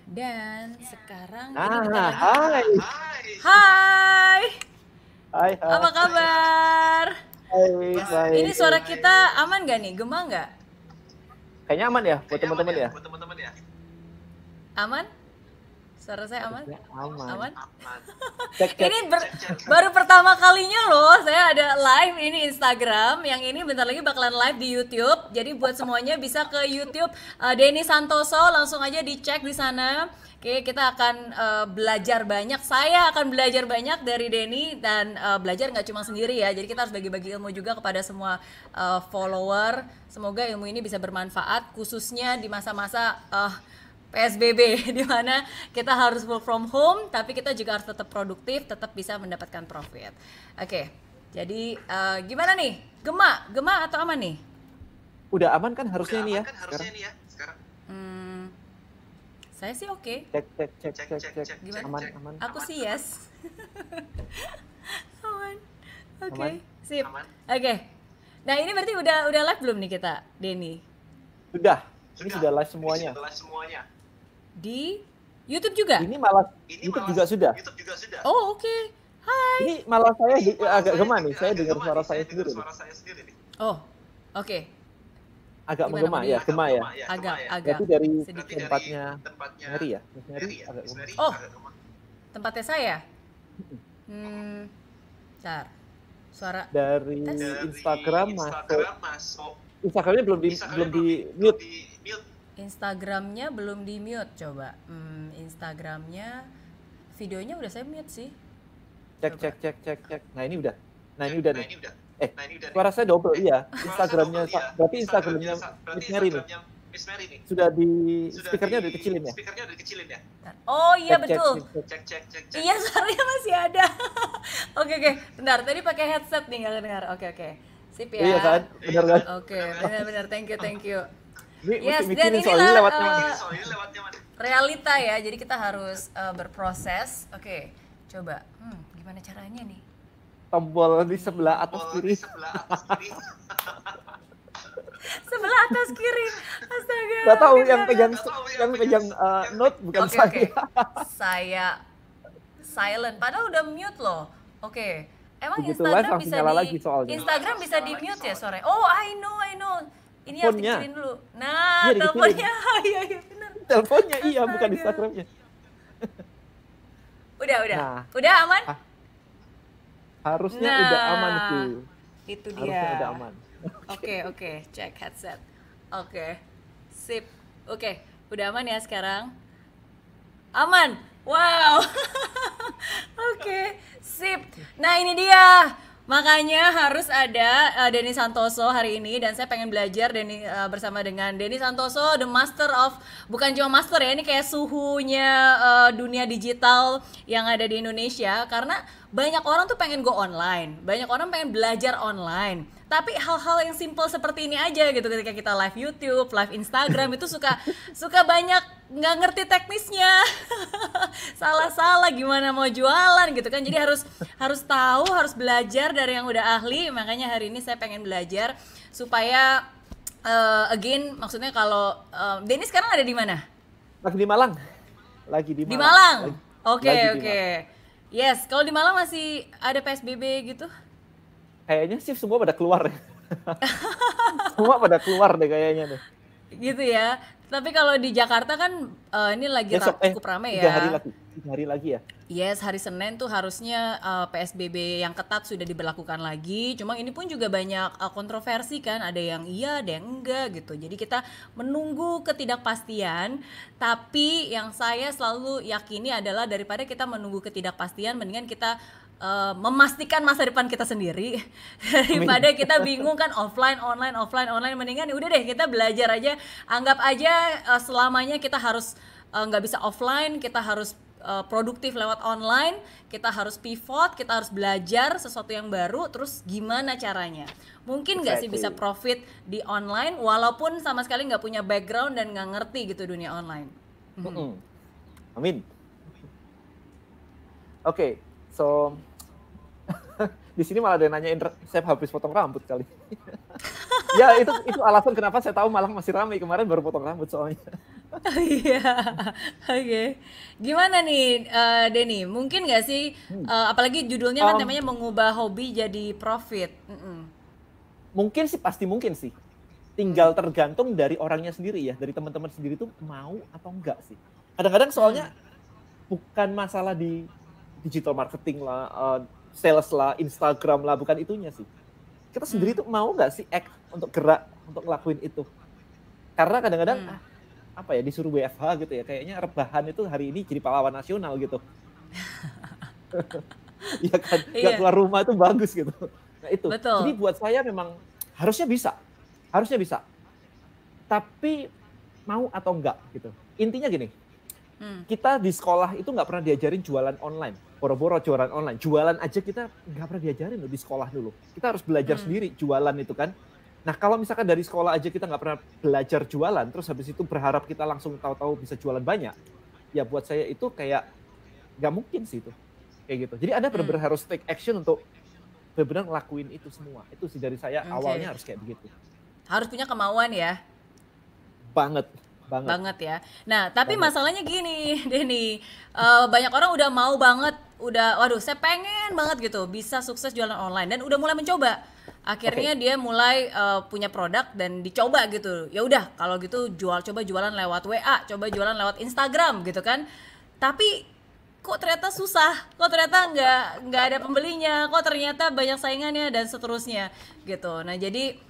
Dan sekarang ini Nah, bentar lagi. hai. Hai. Hai, Apa kabar? Baik, baik. Ini suara kita aman gak nih? Gema nggak? Kayaknya aman ya buat teman-teman ya? Aman? Suara saya aman? Harusnya aman. Aman? Cek, cek. Ini baru pertama kalinya loh saya ada live ini Instagram. Yang ini bentar lagi bakalan live di YouTube. Jadi buat semuanya bisa ke YouTube Denny Santoso, langsung aja dicek di sana. Oke, kita akan belajar banyak. Saya akan belajar banyak dari Denny dan belajar nggak cuma sendiri ya. Jadi kita harus bagi-bagi ilmu juga kepada semua follower. Semoga ilmu ini bisa bermanfaat khususnya di masa-masa PSBB di mana kita harus work from home tapi kita juga harus tetap produktif, tetap bisa mendapatkan profit. Oke. Jadi gimana nih? Gema atau aman nih? Udah aman kan harusnya ini ya sekarang? Saya sih oke. Cek. Gimana? Aman. Aku sih yes. Aman. Oke. Aman. Sip. Oke. Nah, ini berarti udah live belum nih kita, Denny? Sudah. Ini sudah live semuanya. Di YouTube juga? Ini malah YouTube juga sudah. Oh, oke. Hai. Ini malah saya agak gema nih. Saya dengar suara saya sendiri nih. Oh, oke. Agak Gimana, menggema ya, gema ya. Agak Berarti dari sedikit. tempatnya Mary ya? Miss Mary agak gema. Oh, tempatnya saya. Bentar. Suara Dari tes. Instagram masuk. Instagramnya belum di mute. Instagramnya belum di mute, coba. Instagramnya, videonya udah saya mute sih. Cek. Nah ini udah nih. Suara saya double iya. Instagramnya berarti Instagramnya Miss Mary nih. Sudah di speakernya udah dikecilin ya? Bentar. Oh iya Cek. betul. Iya suaranya masih ada. Oke. Bentar, tadi pakai headset nih nggak kedengar. Oke. Sip ya. Iya kan? Benar kan? Oke, benar. Thank you. Ini Yes, mesti dan mikirin soalnya inilah lewatnya mana. realita ya. Jadi kita harus berproses. Oke, coba. Gimana caranya nih? Tombol di sebelah atas kiri. Sebelah atas kiri. Astaga. Gak tahu bentar. yang pegang note bukan Oke. saya. Saya silent. Padahal udah mute loh. Oke. Emang Begitu Instagram live langsung bisa nyala lagi soalnya. Instagram bisa di mute ya sore. Oh, I know. Ini harus Teleponnya. dikecilin dulu. Nah, Iya, dikecilin. teleponnya. Iya, benar. Teleponnya iya, Astaga. bukan Instagramnya. Udah. Nah. Udah aman? Harusnya Nah, udah aman tuh. Itu dia. Harusnya udah aman. Oke, cek headset. Oke, sip. Oke, udah aman ya sekarang? Aman. Wow. Oke, sip. Nah ini dia. Makanya harus ada Denny Santoso hari ini dan saya pengen belajar bersama dengan Denny Santoso, the master of, bukan cuma master ya, ini kayak suhunya dunia digital yang ada di Indonesia karena banyak orang tuh pengen go online, banyak orang pengen belajar online. Tapi hal-hal yang simple seperti ini aja gitu ketika kita live YouTube, live Instagram itu suka banyak nggak ngerti teknisnya. Salah-salah gimana mau jualan gitu kan. Jadi harus tahu, harus belajar dari yang udah ahli. Makanya hari ini saya pengen belajar supaya again maksudnya kalau Denny sekarang ada di mana? Lagi di Malang. Di Malang. Oke. Yes, kalau di Malang masih ada PSBB gitu? Kayaknya sih semua pada keluar ya. Semua pada keluar deh kayaknya deh. Gitu ya. Tapi kalau di Jakarta kan ini lagi cukup ramai ya. 3 hari lagi ya. Yes, hari Senin tuh harusnya PSBB yang ketat sudah diberlakukan lagi. Cuma ini pun juga banyak kontroversi kan. Ada yang iya, ada yang enggak gitu. Jadi kita menunggu ketidakpastian. Tapi yang saya selalu yakini adalah daripada kita menunggu ketidakpastian, mendingan kita memastikan masa depan kita sendiri daripada kita bingung kan offline online mendingan udah deh kita belajar aja, anggap aja selamanya kita harus nggak bisa offline, kita harus produktif lewat online, kita harus pivot, kita harus belajar sesuatu yang baru, terus gimana caranya mungkin nggak sih bisa profit di online walaupun sama sekali nggak punya background dan nggak ngerti gitu dunia online. Amin. Oke, so di sini malah ada yang nanyain saya habis potong rambut kali. Ya itu alasan kenapa saya tahu Malang masih ramai, kemarin baru potong rambut soalnya. Iya, oke. Gimana nih, Denny? Mungkin nggak sih, Hmm. apalagi judulnya kan Um, temanya mengubah hobi jadi profit. Mungkin sih, pasti mungkin sih. Hmm, Tinggal tergantung dari orangnya sendiri ya, dari teman-teman sendiri tuh mau atau enggak sih. Kadang-kadang hmm, soalnya bukan masalah di digital marketing lah, sales lah, Instagram lah, bukan itunya sih. Kita sendiri hmm, tuh mau nggak sih act untuk gerak untuk ngelakuin itu. Karena kadang-kadang hmm. apa ya, disuruh WFH gitu ya, kayaknya rebahan itu hari ini jadi pahlawan nasional gitu. Ya kan, nggak Iya, keluar rumah itu bagus gitu. Nah itu, jadi betul. buat saya memang harusnya bisa, harusnya bisa. Tapi mau atau enggak gitu. Intinya gini, Hmm, kita di sekolah itu nggak pernah diajarin jualan online. Boro-boro jualan online. Jualan aja kita nggak pernah diajarin loh di sekolah dulu. Kita harus belajar hmm, sendiri jualan itu kan. Nah kalau misalkan dari sekolah aja kita nggak pernah belajar jualan, terus habis itu berharap kita langsung tahu-tahu bisa jualan banyak, ya buat saya itu kayak nggak mungkin sih itu. Kayak gitu. Jadi Anda hmm. benar-benar harus take action untuk benar-benar ngelakuin itu semua. Itu sih dari saya Oke. awalnya harus kayak begitu. Harus punya kemauan ya. Banget, banget, Banget ya. Nah, tapi banget. masalahnya gini, Denny, banyak orang udah mau banget, udah, waduh, saya pengen banget gitu, bisa sukses jualan online dan udah mulai mencoba. Akhirnya Oke, dia mulai punya produk dan dicoba gitu. Ya udah, kalau gitu coba jualan lewat WA, coba jualan lewat Instagram gitu kan. Tapi kok ternyata susah, kok ternyata nggak ada pembelinya, kok ternyata banyak saingannya dan seterusnya gitu. Nah jadi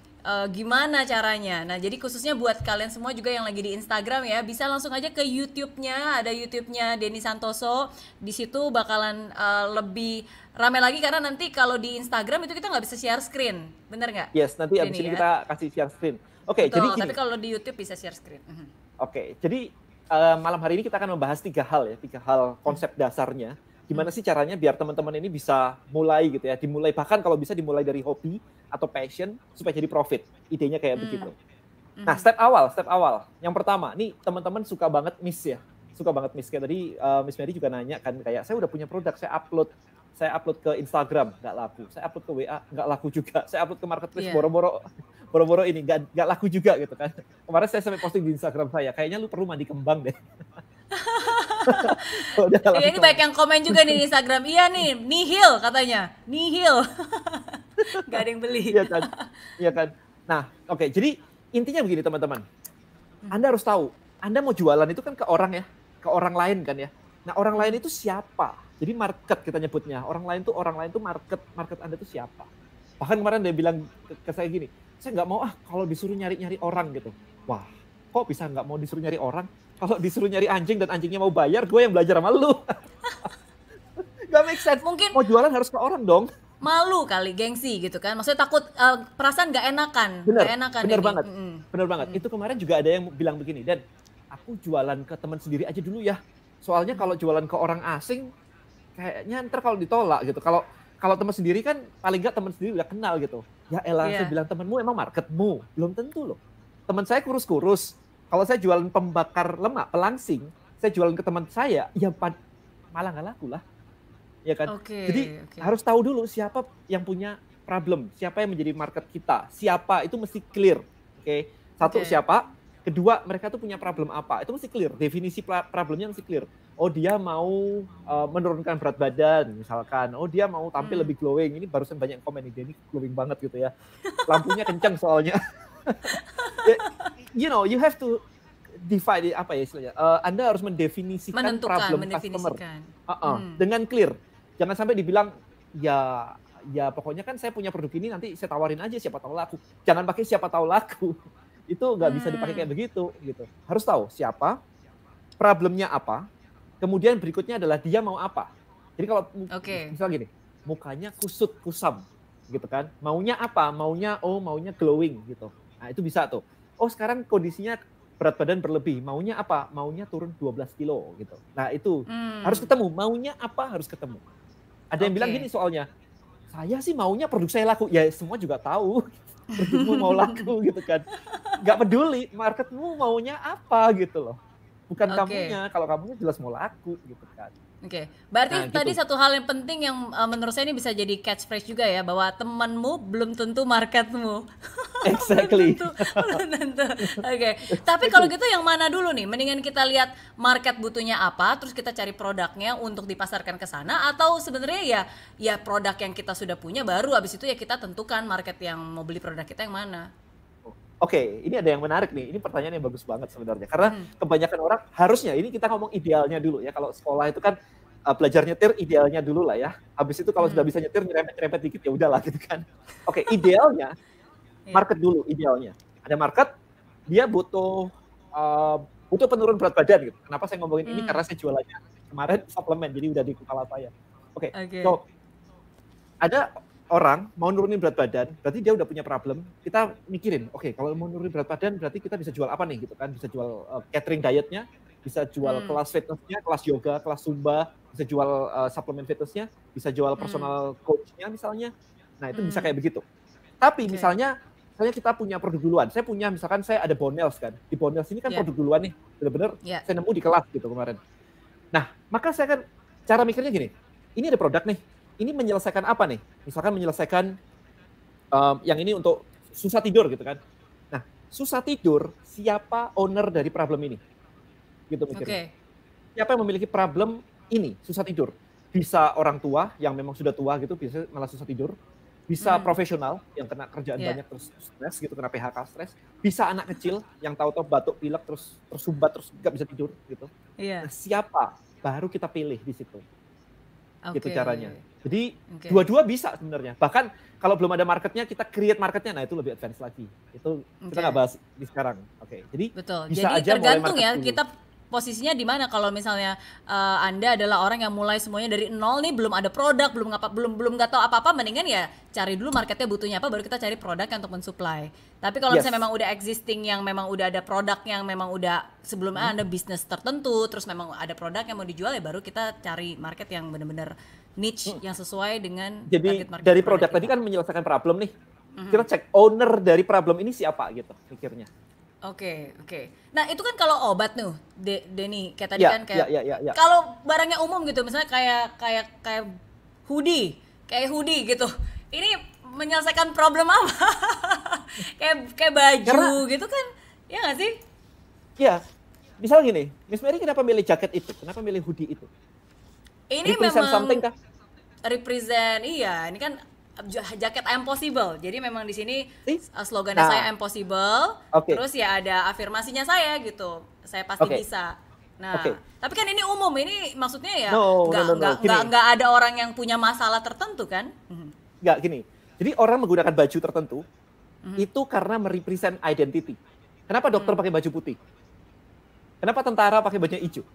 gimana caranya? Nah jadi khususnya buat kalian semua juga yang lagi di Instagram ya, bisa langsung aja ke YouTube-nya, ada YouTube-nya Denny Santoso. Di situ bakalan lebih rame lagi karena nanti kalau di Instagram itu kita nggak bisa share screen, bener nggak, yes, nanti abis Denny ini ya? kita kasih share screen. Oke, jadi Betul. Tapi gini. kalau di YouTube bisa share screen. Mhm. Oke, jadi malam hari ini kita akan membahas 3 hal ya, 3 hal konsep dasarnya. Gimana sih caranya biar teman-teman ini bisa mulai gitu ya, dimulai bahkan kalau bisa dimulai dari hobi atau passion supaya jadi profit. Idenya kayak begitu. Nah, step awal. Yang pertama, nih teman-teman suka banget miss ya, suka banget miss. Kayak tadi Miss Mary juga nanya kan, kayak saya udah punya produk, saya upload ke Instagram nggak laku, saya upload ke WA nggak laku juga, saya upload ke marketplace Iya. boro-boro ini nggak laku juga gitu kan. Kemarin saya sampai posting di Instagram saya, kayaknya lu perlu mandi kembang deh. Udah Iya ini langsung. banyak yang komen juga nih di Instagram. Iya nih, nihil katanya. Nihil. Gak ada yang beli. Iya kan, iya kan. Nah, oke, jadi intinya begini teman-teman, Anda harus tahu, Anda mau jualan itu kan ke orang ya, ke orang lain kan ya. Nah, orang lain itu siapa? Jadi market kita nyebutnya. Orang lain tuh market Anda tuh siapa? Bahkan kemarin dia bilang ke saya gini, saya nggak mau kalau disuruh nyari-nyari orang gitu. Wah, kok bisa nggak mau disuruh nyari orang? Kalau disuruh nyari anjing dan anjingnya mau bayar, gue yang belajar sama lu. Gak make sense. Mungkin Mau jualan harus ke orang dong. malu kali, gengsi gitu kan. Maksudnya takut perasaan gak enakan. Gak Bener, enakan bener ini. banget. Bener banget. Itu kemarin juga ada yang bilang begini, dan aku jualan ke teman sendiri aja dulu ya. Soalnya kalau jualan ke orang asing, kayaknya ntar kalau ditolak gitu. Kalau kalau teman sendiri kan paling nggak teman sendiri udah kenal gitu. Ya elah, saya Iya. bilang temenmu emang marketmu, belum tentu loh. Teman saya kurus-kurus. Kalau saya jualan pembakar lemak, pelangsing, saya jualan ke teman saya, ya malah nggak laku lah, ya kan? Oke, Jadi oke. harus tahu dulu siapa yang punya problem, siapa yang menjadi market kita, siapa itu mesti clear. Oke, satu Oke. siapa, kedua mereka tuh punya problem apa, itu mesti clear. Definisi problemnya mesti clear. Oh dia mau menurunkan berat badan misalkan, oh dia mau tampil lebih glowing. Ini barusan banyak yang komen ini glowing banget gitu ya, lampunya kencang soalnya. You know, you have to divide apa ya istilahnya. Anda harus mendefinisikan Menentukan, problem customer. mendefinisikan. Dengan clear. Jangan sampai dibilang ya ya pokoknya kan saya punya produk ini, nanti saya tawarin aja siapa tahu laku. Jangan pakai siapa tahu laku. Itu nggak bisa dipakai kayak Hmm, begitu gitu. Harus tahu siapa, problemnya apa, kemudian berikutnya adalah dia mau apa. Jadi kalau oke. misal gini, mukanya kusut kusam gitu kan, maunya apa, maunya glowing gitu. Nah itu bisa tuh, oh sekarang kondisinya berat badan berlebih, maunya apa, maunya turun 12 kilo gitu. Nah itu harus Hmm, ketemu, maunya apa harus ketemu. Ada yang bilang gini oke. soalnya, saya sih maunya produk saya laku, ya semua juga tahu produkmu mau laku gitu kan, nggak peduli marketmu maunya apa gitu loh. bukan Oke. kamunya. Kalau kamunya jelas mau laku gitu kan. Oke, berarti Nah, tadi gitu. satu hal yang penting yang menurut saya ini bisa jadi catchphrase juga ya, bahwa temanmu belum tentu marketmu. Belum Exactly. tentu, belum tentu. Oke, tapi kalau Exactly. gitu yang mana dulu nih? Mendingan kita lihat market butuhnya apa, terus kita cari produknya untuk dipasarkan ke sana, atau sebenarnya ya produk yang kita sudah punya baru habis itu ya kita tentukan market yang mau beli produk kita yang mana. Oke, ini ada yang menarik nih. Ini pertanyaan yang bagus banget sebenarnya. Karena kebanyakan orang harusnya, ini kita ngomong idealnya dulu ya. Kalau sekolah itu kan belajar nyetir idealnya dulu lah ya. Habis itu kalau sudah bisa nyetir nyerempet-nyerempet dikit ya udahlah gitu kan. Oke, idealnya Iya. market dulu idealnya. Ada market, dia butuh penurun berat badan gitu. Kenapa saya ngomongin ini? Karena saya jualannya kemarin suplemen, jadi udah di kepala saya. Oke, Oke. so ada orang mau nurunin berat badan, berarti dia udah punya problem. Kita mikirin, oke, kalau mau nurunin berat badan, berarti kita bisa jual apa nih gitu kan? Bisa jual catering dietnya, bisa jual kelas fitnessnya, kelas yoga, kelas zumba, bisa jual suplemen fitnessnya, bisa jual personal coachnya misalnya. Nah itu bisa kayak begitu. Tapi Oke. misalnya kita punya produk duluan. Saya punya, misalkan saya ada Bonels kan. Di Bonels ini kan Ya. produk duluan nih, bener-bener Ya. saya nemu di kelas gitu kemarin. Nah, maka saya kan cara mikirnya gini, ini ada produk nih, ini menyelesaikan apa nih? Misalkan menyelesaikan yang ini untuk susah tidur gitu kan. Nah, susah tidur, siapa owner dari problem ini? Gitu mikirnya. Oke. Siapa yang memiliki problem ini, susah tidur? Bisa orang tua yang memang sudah tua gitu, bisa malah susah tidur. Bisa profesional yang kena kerjaan Yeah. banyak terus stres gitu, kena PHK stres. Bisa anak kecil yang tahu-tahu batuk pilek terus tersumbat terus nggak bisa tidur gitu. Iya. Nah, siapa? Baru kita pilih di situ. Gitu Oke. caranya. Jadi Oke. dua-dua bisa sebenarnya. Bahkan kalau belum ada marketnya, kita create marketnya. Nah itu lebih advance lagi. Itu kita nggak bahas di sekarang. Oke. Jadi Betul. bisa Jadi aja mulai tergantung market ya dulu. kita posisinya di mana. Kalau misalnya Anda adalah orang yang mulai semuanya dari nol nih, belum ada produk, belum nggak tahu apa-apa, mendingan ya cari dulu marketnya butuhnya apa, baru kita cari produk yang untuk mensupply. Tapi kalau Yes. misalnya memang udah existing, yang memang udah ada produk yang memang udah sebelumnya ada bisnis tertentu, terus memang ada produk yang mau dijual, ya baru kita cari market yang benar-benar niche yang sesuai dengan Jadi target market dari produk tadi kita. kan menyelesaikan problem nih. Kita cek owner dari problem ini siapa gitu mikirnya. Oke. Nah itu kan kalau obat tuh, Denny, kayak tadi Ya, kan kayak ya. kalau barangnya umum gitu, misalnya kayak kayak hoodie gitu. Ini menyelesaikan problem apa? kayak baju gitu kan? Ya nggak sih? Iya. Misal gini, Miss Mary kenapa milih jaket itu? Kenapa milih hoodie itu? Ini Represent memang something kah? represent, iya. Ini kan jaket I'm possible. Jadi memang di sini slogannya Nah. saya I'm possible. Oke. Terus ya ada afirmasinya saya gitu. Saya pasti Oke. bisa. Nah, Oke. tapi kan ini umum. Ini maksudnya ya No. nggak ada orang yang punya masalah tertentu kan? Nggak, gini. Jadi orang menggunakan baju tertentu itu karena merepresent identity. Kenapa dokter pakai baju putih? Kenapa tentara pakai baju hijau?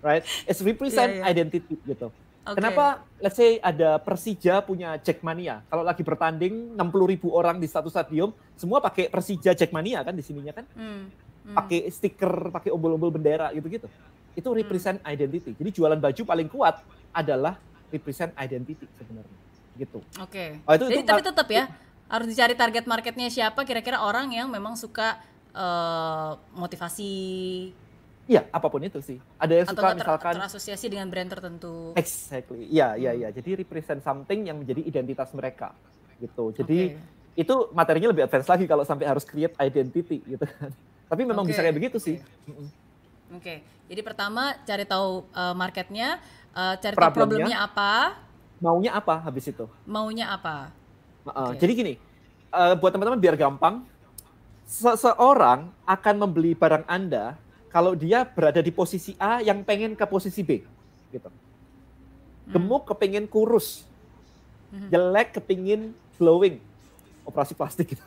Right? It's represent Iya. identity gitu. Oke. Kenapa let's say ada Persija punya Jackmania? Kalau lagi bertanding 60.000 orang di satu stadium, semua pakai Persija Jackmania kan di sininya kan? Pakai stiker, pakai ombol-ombol bendera gitu-gitu. Itu represent identity. Jadi jualan baju paling kuat adalah represent identity sebenarnya. Gitu. Oke. Oh, Jadi tapi tetap ya harus dicari target marketnya siapa, kira-kira orang yang memang suka motivasi Iya, apapun itu sih. Ada yang atau suka nggak misalkan terasosiasi dengan brand tertentu. exactly. Iya. Jadi represent something yang menjadi identitas mereka. Gitu. Jadi itu materinya lebih advance lagi kalau sampai harus create identity gitu kan. Tapi memang bisa kayak begitu sih. Oke. Jadi pertama cari tahu marketnya, cari tahu problemnya apa, maunya apa habis itu. maunya apa. Jadi gini, buat teman-teman biar gampang, seseorang akan membeli barang Anda kalau dia berada di posisi A yang pengen ke posisi B, gitu. Gemuk kepingin kurus, jelek kepingin glowing, operasi plastik gitu.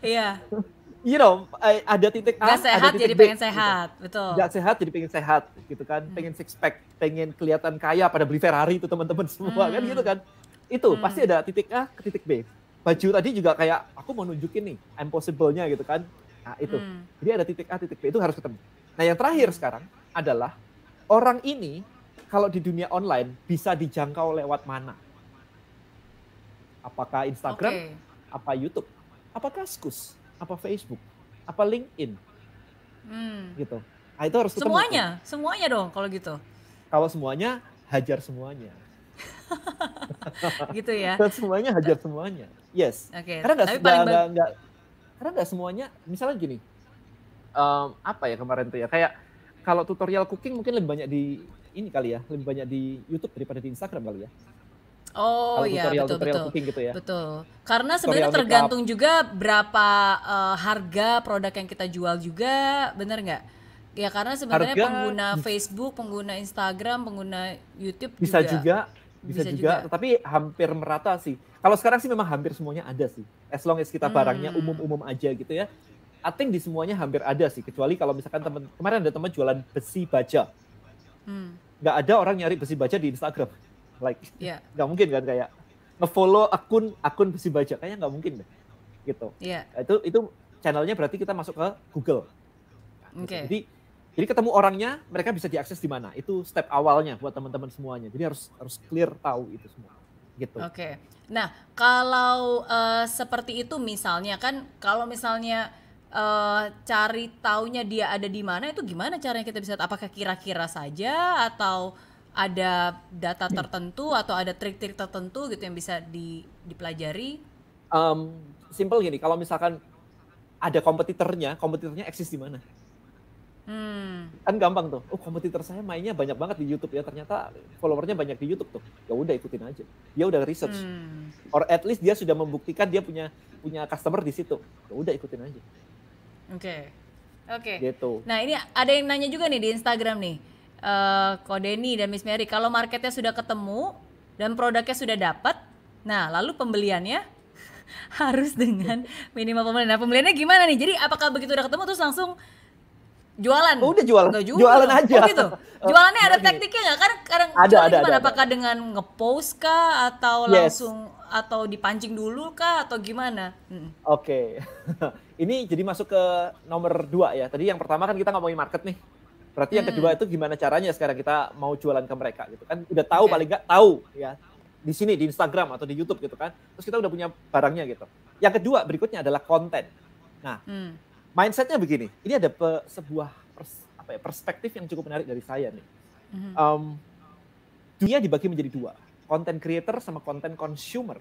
Iya. You know, ada titik A, Gak sehat ada titik jadi B, pengen sehat, gitu. betul. Gak sehat jadi pengen sehat, gitu kan. Pengen six pack, pengen kelihatan kaya, pada beli Ferrari itu teman-teman semua kan gitu kan. Itu pasti ada titik A ke titik B. Baju tadi juga kayak aku mau nunjukin nih impossible-nya gitu kan. Nah itu, jadi ada titik A, titik B, itu harus ketemu. Nah yang terakhir sekarang adalah orang ini kalau di dunia online bisa dijangkau lewat mana? Apakah Instagram, apa YouTube, apa Kaskus, apa Facebook, apa LinkedIn, gitu. Nah, itu harus ketemu. Semuanya dong kalau gitu. Kalau semuanya, hajar semuanya. Gitu ya. Dan semuanya hajar semuanya. Yes. Okay. Karena nggak semuanya, misalnya gini, apa ya kemarin tuh ya, kayak kalau tutorial cooking mungkin lebih banyak di ini kali ya, lebih banyak di YouTube daripada di Instagram kali ya. Oh iya, betul. Cooking gitu ya. Betul. Karena sebenarnya tergantung juga berapa harga produk yang kita jual juga, bener nggak? Ya karena sebenarnya pengguna Facebook, pengguna Instagram, pengguna YouTube bisa juga. Tetapi hampir merata sih. Kalau sekarang sih memang hampir semuanya ada sih. As long as kita barangnya umum-umum aja gitu ya. I think di semuanya hampir ada sih. Kecuali kalau misalkan kemarin ada teman jualan besi baja. Nggak ada orang nyari besi baja di Instagram. Like, nggak mungkin kan kayak nge-follow akun besi baja. Kayaknya nggak mungkin deh. Gitu. Itu channelnya berarti kita masuk ke Google. Gitu. Jadi ketemu orangnya, mereka bisa diakses di mana. Itu step awalnya buat teman-teman semuanya. Jadi harus clear tahu itu semua. Gitu. Oke. Nah, kalau seperti itu misalnya kan, kalau misalnya cari taunya dia ada di mana, itu gimana caranya kita bisa? Apakah kira-kira saja atau ada data tertentu atau ada trik-trik tertentu gitu yang bisa dipelajari? Simple gini, kalau misalkan ada kompetitornya eksis di mana? Kan gampang tuh. Oh, kompetitor saya mainnya banyak banget di YouTube ya. Ternyata followernya banyak di YouTube tuh. Ya udah ikutin aja. Dia udah research. Or at least dia sudah membuktikan dia punya customer di situ. Ya udah ikutin aja. Oke. Gitu. Nah, ini ada yang nanya juga nih di Instagram nih. Ko Denny dan Miss Mary, kalau marketnya sudah ketemu dan produknya sudah dapat, nah lalu pembeliannya harus dengan minimal pembelian. Nah, pembeliannya gimana nih? Jadi apakah begitu udah ketemu terus langsung jualan? Oh, udah jualan aja. Oh gitu. Jualannya ada tekniknya nggak? Kan kadang jualan gimana? Apakah dengan ngepost kah atau langsung atau dipancing dulu kah atau gimana? Oke. Ini jadi masuk ke nomor 2 ya. Tadi yang pertama kan kita ngomongin market nih. Berarti yang kedua itu gimana caranya sekarang kita mau jualan ke mereka gitu kan. Udah tahu paling nggak tahu ya. Di sini di Instagram atau di YouTube gitu kan. Terus kita udah punya barangnya gitu. Yang kedua berikutnya adalah konten. Nah, mindsetnya begini, ini ada sebuah perspektif yang cukup menarik dari saya nih. Dunia dibagi menjadi 2, content creator sama content consumer.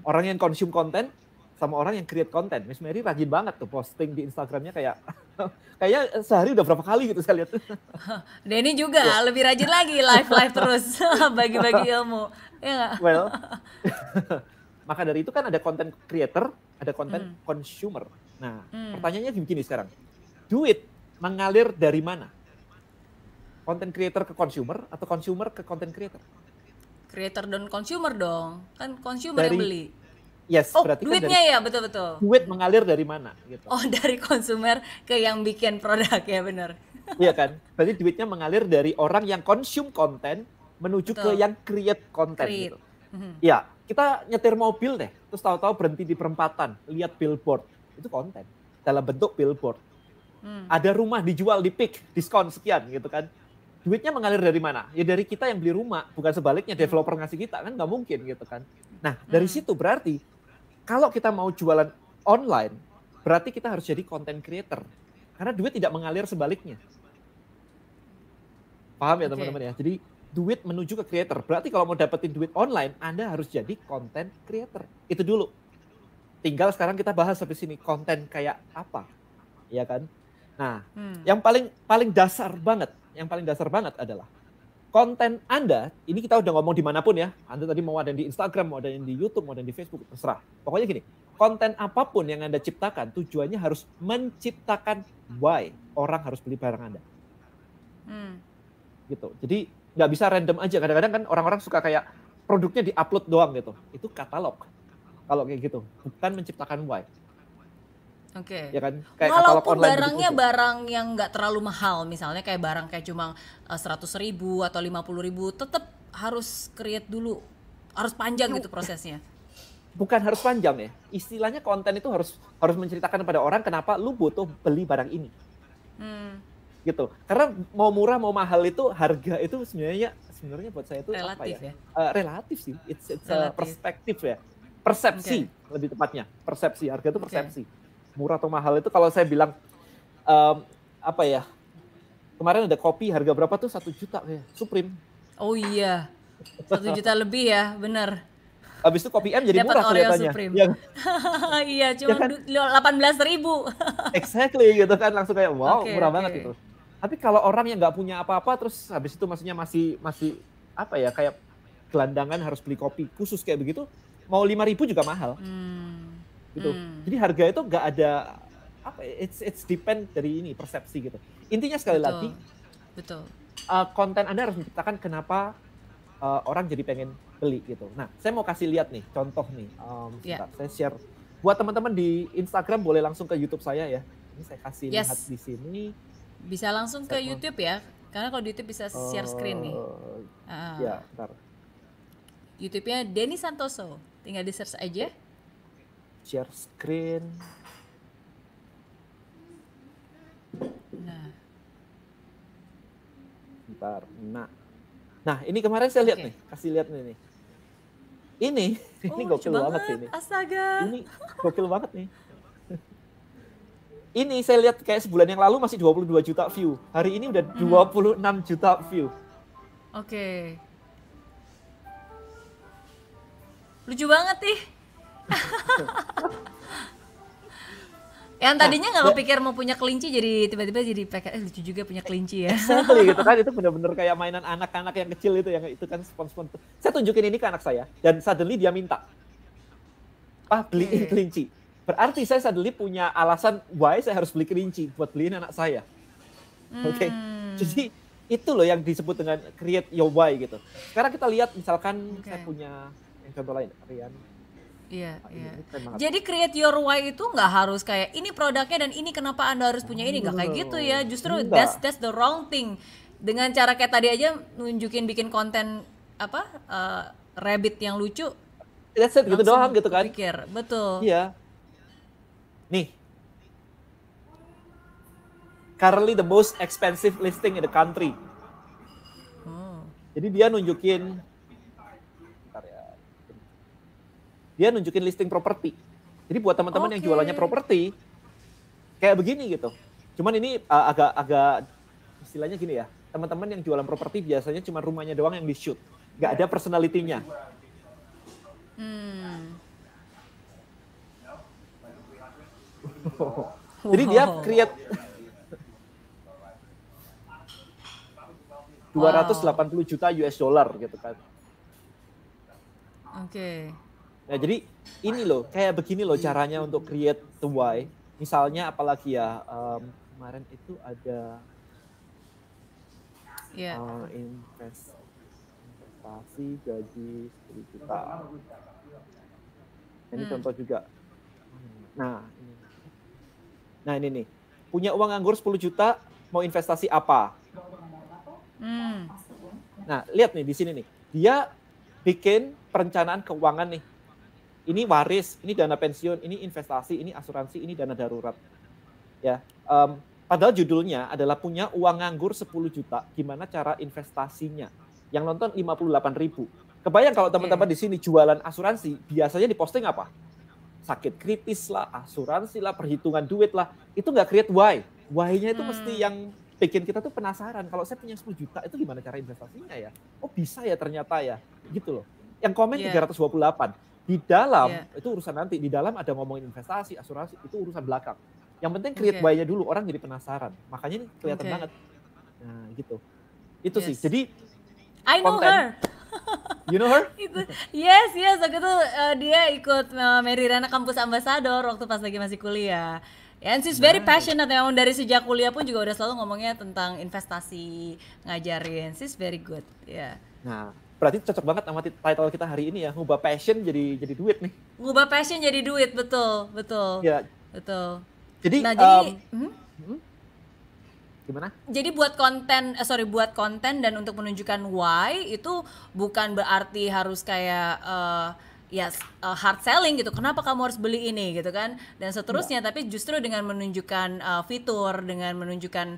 Orang yang consume konten sama orang yang create konten. Miss Mary rajin banget tuh posting di Instagramnya kayaknya sehari udah berapa kali gitu saya lihat. Denny juga lebih rajin lagi live terus bagi-bagi ilmu. Ya nggak? Well, maka dari itu kan ada content creator, ada content consumer. Nah, pertanyaannya begini sekarang. Duit mengalir dari mana? Content creator ke consumer atau consumer ke content creator? Creator dan consumer dong. Kan consumer yang beli. Yes, berarti duitnya kan ya, betul-betul. Duit mengalir dari mana gitu. Oh, dari consumer ke yang bikin produk ya, benar. Iya kan? Berarti duitnya mengalir dari orang yang consume konten menuju ke yang create konten gitu. Ya, kita nyetir mobil deh, terus tahu-tahu berhenti di perempatan, lihat billboard. Itu konten dalam bentuk billboard. Ada rumah dijual di peak, diskon sekian gitu kan. Duitnya mengalir dari mana? Ya dari kita yang beli rumah, bukan sebaliknya developer ngasih kita, kan nggak mungkin gitu kan. Nah, dari situ berarti kalau kita mau jualan online, berarti kita harus jadi content creator. Karena duit tidak mengalir sebaliknya. Paham ya teman-teman ya? Jadi duit menuju ke creator. Berarti kalau mau dapetin duit online, Anda harus jadi content creator. Itu dulu. Tinggal sekarang kita bahas sampai sini, konten kayak apa, ya kan? Nah, yang paling dasar banget adalah konten Anda. Ini kita udah ngomong dimanapun ya. Anda tadi mau ada di Instagram, mau ada di YouTube, mau ada di Facebook, terserah. Pokoknya gini, konten apapun yang Anda ciptakan, tujuannya harus menciptakan why orang harus beli barang Anda. Gitu. Jadi nggak bisa random aja. Kadang-kadang kan orang-orang suka kayak produknya di-upload doang gitu. Itu katalog. Kalau kayak gitu, bukan menciptakan why. Oke. Ya kan? Kayak walaupun barangnya gitu. Barang yang nggak terlalu mahal, misalnya kayak barang kayak cuma 100.000 atau 50.000, tetap harus create dulu, harus panjang gitu prosesnya. Bukan harus panjang ya. Istilahnya konten itu harus menceritakan kepada orang kenapa lu butuh beli barang ini. Gitu. Karena mau murah mau mahal itu harga itu sebenarnya buat saya itu relatif apa ya? Relatif sih. It's perspektif ya. Persepsi lebih tepatnya. Persepsi, harga itu persepsi. Murah atau mahal itu kalau saya bilang apa ya? Kemarin ada kopi harga berapa tuh 1 juta kayak Supreme. Oh iya, 1 juta lebih ya, bener. Habis itu kopi M jadi Dapat murah Oreo kelihatannya. Supreme. Yang Iya, ya cuma kan? 18.000. Exactly gitu kan, langsung kayak wow, Oke, murah oke. banget itu. Tapi kalau orang yang nggak punya apa-apa terus habis itu maksudnya masih apa ya, kayak gelandangan harus beli kopi khusus kayak begitu, mau 5.000 juga mahal gitu. Jadi harga itu nggak ada apa ya, it's depend dari ini persepsi gitu. Intinya sekali Betul. lagi Betul. konten Anda harus menciptakan kenapa orang jadi pengen beli gitu. Nah, saya mau kasih lihat nih contoh nih. Sebentar, saya share buat teman-teman di Instagram, boleh langsung ke YouTube saya ya. Ini saya kasih lihat di sini. Bisa langsung ke YouTube ya, karena kalau di YouTube bisa share screen nih. Ya, bentar. YouTube-nya Denny Santoso, tinggal di search aja. Share screen. Bentar. Nah, ini kemarin saya lihat nih, kasih lihat nih. Ini gokil banget sih ini. Astaga. Ini gokil banget nih. Ini saya lihat kayak sebulan yang lalu masih 22 juta view. Hari ini udah 26 juta view. Oke. Lucu banget nih. Yang tadinya nggak kepikir mau punya kelinci, jadi tiba-tiba jadi lucu juga punya kelinci ya. Exactly gitu kan, itu benar-benar kayak mainan anak-anak yang kecil itu, yang itu kan spons-spons. Saya tunjukin ini ke anak saya dan suddenly dia minta, "Pak, beliin kelinci." Berarti saya suddenly punya alasan why saya harus beli kelinci buat beliin anak saya. Oke. Jadi itu loh yang disebut dengan create your why gitu. Sekarang kita lihat misalkan saya punya yang contoh lain, Rian. Iya. Jadi create your why itu nggak harus kayak ini produknya dan ini kenapa Anda harus punya ini, nggak kayak gitu ya. Justru that's the wrong thing. Dengan cara kayak tadi aja nunjukin bikin konten apa rabbit yang lucu. That's it gitu doang gitu kan. Pikir, betul. Iya. Nih. Currently the most expensive listing in the country. Jadi dia nunjukin listing properti. Jadi buat teman-teman yang jualannya properti, kayak begini gitu. Cuman ini agak istilahnya gini ya. Teman-teman yang jualan properti biasanya cuma rumahnya doang yang di-shoot. Nggak ada personality-nya. Jadi dia create 280 juta US dollar gitu kan. Oke. Nah, jadi ini loh, kayak begini loh caranya untuk create the why. Misalnya apalagi ya, kemarin itu ada investasi gaji 10 juta. Ini contoh juga. Nah, ini nih. Punya uang nganggur 10 juta, mau investasi apa? Nah, lihat nih di sini nih. Dia bikin perencanaan keuangan nih. Ini waris, ini dana pensiun, ini investasi, ini asuransi, ini dana darurat. Ya, padahal judulnya adalah punya uang nganggur 10 juta, gimana cara investasinya. Yang nonton 58.000. Kebayang kalau teman-teman di sini jualan asuransi, biasanya diposting apa? Sakit kritis lah, asuransi lah, perhitungan duit lah. Itu nggak create why. Why-nya itu mesti yang bikin kita tuh penasaran. Kalau saya punya 10 juta, itu gimana cara investasinya ya? Oh bisa ya ternyata ya. Gitu loh. Yang komen 328. Di dalam, itu urusan nanti. Di dalam ada ngomongin investasi, asuransi, itu urusan belakang. Yang penting create why-nya dulu, orang jadi penasaran. Makanya ini kelihatan banget. Nah gitu. Itu sih. Jadi I know her. You know her? Yes. Waktu itu dia ikut Mary Riana Kampus Ambassador waktu pas lagi masih kuliah. And she's very passionate. Memang dari sejak kuliah pun juga udah selalu ngomongnya tentang investasi, ngajarin. She's very good. Ya. Nah, berarti cocok banget sama title kita hari ini ya. Ngubah passion jadi duit nih. Ngubah passion jadi duit, betul. Ya. Betul. Jadi, gimana? Jadi buat konten dan untuk menunjukkan why itu bukan berarti harus kayak hard selling gitu. Kenapa kamu harus beli ini gitu kan? Dan seterusnya. Tapi justru dengan menunjukkan fitur, dengan menunjukkan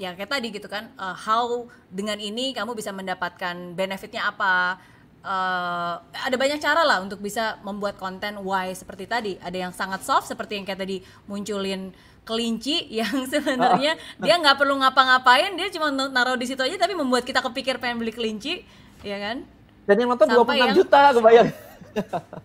ya kayak tadi gitu kan, how dengan ini kamu bisa mendapatkan benefitnya apa. Ada banyak cara lah untuk bisa membuat konten why seperti tadi. Ada yang sangat soft seperti yang kayak tadi munculin kelinci yang sebenarnya dia nggak perlu ngapa-ngapain, dia cuma naruh di situ aja tapi membuat kita kepikir pengen beli kelinci, ya kan? Dan yang nonton Sampai 26 yang juta, kebayang.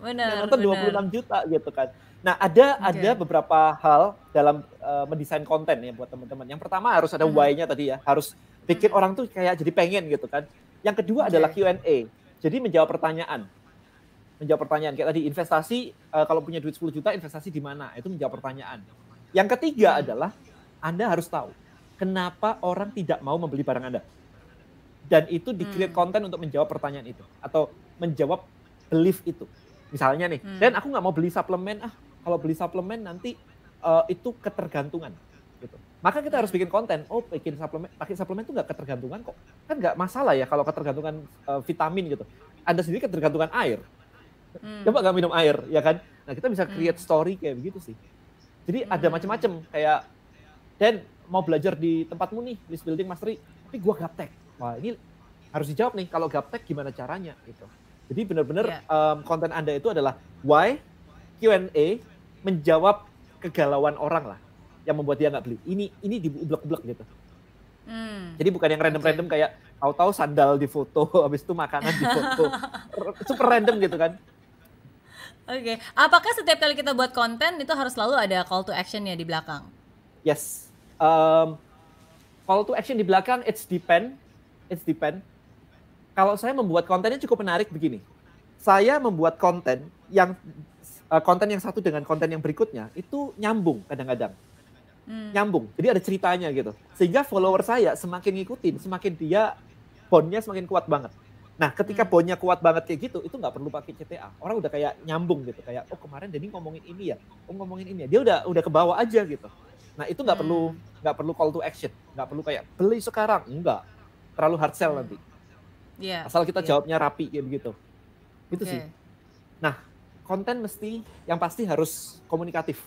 benar, Yang nonton benar. 26 juta gitu kan. Nah, ada beberapa hal dalam mendesain konten ya buat teman-teman. Yang pertama harus ada why-nya tadi ya, harus bikin orang tuh kayak jadi pengen gitu kan. Yang kedua adalah Q&A. Jadi menjawab pertanyaan. Menjawab pertanyaan kayak tadi investasi, kalau punya duit 10 juta investasi di mana? Itu menjawab pertanyaan. Yang ketiga adalah Anda harus tahu kenapa orang tidak mau membeli barang Anda. Dan itu di-create konten untuk menjawab pertanyaan itu atau menjawab belief itu. Misalnya nih, dan aku nggak mau beli suplemen, kalau beli suplemen nanti itu ketergantungan gitu. Maka kita harus bikin konten, pakai suplemen itu nggak ketergantungan kok. Kan nggak masalah ya kalau ketergantungan vitamin gitu. Anda sendiri ketergantungan air. Coba nggak minum air, ya kan? Nah, kita bisa create story kayak begitu sih. Jadi ada macam-macam kayak, Dan mau belajar di tempatmu nih, list building mastery, tapi gua gaptek. Wah, ini harus dijawab nih, kalau gaptek gimana caranya gitu. Jadi benar-benar konten Anda itu adalah why, Q&A, menjawab kegalauan orang lah yang membuat dia nggak beli. Ini diublek-ublek gitu. Jadi bukan yang random-random kayak tahu-tahu sandal di foto, habis itu makanan di foto. Super random gitu kan. Oke. Apakah setiap kali kita buat konten itu harus selalu ada call to action-nya di belakang? Yes. Call to action di belakang, it's depend. Kalau saya membuat kontennya cukup menarik begini. Saya membuat konten yang satu dengan konten yang berikutnya itu nyambung kadang-kadang. Nyambung. Jadi ada ceritanya gitu. Sehingga follower saya semakin ngikutin, semakin dia bondnya semakin kuat banget. Nah, ketika bondnya kuat banget kayak gitu, itu nggak perlu pakai CTA. Orang udah kayak nyambung gitu, kayak kemarin Denny ngomongin ini ya, ngomongin ini ya. Dia udah ke bawah aja gitu. Nah, itu nggak perlu call to action, nggak perlu kayak beli sekarang, enggak. Terlalu hard sell nanti. Asal kita jawabnya rapi kayak begitu. Itu sih. Nah, konten yang pasti harus komunikatif.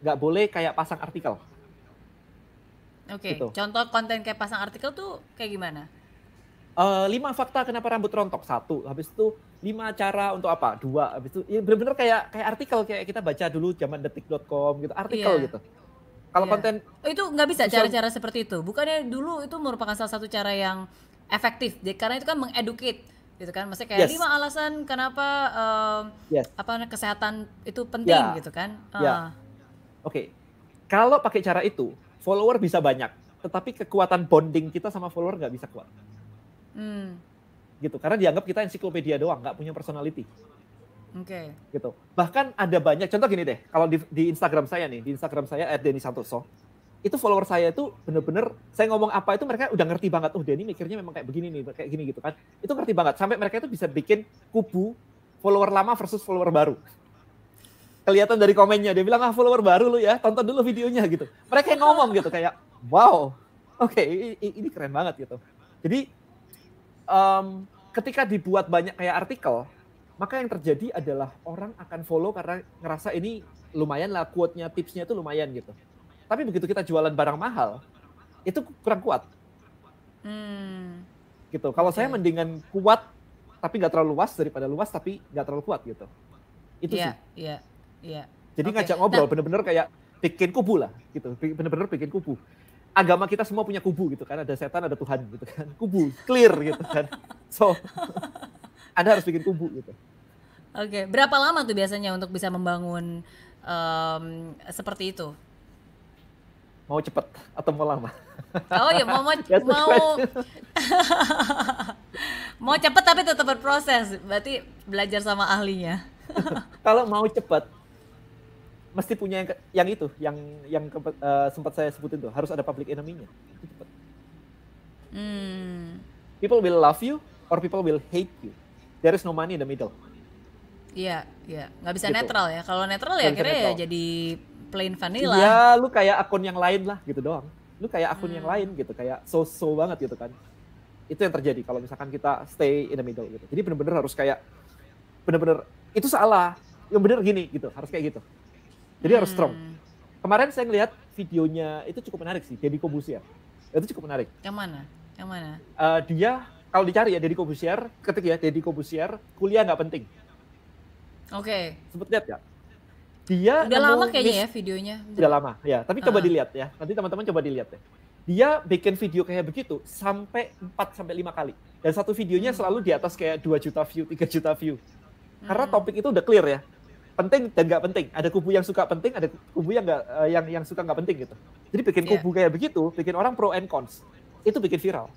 Nggak boleh kayak pasang artikel. Gitu. Contoh konten kayak pasang artikel tuh kayak gimana? 5 fakta kenapa rambut rontok, 1. Habis itu 5 cara untuk apa, 2. Habis itu ya benar-benar kayak artikel, kayak kita baca dulu zaman detik.com gitu, artikel gitu. Kalau konten itu nggak bisa cara-cara seperti itu. Bukannya dulu itu merupakan salah satu cara yang efektif, karena itu kan mengeducate gitu kan. Maksudnya kayak 5 alasan kenapa kesehatan itu penting gitu kan. Oke. Kalau pakai cara itu, follower bisa banyak, tetapi kekuatan bonding kita sama follower nggak bisa kuat. Gitu, karena dianggap kita ensiklopedia doang, nggak punya personality. Gitu. Bahkan ada banyak, contoh gini deh, kalau di Instagram saya nih, di Instagram saya @denny_santoso, itu follower saya itu bener-bener, saya ngomong apa itu mereka udah ngerti banget, Denny mikirnya memang kayak begini nih, kayak gini gitu kan. Itu ngerti banget, sampai mereka itu bisa bikin kubu follower lama versus follower baru. Kelihatan dari komennya, dia bilang, follower baru lu ya, tonton dulu videonya gitu. Mereka yang ngomong gitu, kayak, wow, oke, ini keren banget gitu. Jadi, ketika dibuat banyak kayak artikel, maka yang terjadi adalah orang akan follow karena ngerasa ini lumayan lah, quote-nya, tipsnya itu lumayan gitu. Tapi begitu kita jualan barang mahal, itu kurang kuat. Gitu. Kalau saya mendingan kuat, tapi nggak terlalu luas, daripada luas tapi nggak terlalu kuat gitu. Itu sih. Iya. Jadi ngajak ngobrol, bener-bener kayak bikin kubu lah gitu. Bener-bener bikin kubu. Agama kita semua punya kubu gitu kan, ada setan, ada Tuhan gitu kan. Kubu, clear gitu kan. So, Anda harus bikin kubu gitu. Oke, berapa lama tuh biasanya untuk bisa membangun seperti itu? Mau cepet atau mau lama? Oh ya, mau cepet tapi tetap berproses. Berarti belajar sama ahlinya. Kalau mau cepet, mesti punya yang sempat saya sebutin tuh, harus ada public enemy-nya. Itu cepet. People will love you or people will hate you. There is no money in the middle. Iya. Nggak bisa gitu. Netral ya. Kalau netral ya akhirnya ya jadi plain vanilla. Iya, lu kayak akun yang lain lah gitu doang. Lu kayak akun yang lain gitu, kayak so banget gitu kan. Itu yang terjadi kalau misalkan kita stay in the middle gitu. Jadi benar-benar harus kayak benar-benar itu salah. Yang benar gini gitu, harus kayak gitu. Jadi harus strong. Kemarin saya ngeliat videonya itu cukup menarik sih, Deddy Corbuzier. Itu cukup menarik. Yang mana? Dia kalau dicari ya Deddy Corbuzier, ketik ya Deddy Corbuzier, kuliah nggak penting. Oke. Sempet lihat ya? Dia udah lama kayaknya ya videonya. Udah lama, ya. Tapi coba dilihat ya. Nanti teman-teman coba dilihat ya. Dia bikin video kayak begitu sampai 4-5 kali. Dan satu videonya selalu di atas kayak 2 juta view, 3 juta view. Karena topik itu udah clear ya. Penting dan nggak penting. Ada kubu yang suka penting, ada kubu yang nggak yang suka nggak penting gitu. Jadi bikin kubu kayak begitu, bikin orang pro and cons. Itu bikin viral.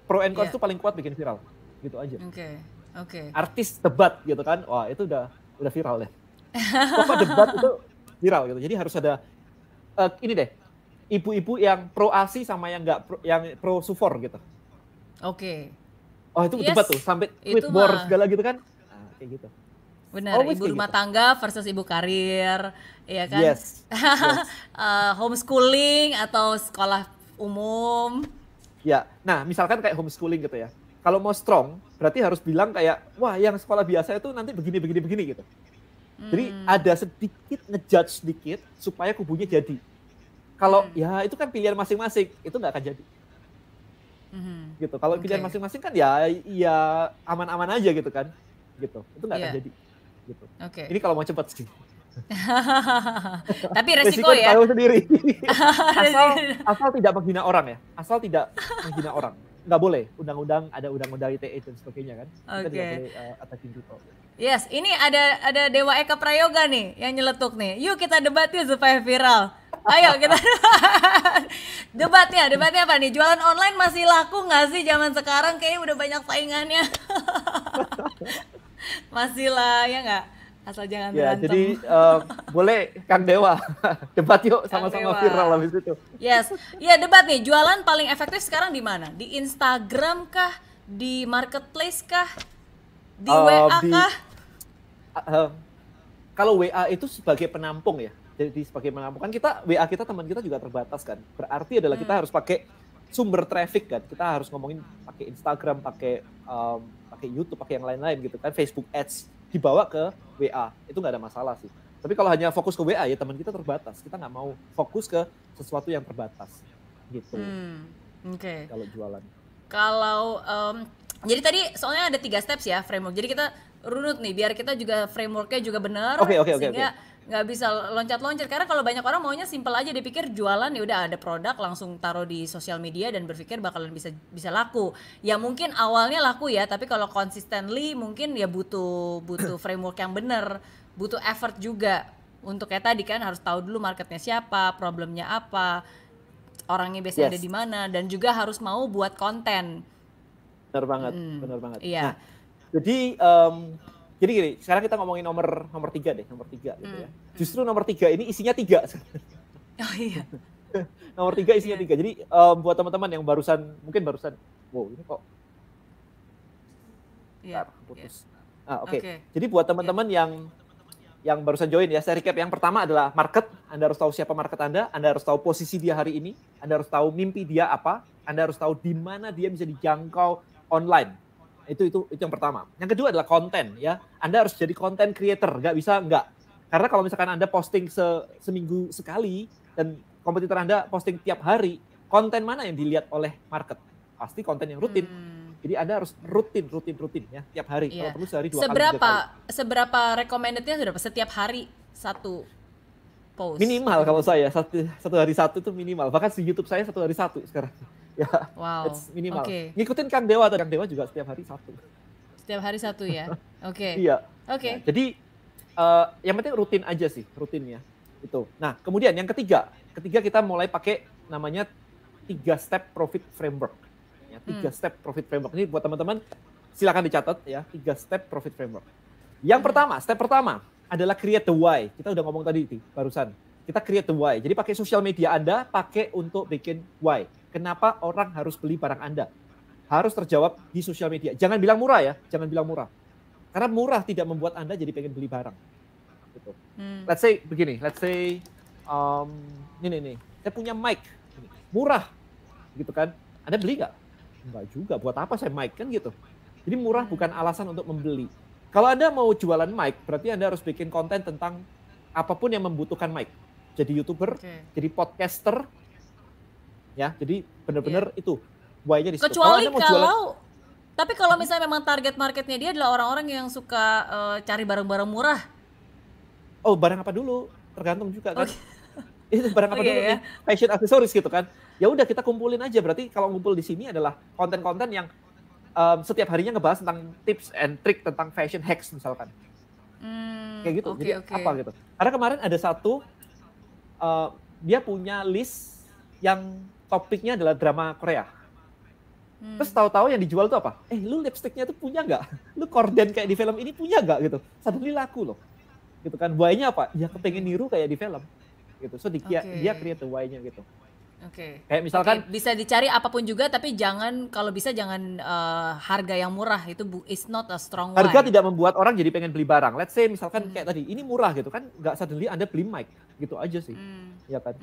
Pro and cons itu paling kuat bikin viral. Gitu aja. Oke. Artis debat gitu kan. Wah, itu udah viral deh. Pokok debat itu viral gitu. Jadi harus ada ini deh. Ibu-ibu yang pro ASI sama yang nggak yang pro sufor gitu. Oke. Oh, itu debat tuh sampai tweet war segala gitu kan. Nah, kayak gitu. Benar, ibu rumah tangga versus ibu karir, ya kan? Yes. Homeschooling atau sekolah umum. Ya, nah misalkan kayak homeschooling gitu ya. Kalau mau strong, berarti harus bilang kayak, wah yang sekolah biasa itu nanti begini gitu. Jadi ada sedikit ngejudge sedikit supaya kubunya jadi. Kalau ya itu kan pilihan masing-masing, itu nggak akan jadi. Gitu. Kalau pilihan masing-masing kan ya aman-aman aja gitu kan. Gitu. Itu nggak akan jadi. Gitu. Ini kalau mau cepat sih. Tapi resiko ya. Tahu sendiri. asal tidak menghina orang ya. Asal tidak menghina orang. Nggak boleh. Ada undang-undang ITE dan sebagainya kan. Kita tidak boleh attacking people. Yes, ini ada Dewa Eka Prayoga nih yang nyeletuk nih. Yuk kita debat yuk supaya viral. Ayo kita debatnya apa nih? Jualan online masih laku nggak sih zaman sekarang? Kayaknya udah banyak saingannya. Masih lah, ya nggak? Asal jangan berantem. Jadi boleh Kang Dewa debat yuk sama-sama viral habis itu. Yes, ya debat nih. Jualan paling efektif sekarang di mana? Di Instagram kah? Di marketplace kah? Di WA kah? Kalau WA itu sebagai penampung ya. Jadi sebagai penampung kan WA kita teman kita juga terbatas kan. Berarti adalah kita harus pakai sumber traffic kan. Kita harus ngomongin pakai Instagram, pakai YouTube, pakai yang lain-lain gitu kan. Facebook Ads dibawa ke WA itu nggak ada masalah sih. Tapi kalau hanya fokus ke WA ya teman kita terbatas. Kita nggak mau fokus ke sesuatu yang terbatas gitu. Kalau jualan. Kalau jadi tadi soalnya ada 3 steps ya framework. Jadi kita runut nih biar kita juga frameworknya juga benar. Sehingga nggak bisa loncat-loncat karena kalau banyak orang maunya simple aja, dipikir jualan ya udah ada produk langsung taruh di sosial media dan berpikir bakalan bisa laku. Ya mungkin awalnya laku ya, tapi kalau consistently mungkin ya butuh framework yang benar, butuh effort juga untuk kayak tadi kan harus tahu dulu marketnya siapa, problemnya apa, orangnya biasanya ada di mana, dan juga harus mau buat konten. Benar banget. Iya. Nah, jadi gini, sekarang kita ngomongin nomor 3 deh, nomor 3 gitu ya. Justru nomor 3 ini isinya 3. Oh iya. Nomor 3 isinya 3. Jadi buat teman-teman yang mungkin barusan, wow ini kok putus. Oke. Jadi buat teman-teman yang barusan join ya, saya recap. Yang pertama adalah market. Anda harus tahu siapa market Anda harus tahu posisi dia hari ini, Anda harus tahu mimpi dia apa, Anda harus tahu di mana dia bisa dijangkau online. Itu yang pertama. Yang kedua adalah konten ya. Anda harus jadi content creator, nggak bisa enggak. Karena kalau misalkan Anda posting seminggu sekali dan kompetitor Anda posting tiap hari, konten mana yang dilihat oleh market? Pasti konten yang rutin. Jadi Anda harus rutin ya tiap hari. Kalau perlu sehari 2 kali. Seberapa recommendednya sudah setiap hari 1 post? Minimal kalau saya satu hari 1 itu minimal. Bahkan di YouTube saya 1 hari 1 sekarang. Ya, it's minimal. Ngikutin Kang Dewa juga setiap hari 1. Setiap hari 1 ya. Iya. Nah, jadi yang penting rutin aja sih, rutinnya itu. Nah, kemudian yang ketiga kita mulai pakai namanya 3 step profit framework. Ya, 3 step profit framework ini buat teman-teman silakan dicatat ya, 3 step profit framework. Yang step pertama adalah create the why. Kita udah ngomong tadi barusan. Kita create the why. Jadi pakai sosial media Anda pakai untuk bikin why. Kenapa orang harus beli barang Anda? Harus terjawab di sosial media. Jangan bilang murah ya, jangan bilang murah. Karena murah tidak membuat Anda jadi pengen beli barang. Gitu. Let's say begini, ini, saya punya mic, murah, gitu kan? Anda beli nggak? Enggak juga, buat apa saya mic kan gitu. Jadi murah bukan alasan untuk membeli. Kalau Anda mau jualan mic, berarti Anda harus bikin konten tentang apapun yang membutuhkan mic. Jadi YouTuber, jadi podcaster, ya, jadi benar-benar itu why-nya di situ. Kecuali tapi kalau misalnya memang target marketnya dia adalah orang-orang yang suka cari barang-barang murah, Oh, barang apa dulu? Tergantung juga kan. Itu barang apa Iya dulu ya. nih? Fashion aksesoris gitu kan. Ya udah kita kumpulin aja. Berarti kalau ngumpul di sini adalah konten-konten yang setiap harinya ngebahas tentang tips and trick tentang fashion hacks misalkan. Kayak gitu. Jadi Oke. apa gitu. Karena kemarin ada satu dia punya list yang topiknya adalah drama Korea. Terus tahu-tahu yang dijual tuh apa? Lu lipstiknya tuh punya nggak? Lu korden kayak di film ini punya nggak gitu? Suddenly laku loh. Gitu kan. Why-nya apa? Ya kepengen niru kayak di film. Gitu. So dia create the why-nya gitu. Oke. Kayak misalkan Bisa dicari apapun juga tapi kalau bisa jangan harga yang murah, itu is not a strong why. harga tidak membuat orang jadi pengen beli barang. Let's say misalkan kayak tadi, ini murah gitu kan, nggak suddenly Anda beli mic gitu aja sih. Ya kan.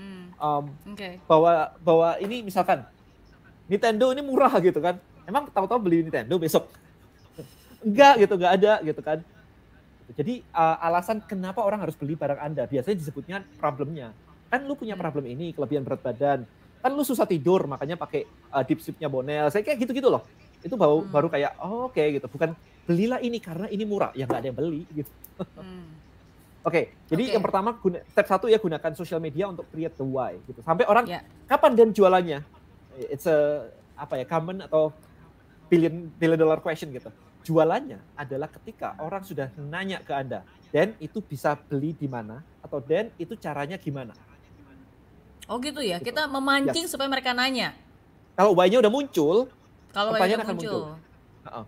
Bahwa ini misalkan Nintendo ini murah gitu kan. Emang tahu-tahu beli Nintendo besok? Enggak gitu, nggak ada gitu kan. Jadi alasan kenapa orang harus beli barang Anda biasanya disebutnya problemnya. Kan lu punya problem ini, kelebihan berat badan. Kan lu susah tidur, makanya pakai deep sleep-nya Bonel. Saya kayak gitu-gitu loh. Itu baru kayak oke gitu. Bukan belilah ini karena ini murah. Ya nggak ada yang beli gitu. Oke, jadi yang pertama step 1 ya, gunakan social media untuk create the why gitu. Sampai orang kapan dan jualannya? It's a common atau billion dollar question gitu. Jualannya adalah ketika orang sudah nanya ke Anda, dan itu bisa beli di mana, atau dan itu caranya gimana. Oh gitu ya, kita memancing supaya mereka nanya. Kalau why-nya udah muncul, pertanyaan akan muncul.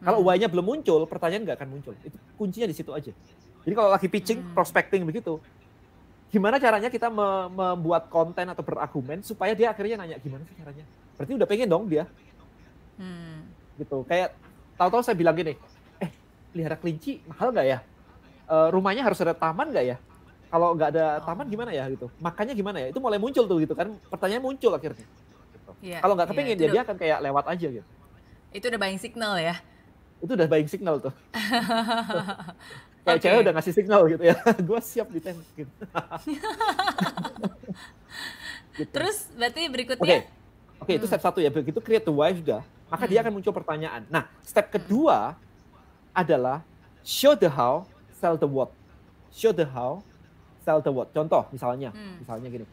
Kalau why-nya belum muncul, pertanyaan nggak akan muncul. Itu kuncinya di situ aja. Jadi kalau lagi pitching, prospecting begitu, gimana caranya kita membuat konten atau berargumen supaya dia akhirnya nanya gimana sih caranya. Berarti udah pengen dong dia. Gitu. Kayak tahu-tahu saya bilang gini, pelihara kelinci mahal nggak ya? Rumahnya harus ada taman nggak ya? Kalau nggak ada taman gimana ya gitu? Makannya gimana ya? Itu mulai muncul tuh gitu kan. Pertanyaan muncul akhirnya. Gitu. Kalau nggak kepengen dia akan kayak lewat aja gitu. Itu udah buying signal ya? Itu udah buying signal tuh. Kayak cewek udah ngasih signal gitu ya. Gue siap ditembak gitu. Gitu. Terus berarti berikutnya? Oke, itu step 1 ya. Begitu create the why sudah, maka dia akan muncul pertanyaan. Nah, step kedua adalah show the how, sell the what. Show the how, sell the what. Contoh misalnya gini.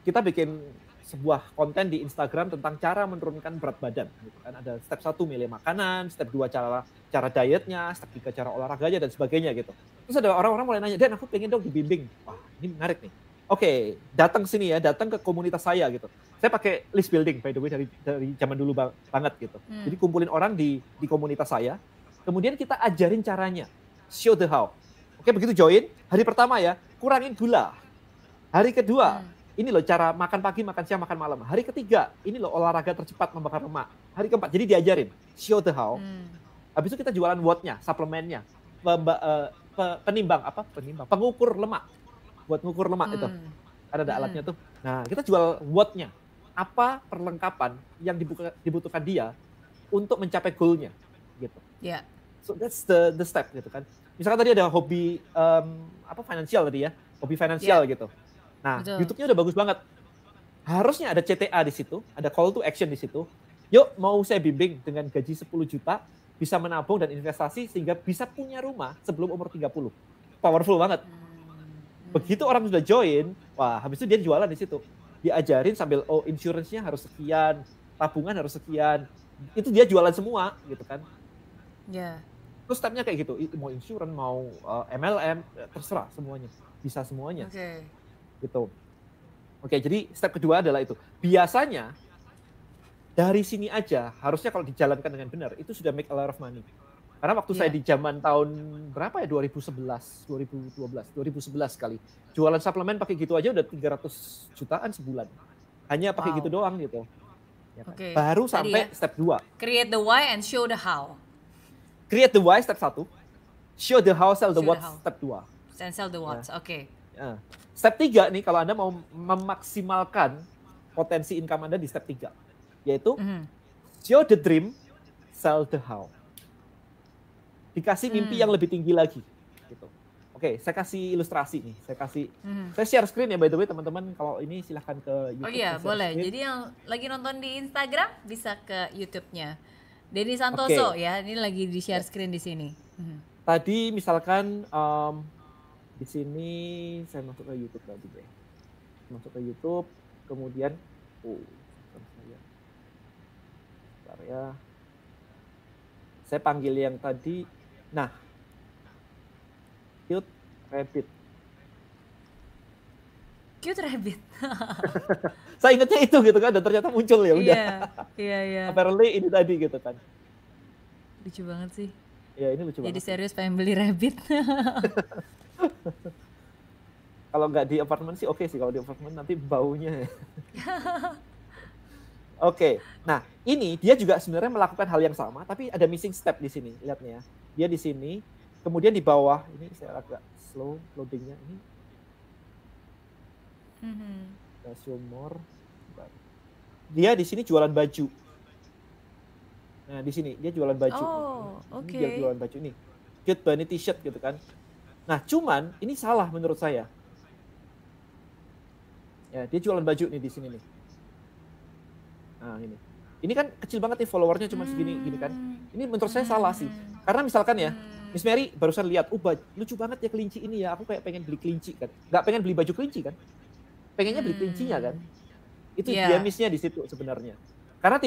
Kita bikin sebuah konten di Instagram tentang cara menurunkan berat badan. Gitu kan. Ada step 1 milih makanan, step 2 cara dietnya, step 3 cara olahraganya dan sebagainya gitu. Terus ada orang-orang mulai nanya, Dan aku pengen dong dibimbing. Wah, ini menarik nih. Oke, datang sini ya, datang ke komunitas saya gitu. Saya pakai list building by the way dari zaman dulu banget gitu. Jadi kumpulin orang di komunitas saya, kemudian kita ajarin caranya, show the how. Oke, begitu join, hari pertama ya, kurangin gula. Hari kedua, ini loh cara makan pagi, makan siang, makan malam. Hari ketiga, ini loh olahraga tercepat membakar lemak. Hari keempat, jadi diajarin, show the how. Habis itu kita jualan what-nya, suplemennya, pengukur lemak. Buat ngukur lemak itu. Karena ada alatnya tuh. Nah, kita jual what-nya. Apa perlengkapan yang dibutuhkan dia untuk mencapai goal-nya gitu. Yeah. So that's the step gitu kan. Misalkan tadi ada hobi finansial tadi ya. Hobi finansial gitu. Nah, YouTube-nya udah bagus banget. Harusnya ada CTA di situ, ada call to action di situ. Yuk, mau saya bimbing dengan gaji 10 juta, bisa menabung dan investasi sehingga bisa punya rumah sebelum umur 30. Powerful banget. Begitu orang sudah join, wah habis itu dia jualan di situ. Diajarin sambil insurance-nya harus sekian, tabungan harus sekian. Itu dia jualan semua gitu kan. Ya. Terus stepnya kayak gitu, mau insurance, mau MLM, terserah semuanya. Bisa semuanya. Gitu. Oke, jadi step kedua adalah itu. Biasanya dari sini aja harusnya kalau dijalankan dengan benar itu sudah make a lot of money. Karena waktu saya di zaman tahun berapa ya, 2011 kali. Jualan suplemen pakai gitu aja udah 300 jutaan sebulan. Hanya pakai gitu doang gitu. Ya kan? Baru sampai step 2. Create the why and show the how. Create the why step 1. Show the how, sell the what step 2. And sell the what, oke. Step 3 nih kalau Anda mau memaksimalkan potensi income Anda di step 3. Yaitu show the dream, sell the how. Dikasih mimpi yang lebih tinggi lagi gitu. Oke, saya kasih ilustrasi nih. Saya share screen ya by the way teman-teman, kalau ini silahkan ke YouTube. Oh iya, boleh. Jadi yang lagi nonton di Instagram bisa ke YouTube-nya Denny Santoso ya. Ini lagi di share screen di sini. Tadi misalkan Di sini saya masuk ke YouTube tadi deh. Masuk ke YouTube, kemudian bentar ya. Saya panggil yang tadi. Nah, Cute Rabbit. Cute Rabbit. Saya ingatnya itu gitu kan, dan ternyata muncul ya udah. Iya. Apparently ini tadi gitu kan. Lucu banget sih. Ya ini lucu Jadi banget. Jadi serius pengen beli rabbit. Kalau nggak di apartemen sih oke sih, kalau di apartemen nanti baunya. Oke, nah ini dia juga sebenarnya melakukan hal yang sama, tapi ada missing step di sini. Lihat nih ya, dia di sini, kemudian di bawah ini saya agak slow loadingnya ini. Show more. Dia di sini jualan baju. Nah di sini dia jualan baju. Oke. Dia jualan baju ini, Cute Bunny T-shirt gitu kan. Nah cuman ini salah menurut saya. Ya dia jualan baju nih di sini nih. Nah ini kan kecil banget nih followernya cuma segini gini kan. Ini menurut saya salah sih. Karena misalkan ya, Miss Mary barusan lihat, lucu banget ya kelinci ini ya. Aku kayak pengen beli kelinci kan. Nggak pengen beli baju kelinci kan. Pengennya beli kelincinya kan. Itu dia miss-nya di situ sebenarnya. Karena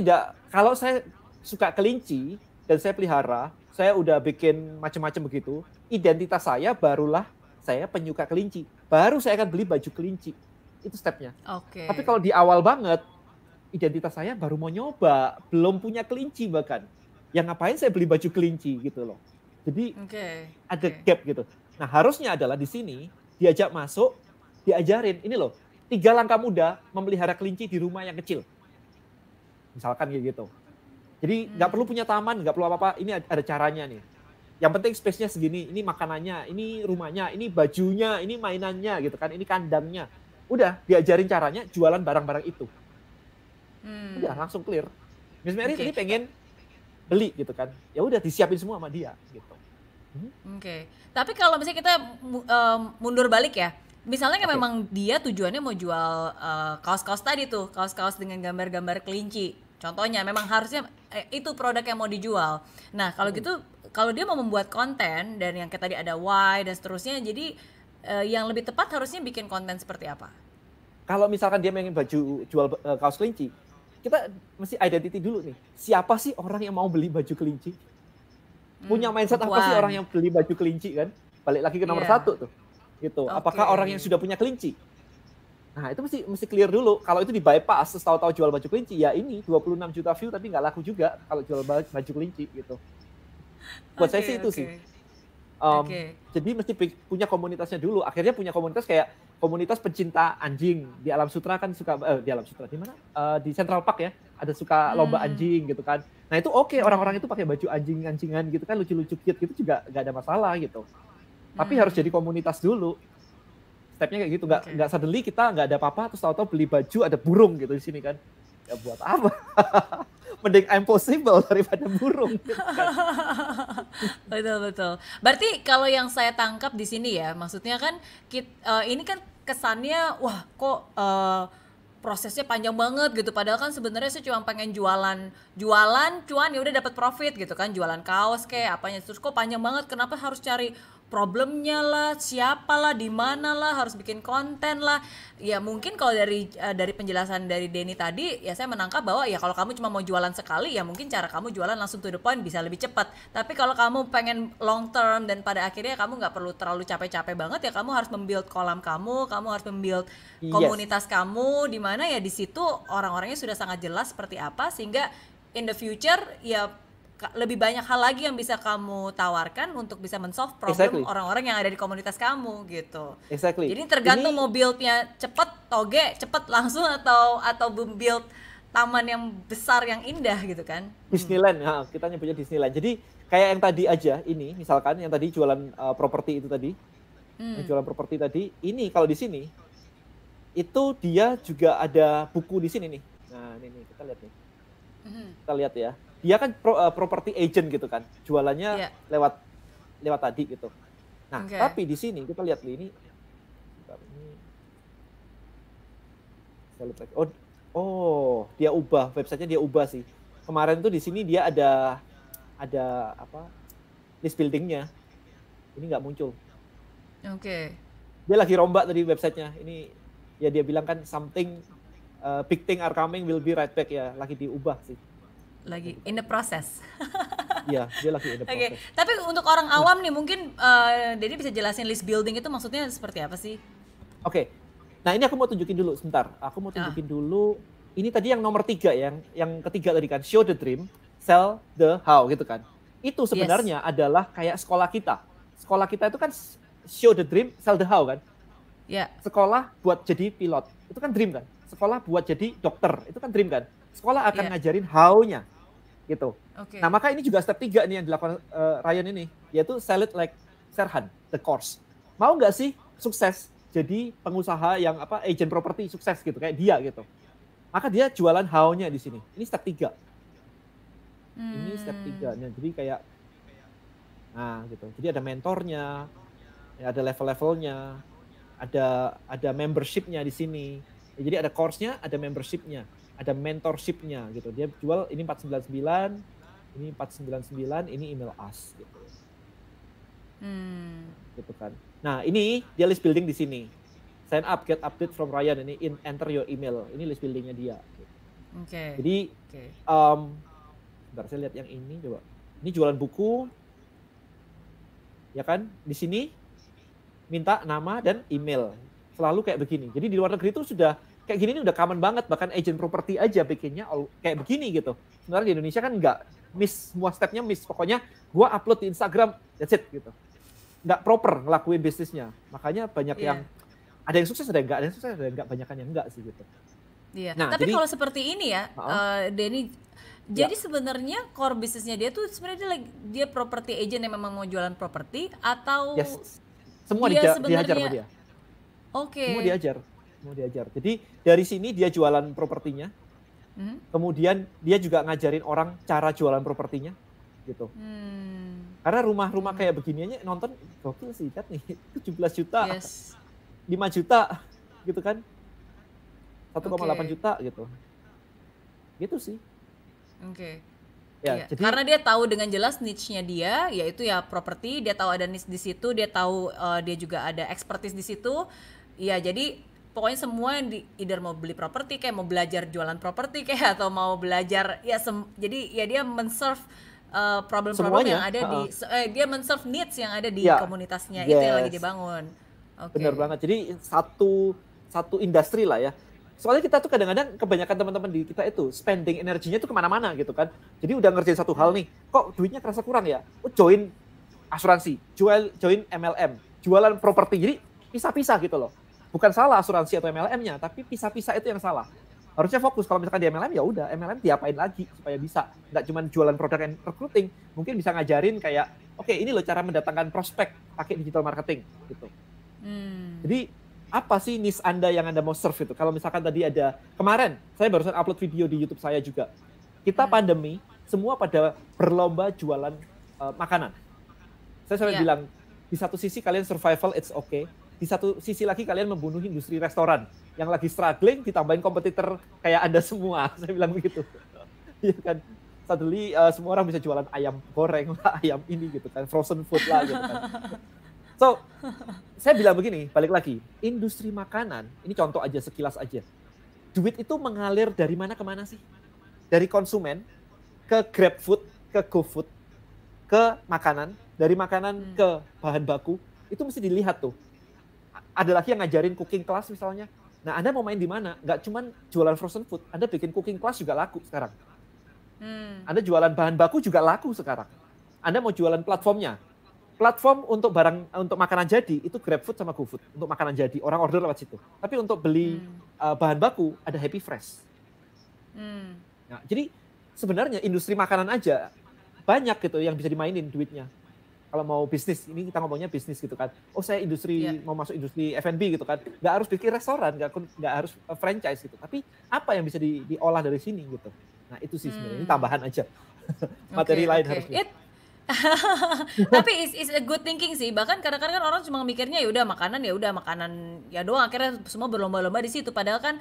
kalau saya suka kelinci dan saya pelihara, saya udah bikin macam-macam begitu, identitas saya barulah saya penyuka kelinci. Baru saya akan beli baju kelinci. Itu stepnya. Tapi kalau di awal banget, identitas saya baru mau nyoba, belum punya kelinci bahkan. Yang ngapain saya beli baju kelinci gitu loh. Jadi ada gap gitu. Nah harusnya adalah di sini diajak masuk, diajarin ini loh, 3 langkah mudah memelihara kelinci di rumah yang kecil. Misalkan kayak gitu. Jadi nggak perlu punya taman, nggak perlu apa-apa. Ini ada caranya nih. Yang penting space-nya segini. Ini makanannya, ini rumahnya, ini bajunya, ini mainannya gitu kan. Ini kandangnya. Udah diajarin caranya, jualan barang-barang itu. Udah langsung clear. Miss Mary tadi pengen beli gitu kan. Ya udah disiapin semua sama dia gitu. Tapi kalau misalnya kita mundur balik ya. Misalnya kan memang dia tujuannya mau jual kaos-kaos tadi tuh, kaos-kaos dengan gambar-gambar kelinci. Contohnya memang harusnya itu produk yang mau dijual. Nah kalau gitu, kalau dia mau membuat konten dan yang kayak tadi ada why dan seterusnya, jadi yang lebih tepat harusnya bikin konten seperti apa? Kalau misalkan dia pengen jual kaos kelinci, kita mesti identity dulu nih. Siapa sih orang yang mau beli baju kelinci? Punya mindset apa sih orang yang beli baju kelinci kan? Balik lagi ke nomor 1 tuh. Gitu. Apakah orang yang sudah punya kelinci? Nah itu mesti clear dulu. Kalau itu di bypass, tahu-tahu jual baju kelinci, ya ini 26 juta view tapi nggak laku juga kalau jual baju kelinci gitu. Buat saya sih itu sih. Jadi mesti punya komunitasnya dulu. Akhirnya punya komunitas kayak komunitas pencinta anjing. Di Alam Sutra kan suka, di Alam Sutra di mana? Di Central Park ya, ada suka lomba anjing gitu kan. Nah itu orang-orang itu pakai baju anjing-anjingan gitu kan, lucu-lucu cute gitu juga nggak ada masalah gitu. Tapi harus jadi komunitas dulu. Stepnya kayak gitu, nggak suddenly kita nggak ada apa-apa terus tahu-tahu beli baju ada burung gitu di sini kan. Ya buat apa? Mending impossible daripada burung. Gitu kan. Betul. Berarti kalau yang saya tangkap di sini ya, maksudnya kan ini kan kesannya wah kok prosesnya panjang banget gitu. Padahal kan sebenarnya saya cuma pengen jualan cuan ya udah dapat profit gitu kan, jualan kaos kayak apanya. Terus kok panjang banget, kenapa harus cari problemnya lah, siapalah, di mana lah, harus bikin konten lah. Ya mungkin kalau dari penjelasan dari Denny tadi ya saya menangkap bahwa ya kalau kamu cuma mau jualan sekali ya mungkin cara kamu jualan langsung to the point bisa lebih cepat. Tapi kalau kamu pengen long term dan pada akhirnya kamu nggak perlu terlalu capek-capek banget ya, kamu harus membuild kolam kamu harus membuild komunitas kamu di mana ya di situ orang-orangnya sudah sangat jelas seperti apa, sehingga in the future ya lebih banyak hal lagi yang bisa kamu tawarkan untuk bisa men-solve problem orang-orang yang ada di komunitas kamu gitu. Jadi tergantung mau build-nya cepet, toge, cepet langsung atau build taman yang besar yang indah gitu kan. Disneyland, kita nyebutnya Disneyland. Jadi kayak yang tadi aja ini, misalkan yang tadi jualan properti itu tadi, yang jualan properti tadi, ini kalau di sini itu dia juga ada buku di sini nih. Nah ini kita lihat nih, kita lihat ya. Dia kan property agent gitu kan, jualannya lewat tadi gitu. Nah, tapi di sini kita lihat ini. Dia ubah websitenya, dia ubah sih. Kemarin tuh di sini dia ada apa list buildingnya. Ini nggak muncul. Dia lagi rombak tadi websitenya. Ini ya dia bilang kan something big thing are coming, will be right back ya. Lagi diubah sih. Lagi in the process. Iya, dia lagi in the process. Tapi untuk orang awam nih mungkin Denny bisa jelasin list building itu maksudnya seperti apa sih? Oke. Nah ini aku mau tunjukin dulu sebentar. Aku mau tunjukin dulu. Ini tadi yang nomor 3 yang ketiga tadi kan, show the dream, sell the how gitu kan. Itu sebenarnya adalah kayak sekolah kita. Sekolah kita itu kan show the dream, sell the how kan. Ya. Sekolah buat jadi pilot, itu kan dream kan. Sekolah buat jadi dokter, itu kan dream kan. Sekolah akan ngajarin how-nya gitu. Nah maka ini juga step 3 nih yang dilakukan Ryan ini, yaitu sell it like Serhan, the course. Mau nggak sih sukses jadi pengusaha yang agent properti sukses gitu kayak dia gitu. Maka dia jualan how-nya di sini. Ini step 3. Ini step 3-nya. Jadi kayak nah gitu. Jadi ada mentornya, ya, ada level-levelnya, ada membership-nya di sini. Ya, jadi ada course-nya, ada membership-nya, ada mentorship-nya gitu. Dia jual ini 499, ini 499, ini email us gitu. Gitu kan. Nah, ini dia list building di sini. Sign up, get update from Ryan, ini enter your email. Ini list buildingnya dia. Jadi, bentar saya lihat yang ini coba. Ini jualan buku, ya kan? Di sini minta nama dan email. Selalu kayak begini. Jadi di luar negeri itu sudah kayak gini ini udah common banget. Bahkan agent property aja bikinnya kayak begini gitu. Sebenarnya di Indonesia kan nggak miss, semua stepnya miss. Pokoknya gua upload di Instagram, that's it gitu. Nggak proper ngelakuin bisnisnya. Makanya banyak yang ada yang sukses, ada yang nggak, ada yang sukses, ada yang nggak, banyakan yang nggak sih gitu. Iya. Nah, tapi kalau seperti ini ya, Denny, jadi sebenarnya core bisnisnya dia tuh sebenarnya dia property agent yang memang mau jualan properti atau semua diajar sama dia. Semua diajar. Jadi dari sini dia jualan propertinya, kemudian dia juga ngajarin orang cara jualan propertinya, gitu. Karena rumah-rumah kayak begini aja nonton gokil sih kan nih, 17 juta. 5 juta gitu kan, 1,8 juta gitu. Gitu sih. Ya, jadi, karena dia tahu dengan jelas niche-nya dia, yaitu ya properti, dia tahu ada niche di situ, dia tahu dia juga ada expertise di situ. Ya jadi pokoknya semua yang either mau beli properti kayak mau belajar jualan properti kayak atau mau belajar ya jadi ya dia men-serve problem-problem yang ada di dia men-serve needs yang ada di komunitasnya itu yang lagi dibangun. Bener banget. Jadi satu industri lah ya. Soalnya kita tuh kadang-kadang kebanyakan teman-teman di kita itu spending energinya tuh kemana-mana gitu kan. Jadi udah ngerjain satu hal nih, kok duitnya kerasa kurang ya? Join asuransi, join MLM, jualan properti. Jadi pisah-pisah gitu loh. Bukan salah asuransi atau MLM-nya, tapi pisah-pisah itu yang salah. Harusnya fokus kalau misalkan di MLM ya udah MLM diapain lagi supaya bisa nggak cuma jualan produk and recruiting, mungkin bisa ngajarin kayak oke, ini loh cara mendatangkan prospek pakai digital marketing gitu. Jadi apa sih niche Anda yang Anda mau serve itu? Kalau misalkan tadi ada, kemarin saya barusan upload video di YouTube saya juga. Kita pandemi, semua pada berlomba jualan makanan. Saya sampai bilang, di satu sisi kalian survival, it's okay. Di satu sisi lagi kalian membunuh industri restoran. Yang lagi struggling, ditambahin kompetitor kayak Anda semua. Saya bilang begitu. Iya kan? Suddenly semua orang bisa jualan ayam goreng lah, ayam ini gitu kan, frozen food lah gitu kan. So, saya bilang begini, balik lagi, industri makanan, ini contoh aja, sekilas aja. Duit itu mengalir dari mana ke mana sih? Dari konsumen, ke GrabFood, ke GoFood, ke makanan, dari makanan ke bahan baku, itu mesti dilihat tuh. Ada lagi yang ngajarin cooking class misalnya. Nah, Anda mau main di mana? Nggak cuma jualan frozen food, Anda bikin cooking class juga laku sekarang. Anda jualan bahan baku juga laku sekarang. Anda mau jualan platformnya. Platform untuk makanan jadi itu GrabFood sama GoFood untuk makanan jadi, orang order lewat situ. Tapi untuk beli bahan baku ada Happy Fresh. Nah, jadi sebenarnya industri makanan aja banyak gitu yang bisa dimainin duitnya. Kalau mau bisnis, ini kita ngomongnya bisnis gitu kan. Oh saya mau masuk industri F&B gitu kan. Nggak harus bikin restoran, nggak harus franchise gitu. Tapi apa yang bisa diolah dari sini gitu. Nah itu sih sebenarnya, ini tambahan aja. Materi lain harusnya. Tapi is a good thinking sih. Bahkan kadang-kadang kan orang cuma mikirnya ya udah makanan ya doang, akhirnya semua berlomba-lomba di situ. Padahal kan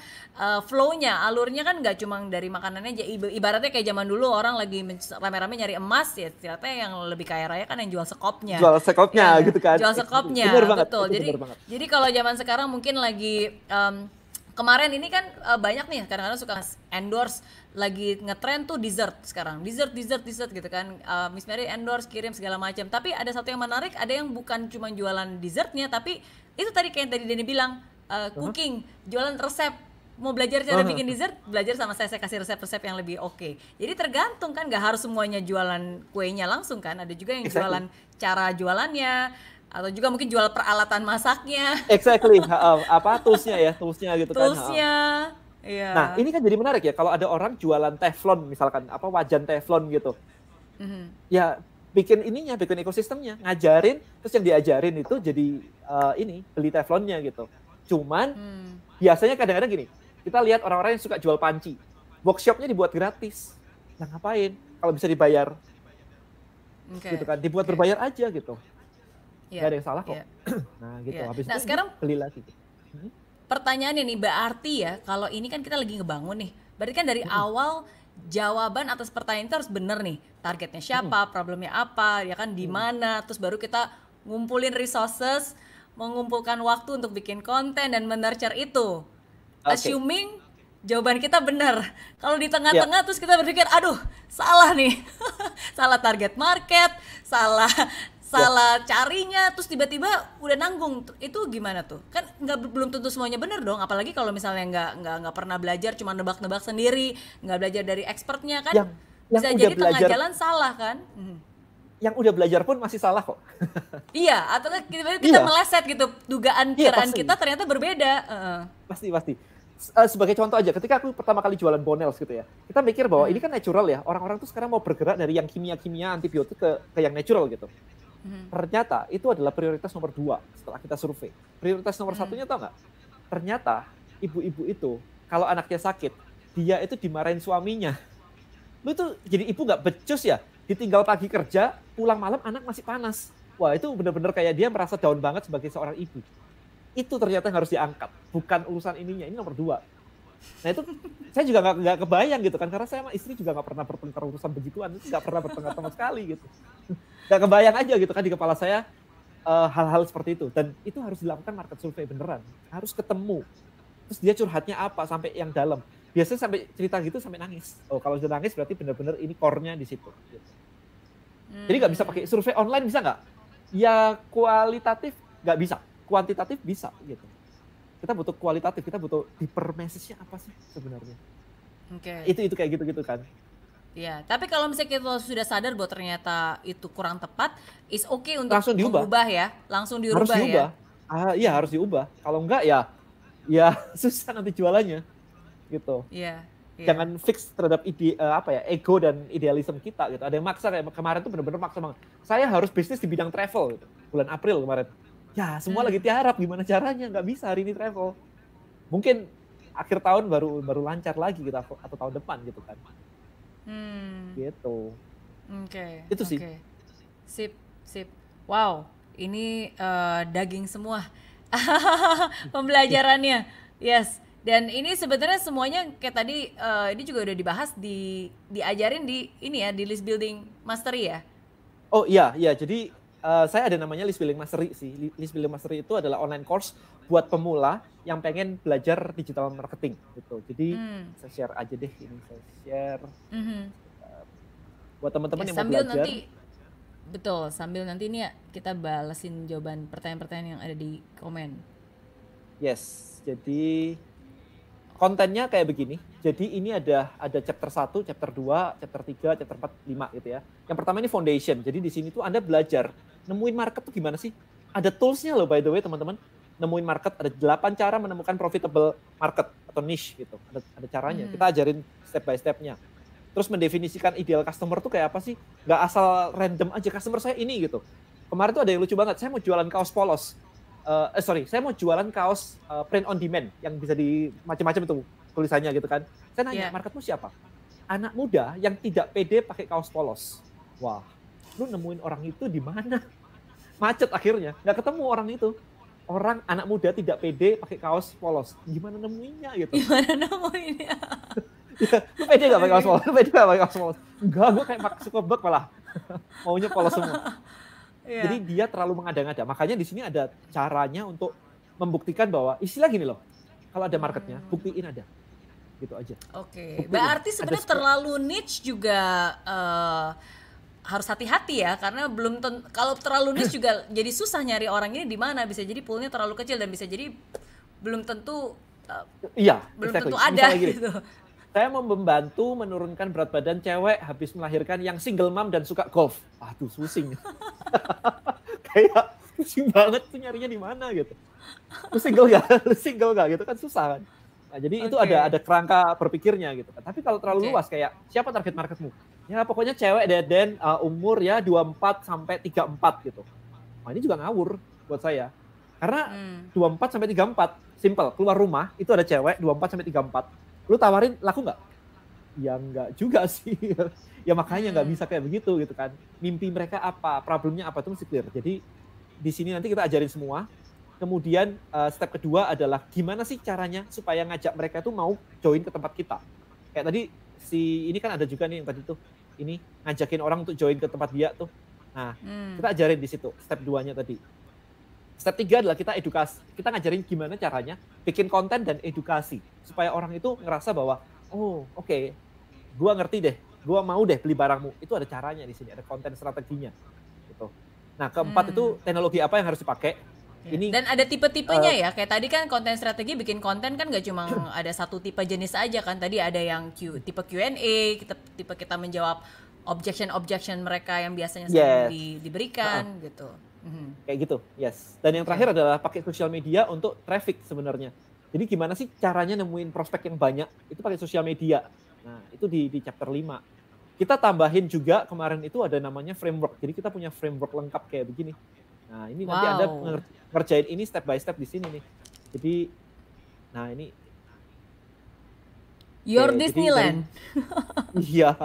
flow-nya, alurnya kan nggak cuma dari makanannya aja. Ibaratnya kayak zaman dulu orang lagi rame-rame nyari emas ya, ternyata yang lebih kaya raya kan yang jual sekopnya. Jual sekopnya Iya, gitu kan. jual sekopnya, Bener banget, betul. itu Jadi bener banget. jadi kalau zaman sekarang mungkin lagi kemarin ini kan banyak nih kadang-kadang suka endorse lagi ngetrend tuh dessert sekarang, dessert gitu kan. Miss Mary endorse kirim segala macam, tapi ada satu yang menarik, ada yang bukan cuma jualan dessertnya, tapi itu tadi kayak yang tadi Denny bilang, cooking, jualan resep. Mau belajar cara bikin dessert, belajar sama saya kasih resep-resep yang lebih oke. Jadi tergantung kan, nggak harus semuanya jualan kuenya langsung kan, ada juga yang jualan cara jualannya, atau juga mungkin jual peralatan masaknya. Exactly, apa toolsnya gitu kan. Toolsnya, iya. Nah ini kan jadi menarik ya, kalau ada orang jualan teflon misalkan, apa wajan teflon gitu, ya bikin ekosistemnya, ngajarin, terus yang diajarin itu jadi beli teflonnya gitu. Cuman biasanya kadang-kadang gini, kita lihat orang-orang yang suka jual panci, workshopnya dibuat gratis, nah ngapain kalau bisa dibayar, gitu kan, dibuat berbayar aja gitu. Gak ada yang salah kok. Nah gitu, habis itu sekarang beli lagi. Pertanyaannya nih, berarti ya kalau ini kan kita lagi ngebangun nih, berarti kan dari awal jawaban atas pertanyaan itu harus bener nih, targetnya siapa, problemnya apa, ya kan di mana, terus baru kita ngumpulin resources, mengumpulkan waktu untuk bikin konten dan men-nurture itu. Assuming jawaban kita benar. Kalau di tengah-tengah terus kita berpikir, aduh salah nih, salah target market, salah carinya, terus tiba-tiba udah nanggung, itu gimana tuh? Kan belum tentu semuanya bener dong, apalagi kalau misalnya nggak pernah belajar, cuma nebak-nebak sendiri, nggak belajar dari expertnya kan, bisa jadi tengah jalan salah kan? Yang udah belajar pun masih salah kok. Iya, atau kita meleset gitu, dugaan kiraan kita ternyata berbeda. Pasti. Sebagai contoh aja, ketika aku pertama kali jualan Bonels gitu ya, kita mikir bahwa ini kan natural ya, orang-orang tuh sekarang mau bergerak dari yang kimia antibiotik ke yang natural gitu. Ternyata itu adalah prioritas nomor 2 setelah kita survei. Prioritas nomor 1-nya tau nggak? Ternyata ibu-ibu itu kalau anaknya sakit, dia itu dimarahin suaminya. Lu tuh jadi ibu nggak becus ya? Ditinggal pagi kerja, pulang malam anak masih panas. Wah itu benar-benar kayak dia merasa down banget sebagai seorang ibu. Itu ternyata yang harus diangkat, bukan urusan ininya, ini nomor 2. Nah itu saya juga nggak kebayang gitu kan, karena saya sama istri juga nggak pernah bertengkar urusan begituan, itu nggak pernah bertengkar sama sekali gitu. Nggak kebayang aja gitu kan di kepala saya hal-hal seperti itu, dan itu harus dilakukan market survei beneran, harus ketemu. Terus dia curhatnya apa sampai yang dalam. Biasanya sampai cerita gitu sampai nangis. Oh kalau sudah nangis berarti benar-benar ini core-nya di situ. Gitu. Jadi nggak bisa pakai survei online, bisa nggak? Ya kualitatif nggak bisa, kuantitatif bisa gitu. Kita butuh kualitatif, kita butuh deeper message-nya apa sih sebenarnya. Itu kayak gitu-gitu kan. Iya, tapi kalau misalnya kita sudah sadar bahwa ternyata itu kurang tepat, is okay untuk langsung diubah ya, langsung dirubah harus diubah. Iya harus diubah. Kalau enggak ya susah nanti jualannya gitu. Iya. Jangan fix terhadap ego dan idealisme kita gitu. Ada yang maksa, kayak kemarin tuh benar-benar maksa banget. Saya harus bisnis di bidang travel gitu. Bulan April kemarin. Ya semua lagi tiarap, gimana caranya, nggak bisa hari ini travel. Mungkin akhir tahun baru lancar lagi gitu, atau tahun depan gitu kan. Gitu. Itu sih. Sip. Wow, ini daging semua pembelajarannya. Yes. Dan ini sebenarnya semuanya kayak tadi ini juga udah dibahas diajarin di list building mastery ya. Oh iya, jadi saya ada namanya List Building Mastery sih. List Building Mastery itu adalah online course buat pemula yang pengen belajar digital marketing gitu. Jadi saya share aja deh ini, saya share buat teman-teman yang mau belajar. Sambil nanti ini ya kita balesin jawaban pertanyaan-pertanyaan yang ada di komen. Yes, jadi kontennya kayak begini. Jadi ini ada chapter 1, chapter 2, chapter 3, chapter 4, 5 gitu ya. Yang pertama ini foundation. Jadi di sini tuh Anda belajar nemuin market tuh gimana sih? Ada toolsnya loh by the way teman-teman. Nemuin market, ada 8 cara menemukan profitable market atau niche gitu. Ada caranya. Kita ajarin step by stepnya. Terus mendefinisikan ideal customer tuh kayak apa sih? Nggak asal random aja customer saya ini gitu. Kemarin tuh ada yang lucu banget. Saya mau jualan kaos polos. Saya mau jualan kaos print on demand yang bisa di macam-macam itu tulisannya gitu kan. Saya nanya, marketmu siapa? Anak muda yang tidak pede pakai kaos polos. Wah, lu nemuin orang itu di mana? Macet akhirnya, nggak ketemu orang itu. Orang anak muda tidak pede pakai kaos polos. Gimana nemuinnya gitu? Gimana nemuinnya? Ya, lu pede nggak pakai kaos polos? Lu pede nggak pakai kaos polos? Enggak, gue kayak suka banget malah. Maunya polos semua. Yeah. Jadi dia terlalu mengada-ngada. Makanya di sini ada caranya untuk membuktikan bahwa istilah gini loh. Kalau ada marketnya, buktiin ada. Gitu aja. Oke. Berarti sebenarnya terlalu niche juga harus hati-hti ya, karena kalau terlalu niche juga jadi susah nyari orang ini di mana. Bisa jadi poolnya terlalu kecil dan bisa jadi belum tentu tentu ada gitu. Saya mau membantu menurunkan berat badan cewek habis melahirkan yang single mom dan suka golf. Aduh, pusing. Kayak pusing banget tuh nyarinya di mana gitu. Lu single gak gitu kan susah kan. Nah, jadi itu ada kerangka berpikirnya gitu kan. Tapi kalau terlalu luas kayak siapa target marketmu? Ya pokoknya cewek deden umur ya 24 sampai 34 gitu. Nah, ini juga ngawur buat saya. Karena 24 sampai 34 simple, keluar rumah itu ada cewek 24 sampai 34. Lu tawarin laku nggak? Ya nggak juga sih. Ya makanya nggak bisa kayak begitu gitu kan. Mimpi mereka apa, problemnya apa itu mesti clear. Jadi di sini nanti kita ajarin semua. Kemudian step kedua adalah gimana sih caranya supaya ngajak mereka tuh mau join ke tempat kita. Kayak tadi ini kan ada juga nih yang tadi tuh ini ngajakin orang untuk join ke tempat dia tuh. Nah, kita ajarin di situ step 2-nya tadi. Step 3 adalah kita edukasi. Kita ngajarin gimana caranya bikin konten dan edukasi supaya orang itu ngerasa bahwa oke, gua ngerti deh, gua mau deh beli barangmu. Itu ada caranya di sini, ada konten strateginya gitu. Nah, keempat itu teknologi apa yang harus dipakai. Ini dan ada tipe-tipenya ya, kayak tadi kan konten strategi bikin konten kan gak cuma ada satu tipe jenis aja kan. Tadi ada yang tipe Q&A, tipe kita menjawab objection mereka yang biasanya sering diberikan gitu. Kayak gitu, yes. Dan yang terakhir adalah pakai sosial media untuk traffic sebenarnya. Jadi gimana sih caranya nemuin prospek yang banyak? Itu pakai sosial media. Nah, itu di chapter 5. Kita tambahin juga kemarin itu ada namanya framework. Jadi kita punya framework lengkap kayak begini. Nah, ini nanti Anda ngerjain ini step by step di sini nih. Jadi, nah ini. Your Disneyland. Iya.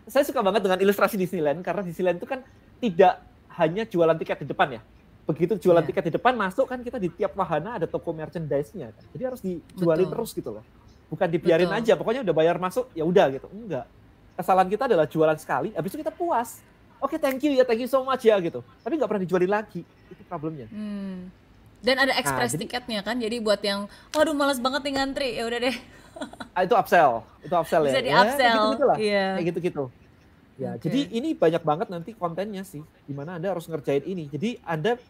Saya suka banget dengan ilustrasi Disneyland, karena Disneyland itu kan tidak hanya jualan tiket di depan ya. Begitu jualan tiket di depan masuk kan kita di tiap wahana ada toko merchandise-nya kan. Jadi harus dijualin terus gitu loh. Bukan dibiarin aja, pokoknya udah bayar masuk ya udah gitu. Enggak. Kesalahan kita adalah jualan sekali, habis itu kita puas. Oke, thank you so much ya gitu. Tapi nggak pernah dijualin lagi. Itu problemnya. Dan ada express tiketnya kan. Jadi buat yang waduh malas banget nih ngantri, ya udah deh. Itu upsell ya. Bisa di-upsell. Kayak gitu-gitu. Ya, jadi ini banyak banget nanti kontennya sih, dimana Anda harus ngerjain ini. Jadi Anda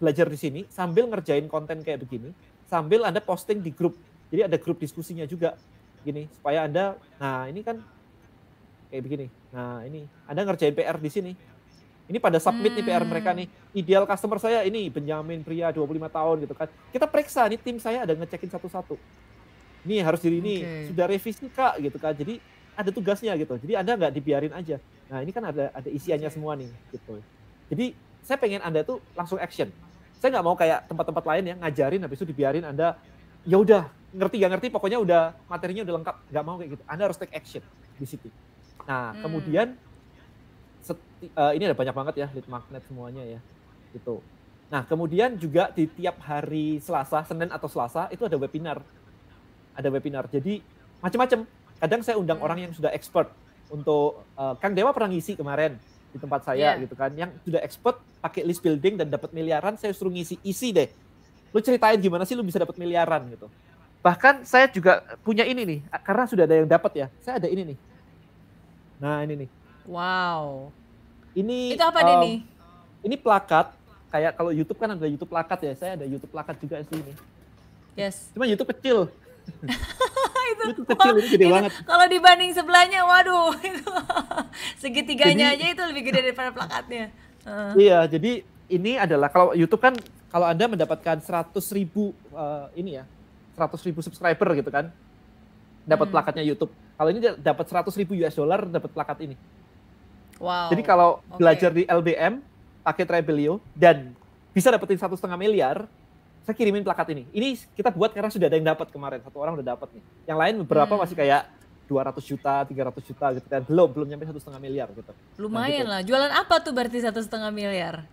belajar di sini sambil ngerjain konten kayak begini, sambil Anda posting di grup. Jadi ada grup diskusinya juga, gini supaya Anda, nah ini kan kayak begini. Nah ini Anda ngerjain PR di sini. Ini pada submit nih PR mereka nih. Ideal customer saya ini Benjamin pria 25 tahun gitu kan. Kita periksa nih tim saya ada ngecekin satu-satu. Ini harus diri ini sudah revisi Kak gitu kan. Jadi ada tugasnya gitu. Jadi Anda nggak dibiarin aja. Nah, ini kan ada isiannya semua nih gitu. Jadi saya pengen Anda tuh langsung action. Saya nggak mau kayak tempat-tempat lain yang ngajarin habis itu dibiarin Anda ya udah ngerti nggak ngerti pokoknya udah materinya udah lengkap. Nggak mau kayak gitu. Anda harus take action di situ. Nah, kemudian ini ada banyak banget ya lead magnet semuanya ya. Gitu. Nah, kemudian juga di tiap hari Selasa, Senin atau Selasa itu ada webinar. Ada webinar. Jadi macam-macam. Kadang saya undang orang yang sudah expert untuk Kang Dewa pernah ngisi kemarin di tempat saya gitu kan, yang sudah expert pakai list building dan dapat miliaran, saya suruh isi deh. Lu ceritain gimana sih lu bisa dapat miliaran gitu. Bahkan saya juga punya ini nih, karena sudah ada yang dapat ya. Saya ada ini nih. Nah, ini nih. Wow. Ini itu apa nih? Ini plakat, kayak kalau YouTube kan ada YouTube plakat ya. Saya ada YouTube plakat juga di sini. Yes. Cuma YouTube kecil. itu kecil, itu gede banget. Kalau dibanding sebelahnya, waduh, itu segitiganya aja itu lebih gede daripada plakatnya. Iya, jadi ini adalah kalau YouTube kan kalau Anda mendapatkan 100.000 ini ya, 100.000 subscriber gitu kan, dapat plakatnya YouTube. Kalau ini dapat 100.000 US dollar dapat plakat ini. Wow. Jadi kalau belajar di LBM pakai Trebelio dan bisa dapetin 1,5 miliar. Saya kirimin plakat ini. Ini kita buat karena sudah ada yang dapat kemarin. Satu orang udah dapat nih. Yang lain beberapa masih kayak 200 juta, 300 juta gitu kan. Belum nyampe 1,5 miliar gitu. Lumayan lah. Jualan apa tuh berarti 1,5 miliar?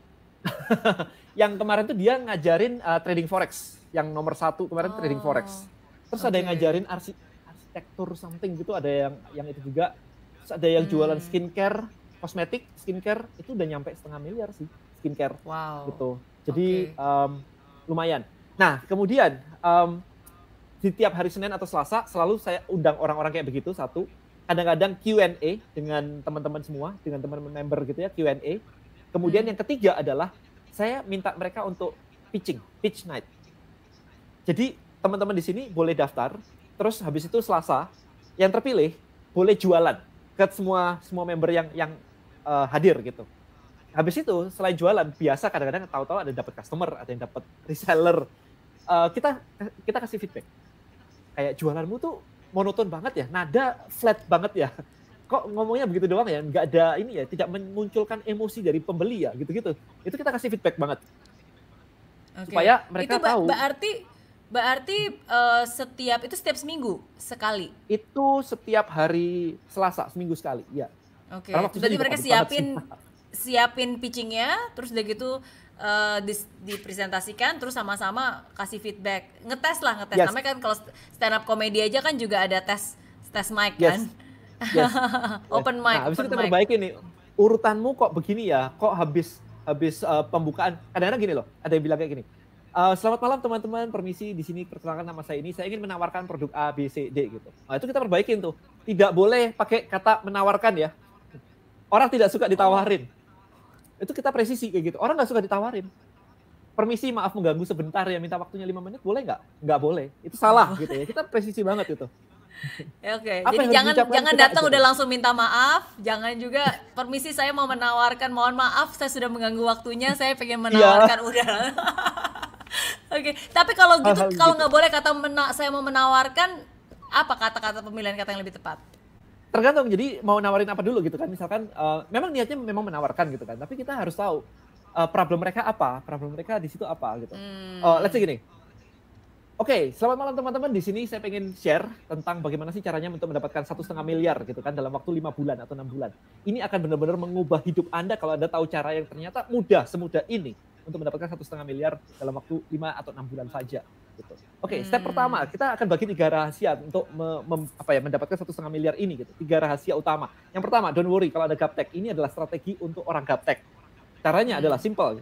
Yang kemarin tuh dia ngajarin trading forex. Yang nomor 1 kemarin trading forex. Terus ada yang ngajarin arsitektur something gitu, ada yang itu juga. Terus ada yang jualan skincare, kosmetik, skincare itu udah nyampe 1,5 miliar sih skincare. Wow. Gitu. Jadi lumayan. Nah, kemudian di tiap hari Senin atau Selasa selalu saya undang orang-orang kayak begitu, satu. Kadang-kadang Q&A dengan teman-teman semua, dengan teman-teman member gitu ya, Q&A. Kemudian yang ketiga adalah saya minta mereka untuk pitch night. Jadi teman-teman di sini boleh daftar, terus habis itu Selasa yang terpilih boleh jualan ke semua member yang hadir gitu. Habis itu selain jualan, biasa kadang-kadang tahu-tahu ada dapat customer, ada yang dapat reseller. Kita kasih feedback. Kayak jualanmu tuh monoton banget ya, nada flat banget ya. Kok ngomongnya begitu doang ya, nggak ada ini ya, tidak memunculkan emosi dari pembeli ya, gitu-gitu. Itu kita kasih feedback banget. Supaya mereka tahu. Berarti setiap seminggu sekali? Itu setiap hari Selasa, seminggu sekali, ya. Oke, berarti mereka siapin pitchingnya, terus udah gitu dipresentasikan, terus sama-sama kasih feedback. Ngetes. Yes. Namanya kan kalau stand up comedy aja kan juga ada tes mic kan? Yes. Open mic. Nah, habis itu kita perbaiki nih, urutanmu kok begini ya, kok habis pembukaan. Kadang-kadang gini loh, ada yang bilang kayak gini. Selamat malam teman-teman, permisi, di sini perkenalkan nama saya ini, saya ingin menawarkan produk A, B, C, D gitu. Nah itu kita perbaikin tuh, tidak boleh pakai kata menawarkan ya. Orang tidak suka ditawarin. Itu kita presisi kayak gitu, orang nggak suka ditawarin. Permisi, maaf mengganggu sebentar ya, minta waktunya 5 menit, boleh nggak? Nggak boleh, itu salah gitu ya, kita presisi banget itu. Ya, oke. Jadi jangan datang udah langsung minta maaf, jangan juga permisi saya mau menawarkan, mohon maaf saya sudah mengganggu waktunya, saya pengen menawarkan udah. Oke, tapi kalau gitu kalau nggak boleh kata saya mau menawarkan, apa kata-kata pemilihan kata yang lebih tepat? Tergantung, jadi mau nawarin apa dulu gitu kan, misalkan memang niatnya memang menawarkan gitu kan, tapi kita harus tahu problem mereka apa, problem mereka di situ apa gitu. Let's say gini. Oke, selamat malam teman-teman. Di sini saya pengen share tentang bagaimana sih caranya untuk mendapatkan 1,5 miliar gitu kan dalam waktu 5 bulan atau 6 bulan. Ini akan benar-benar mengubah hidup Anda kalau Anda tahu cara yang ternyata semudah ini untuk mendapatkan 1,5 miliar dalam waktu 5 atau 6 bulan saja. Gitu. Oke, step pertama kita akan bagi 3 rahasia untuk mendapatkan 1,5 miliar ini gitu. 3 rahasia utama. Yang pertama, don't worry kalau ada gaptek. Ini adalah strategi untuk orang gaptek. Caranya adalah simple,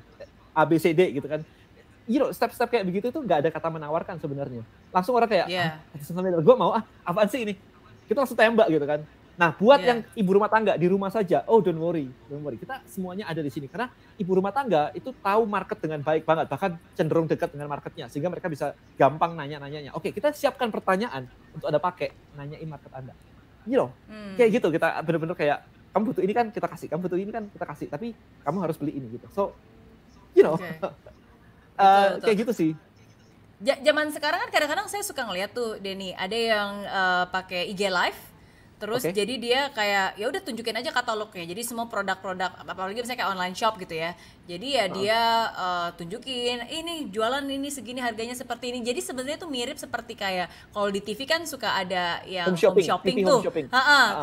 A, B, C, D gitu kan. Step-step kayak begitu tuh nggak ada kata menawarkan sebenarnya. Langsung orang kayak, gue mau apaan sih ini? Kita langsung tembak gitu kan. Nah, buat yang ibu rumah tangga di rumah saja, don't worry. Kita semuanya ada di sini. Karena ibu rumah tangga itu tahu market dengan baik banget, bahkan cenderung dekat dengan marketnya. Sehingga mereka bisa gampang nanya-nanyanya. Oke, kita siapkan pertanyaan untuk Anda pakai, nanyain market Anda. Kayak gitu, kita benar-benar kayak, kamu butuh ini kan kita kasih, kamu butuh ini kan kita kasih. Tapi kamu harus beli ini gitu. So, betul. Kayak gitu sih. Zaman sekarang kan kadang-kadang saya suka ngeliat tuh Denny, ada yang pakai IG live, terus jadi dia kayak ya udah tunjukin aja katalognya. Jadi semua produk-produk, apalagi misalnya kayak online shop gitu ya. Jadi ya dia tunjukin, ini jualan ini segini harganya seperti ini. Jadi sebenarnya tuh mirip seperti kayak kalau di TV kan suka ada yang home shopping tuh.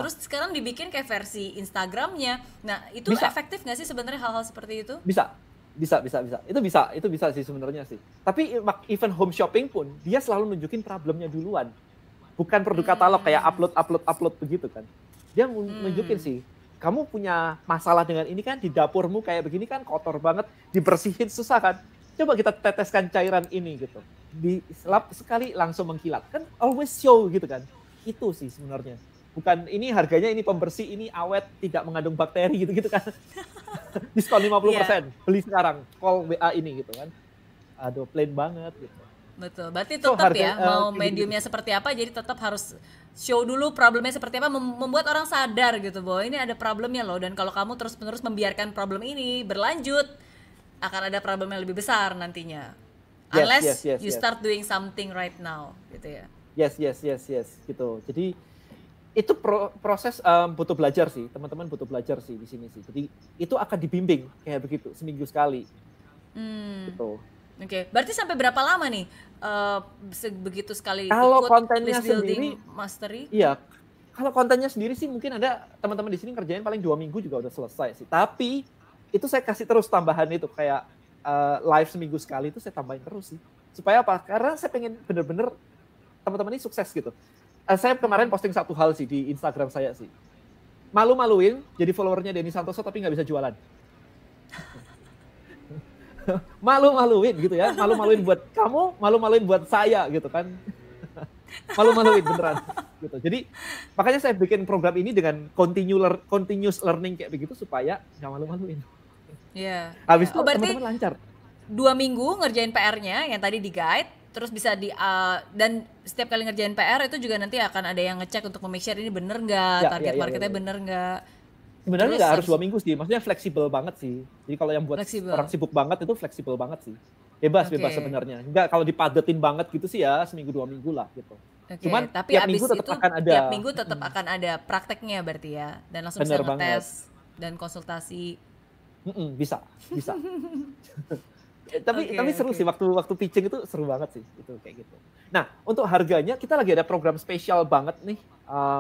Terus sekarang dibikin kayak versi Instagramnya. Nah itu efektif nggak sih sebenarnya hal-hal seperti itu? Bisa. Itu bisa sih sebenarnya sih. Tapi even home shopping pun dia selalu nunjukin problemnya duluan. Bukan produk katalog kayak upload begitu kan. Dia nunjukin sih, kamu punya masalah dengan ini kan, di dapurmu kayak begini kan kotor banget, dibersihin susah kan. Coba kita teteskan cairan ini gitu. Diselap sekali langsung mengkilat. Kan always show gitu kan. Itu sih sebenarnya. Bukan ini harganya ini pembersih, ini awet, tidak mengandung bakteri gitu-gitu kan. Diskon 50%, beli sekarang, call WA ini gitu kan. Aduh, plain banget gitu. Betul, berarti tetap mau mediumnya seperti apa, jadi tetap harus show dulu problemnya seperti apa, membuat orang sadar gitu bahwa ini ada problemnya loh, dan kalau kamu terus-menerus membiarkan problem ini berlanjut, akan ada problem yang lebih besar nantinya. Unless you start doing something right now, gitu ya. Yes, gitu. Jadi itu proses butuh belajar sih, teman-teman butuh belajar sih di sini sih. Jadi itu akan dibimbing kayak begitu seminggu sekali. Gitu. Oke, berarti sampai berapa lama nih begitu sekali kalau ikut kontennya list building sendiri, mastery? Iya, Kalau kontennya sendiri sih mungkin ada teman-teman di sini ngerjain paling 2 minggu juga udah selesai sih. Tapi itu saya kasih terus tambahan itu kayak live seminggu sekali itu saya tambahin terus sih. Supaya apa? Karena saya pengen bener-bener teman-teman ini sukses gitu. Saya kemarin posting satu hal sih di Instagram saya sih. Malu-maluin jadi followernya Denny Santoso tapi nggak bisa jualan. Malu-maluin gitu ya. Malu-maluin buat kamu, malu-maluin buat saya gitu kan. Malu-maluin beneran gitu. Jadi makanya saya bikin program ini dengan continuous learning kayak begitu supaya nggak malu-maluin. Iya. Habis itu berarti teman-teman lancar. 2 minggu ngerjain PR-nya yang tadi di guide, terus bisa dan setiap kali ngerjain PR itu juga nanti akan ada yang ngecek untuk make sure ini bener nggak, target marketnya bener nggak. Sebenarnya nggak harus 2 minggu sih, maksudnya fleksibel banget sih. Jadi kalau yang buat orang sibuk banget itu fleksibel banget sih. Bebas sebenarnya. Enggak kalau dipadetin banget gitu sih ya seminggu 2 minggu lah gitu. Cuman tapi tiap minggu tetap akan ada. Tiap minggu tetap akan ada prakteknya berarti ya, dan langsung bisa ngetes dan konsultasi. Bisa. Tapi seru sih waktu pitching itu seru banget sih itu kayak gitu. Nah untuk harganya kita lagi ada program spesial banget nih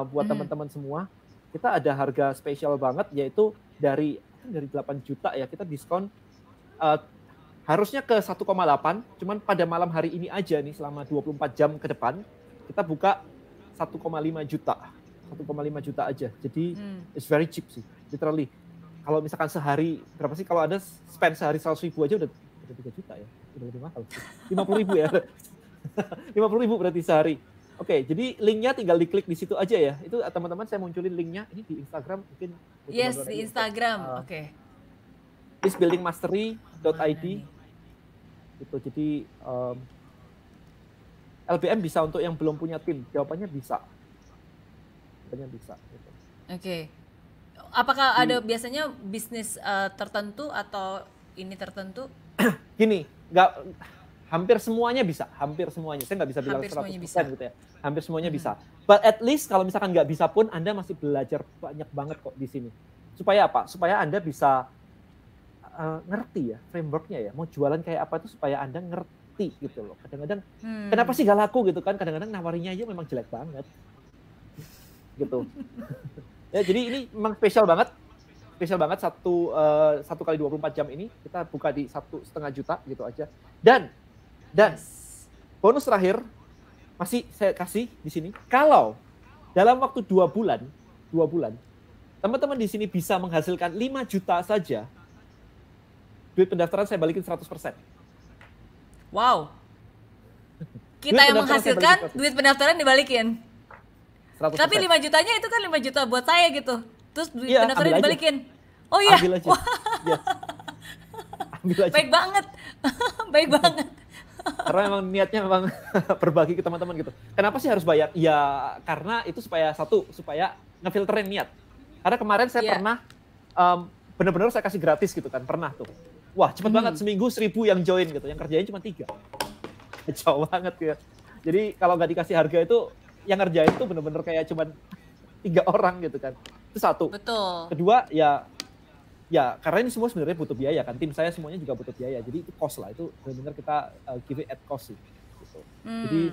buat teman-teman semua. Kita ada harga spesial banget yaitu dari 8 juta ya kita diskon harusnya ke 1,8 cuman pada malam hari ini aja nih selama 24 jam ke depan kita buka 1,5 juta. 1,5 juta aja. Jadi it's very cheap sih literally. Kalau misalkan sehari berapa sih kalau ada spend sehari 100.000 aja udah 3 juta ya. Udah lebih mahal. 50.000 ya. 50.000 berarti sehari. Oke, jadi linknya tinggal diklik di situ aja ya. Itu teman-teman saya munculin linknya ini di Instagram mungkin. Yes, di Instagram. Oke. Buildingmastery.id. Itu jadi LBM bisa untuk yang belum punya tim. Jawabannya bisa. Jawabannya bisa. Gitu. Oke. Apakah ada biasanya bisnis tertentu atau ini tertentu? Gini, hampir semuanya bisa, hampir semuanya. Saya nggak bisa bilang 100% gitu ya. Hampir semuanya bisa. But at least kalau misalkan nggak bisa pun, Anda masih belajar banyak banget kok di sini. Supaya apa? Supaya Anda bisa ngerti ya frameworknya ya. Mau jualan kayak apa itu supaya Anda ngerti gitu loh. Kadang-kadang kenapa sih gak laku gitu kan? Kadang-kadang nawarinya aja memang jelek banget. Gitu. Ya jadi ini memang spesial banget satu kali 24 jam ini kita buka di 1,5 juta gitu aja. Dan bonus terakhir masih saya kasih di sini. Kalau dalam waktu 2 bulan teman-teman di sini bisa menghasilkan 5 juta saja, duit pendaftaran saya balikin 100%. Wow. Kita yang menghasilkan, duit pendaftaran dibalikin. 100%. Tapi 5 jutanya itu kan 5 juta buat saya gitu. Terus duit pendaftaran dibalikin. Oh iya. Ambil aja. Yes. Ambil aja. Baik banget. Baik banget. Karena memang niatnya memang berbagi ke teman-teman gitu. Kenapa sih harus bayar? Ya karena itu supaya ngefilterin niat. Karena kemarin saya pernah benar-benar saya kasih gratis gitu kan, pernah tuh. Wah cepet banget seminggu 1.000 yang join gitu, yang kerjain cuma 3. Jauh banget ya. Jadi kalau nggak dikasih harga itu yang ngerjain tuh bener-bener kayak cuman 3 orang gitu kan. Itu satu. Betul. Kedua ya karena ini semua sebenarnya butuh biaya kan. Tim saya semuanya juga butuh biaya. Jadi itu cost lah. Itu benar-benar kita give it at cost sih. Gitu. Jadi